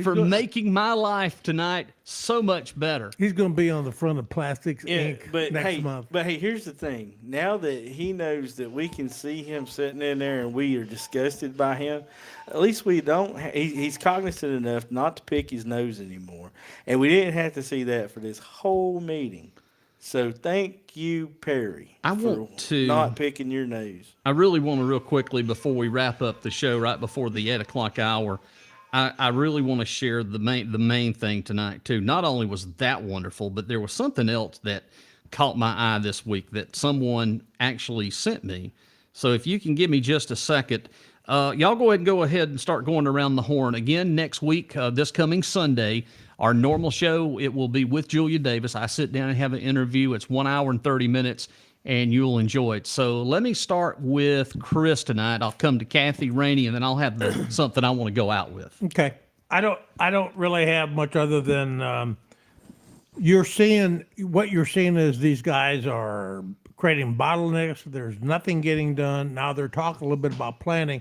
for making my life tonight so much better. He's going to be on the front of Plastics Inc. next month. But hey, here's the thing. Now that he knows that we can see him sitting in there and we are disgusted by him, at least we don't. He's cognizant enough not to pick his nose anymore. And we didn't have to see that for this whole meeting. So thank you, Perry, I for want to- not picking your nose. I really want to real quickly before we wrap up the show, right before the 8 o'clock hour. I really want to share the main thing tonight too. Not only was that wonderful, but there was something else that caught my eye this week that someone actually sent me. So if you can give me just a second, y'all go ahead and start going around the horn again next week. This coming Sunday, our normal show, it will be with Julia Davis. I sit down and have an interview. It's 1 hour and 30 minutes. And you'll enjoy it. So let me start with Chris tonight. I'll come to Kathy, Rainey, and then I'll have something I want to go out with. Okay. I don't really have much other than what you're seeing is these guys are creating bottlenecks. There's nothing getting done. Now they're talking a little bit about planning.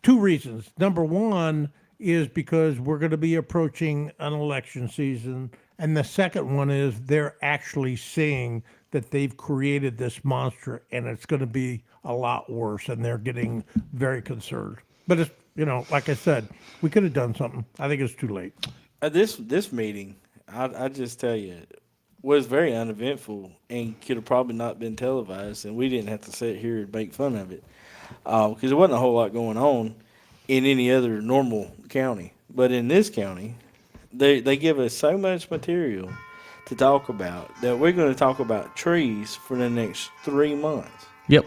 Two reasons. Number one is because we're going to be approaching an election season. And the second one is they're actually seeing that they've created this monster and it's going to be a lot worse, and they're getting very concerned. But it's, like I said, we could have done something. I think it's too late. This meeting, I just tell you, was very uneventful and could have probably not been televised, and we didn't have to sit here and make fun of it because there wasn't a whole lot going on in any other normal county. But in this county, they give us so much material to talk about that we're going to talk about trees for the next 3 months. Yep.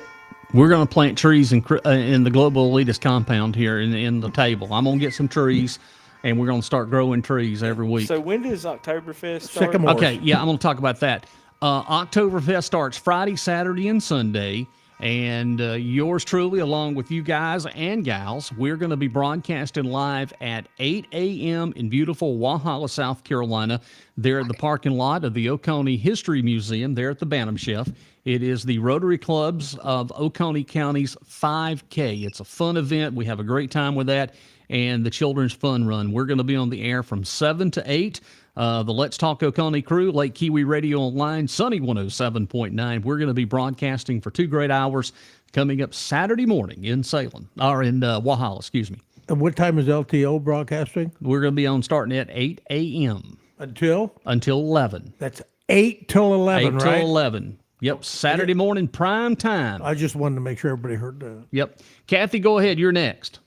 We're going to plant trees in the Global Elitist compound here in the table. I'm going to get some trees, and we're going to start growing trees every week. So when does Oktoberfest start? Sycamores. Okay, yeah, I'm going to talk about that. Oktoberfest starts Friday, Saturday, and Sunday. And yours truly, along with you guys and gals, we're going to be broadcasting live at 8 a.m. in beautiful Walhalla, South Carolina. There at the parking lot of the Oconee History Museum, there at the Bantam Chef. It is the Rotary Clubs of Oconee County's 5K. It's a fun event. We have a great time with that. And the Children's Fun Run. We're going to be on the air from 7 to 8. The Let's Talk Oconee crew, Lake Kiwi Radio Online, Sunny 107.9. We're going to be broadcasting for 2 great hours coming up Saturday morning in Salem, or in Walhalla, excuse me. And what time is LTO broadcasting? We're going to be on starting at 8 a.m. Until 11. That's 8 till 11, 8 right? till 11. Yep, Saturday morning, prime time. I just wanted to make sure everybody heard that. Yep. Kathy, go ahead. You're next.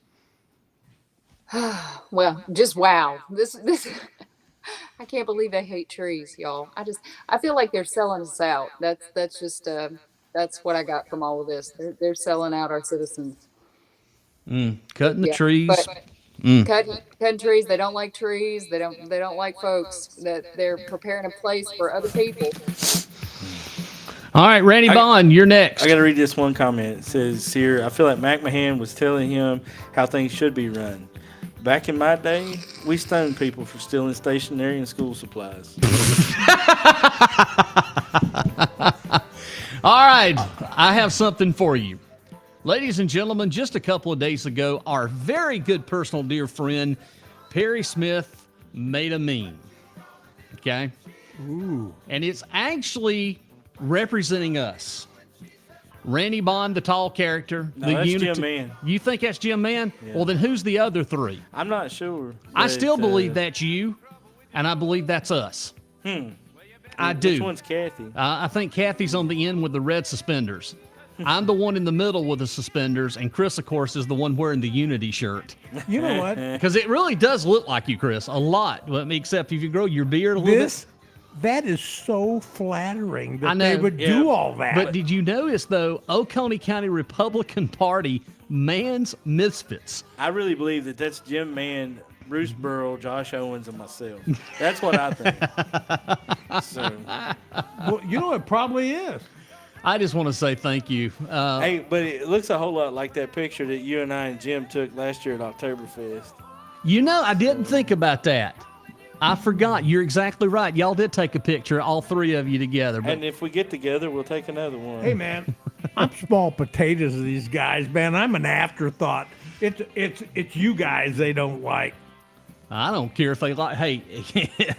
Well, just wow. This I can't believe they hate trees, y'all. I feel like they're selling us out. That's just that's what I got from all of this. They're selling out our citizens. Cutting the Yeah, trees. but cutting trees. They don't like trees. They don't like folks. That they're preparing a place for other people. All right, Randy Bond, you're next. I got to read this one comment. It says here, I feel like McMahon was telling him how things should be run. Back in my day, we stoned people for stealing stationery and school supplies. All right, I have something for you. Ladies and gentlemen, just a couple of days ago, our very good personal dear friend, Perry Smith, made a meme. Okay? Ooh. And it's actually representing us. Randy Bond, the tall character. No, that's Jim Mann. You think that's Jim Mann? Yeah. Well, then who's the other three? I'm not sure. I still believe that's you, and I believe that's us. I do. Which one's Kathy? I think Kathy's on the end with the red suspenders. I'm the one in the middle with the suspenders, and Chris, of course, is the one wearing the Unity shirt. You know what? Because it really does look like you, Chris, a lot. Well, except if you grow your beard a little bit. That is so flattering that I know. they would do all that. But did you notice, though, Oconee County Republican Party, Man's Misfits? I really believe that that's Jim Mann, Bruce Burrell, Josh Owens, and myself. That's what I think. So, well, you know, it probably is. I just want to say thank you. Hey, but it looks a whole lot like that picture that you and I and Jim took last year at Oktoberfest. You know, I didn't think about that. I forgot. You're exactly right. Y'all did take a picture, all three of you together. But And if we get together, we'll take another one. Hey, man, I'm small potatoes to these guys, man. I'm an afterthought. It's you guys they don't like. I don't care if they like. Hey,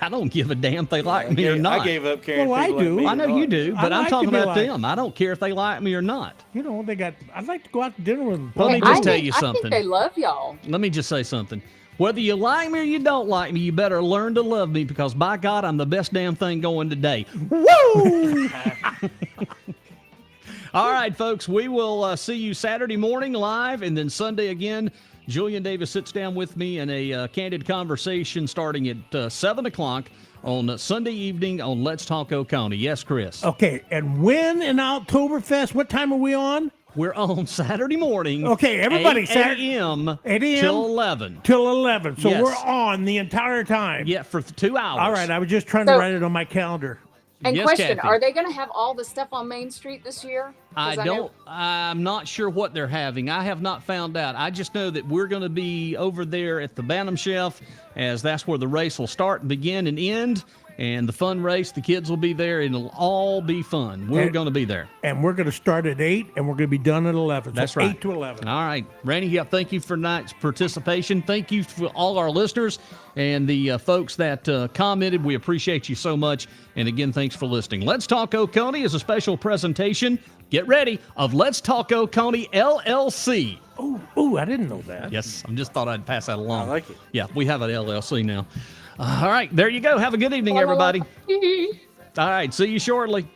I don't give a damn if they like me or not. I gave up caring. Well, I do. I know you do, but I'm like talking to be about like- them. I don't care if they like me or not. You know, I'd like to go out to dinner with them. Let me I just tell think- you I something. think they love y'all. Let me just say something. Whether you like me or you don't like me, you better learn to love me because, by God, I'm the best damn thing going today. Woo! All right, folks, we will see you Saturday morning live, and then Sunday again. Julian Davis sits down with me in a candid conversation starting at 7 o'clock on Sunday evening on Let's Talk Oconee. Yes, Chris? Okay, and when in Oktoberfest, what time are we on? We're on Saturday morning. Okay, everybody, 8 Saturday a.m. 8 a.m. till 11. Till 11. So Yes. we're on the entire time. Yeah, for 2 hours. All right, I was just trying to So- write it on my calendar. And Yes, question, Kathy. are they going to have all the stuff on Main Street this year? 'Cause I'm not sure what they're having. I have not found out. I just know that we're going to be over there at the Bantam Chef, as that's where the race will start, begin, and end. And the fun race, the kids will be there, and it'll all be fun. We're going to be there. And we're going to start at 8, and we're going to be done at 11. So That's right. 8 to 11. All right. Randy, yeah, thank you for tonight's participation. Thank you for all our listeners and the folks that commented. We appreciate you so much. And again, thanks for listening. Let's Talk Oconee is a special presentation, get ready, of Let's Talk Oconee LLC. Oh, I didn't know that. Yes, I just thought I'd pass that along. I like it. Yeah, we have an LLC now. All right, there you go. Have a good evening, everybody. All right, see you shortly.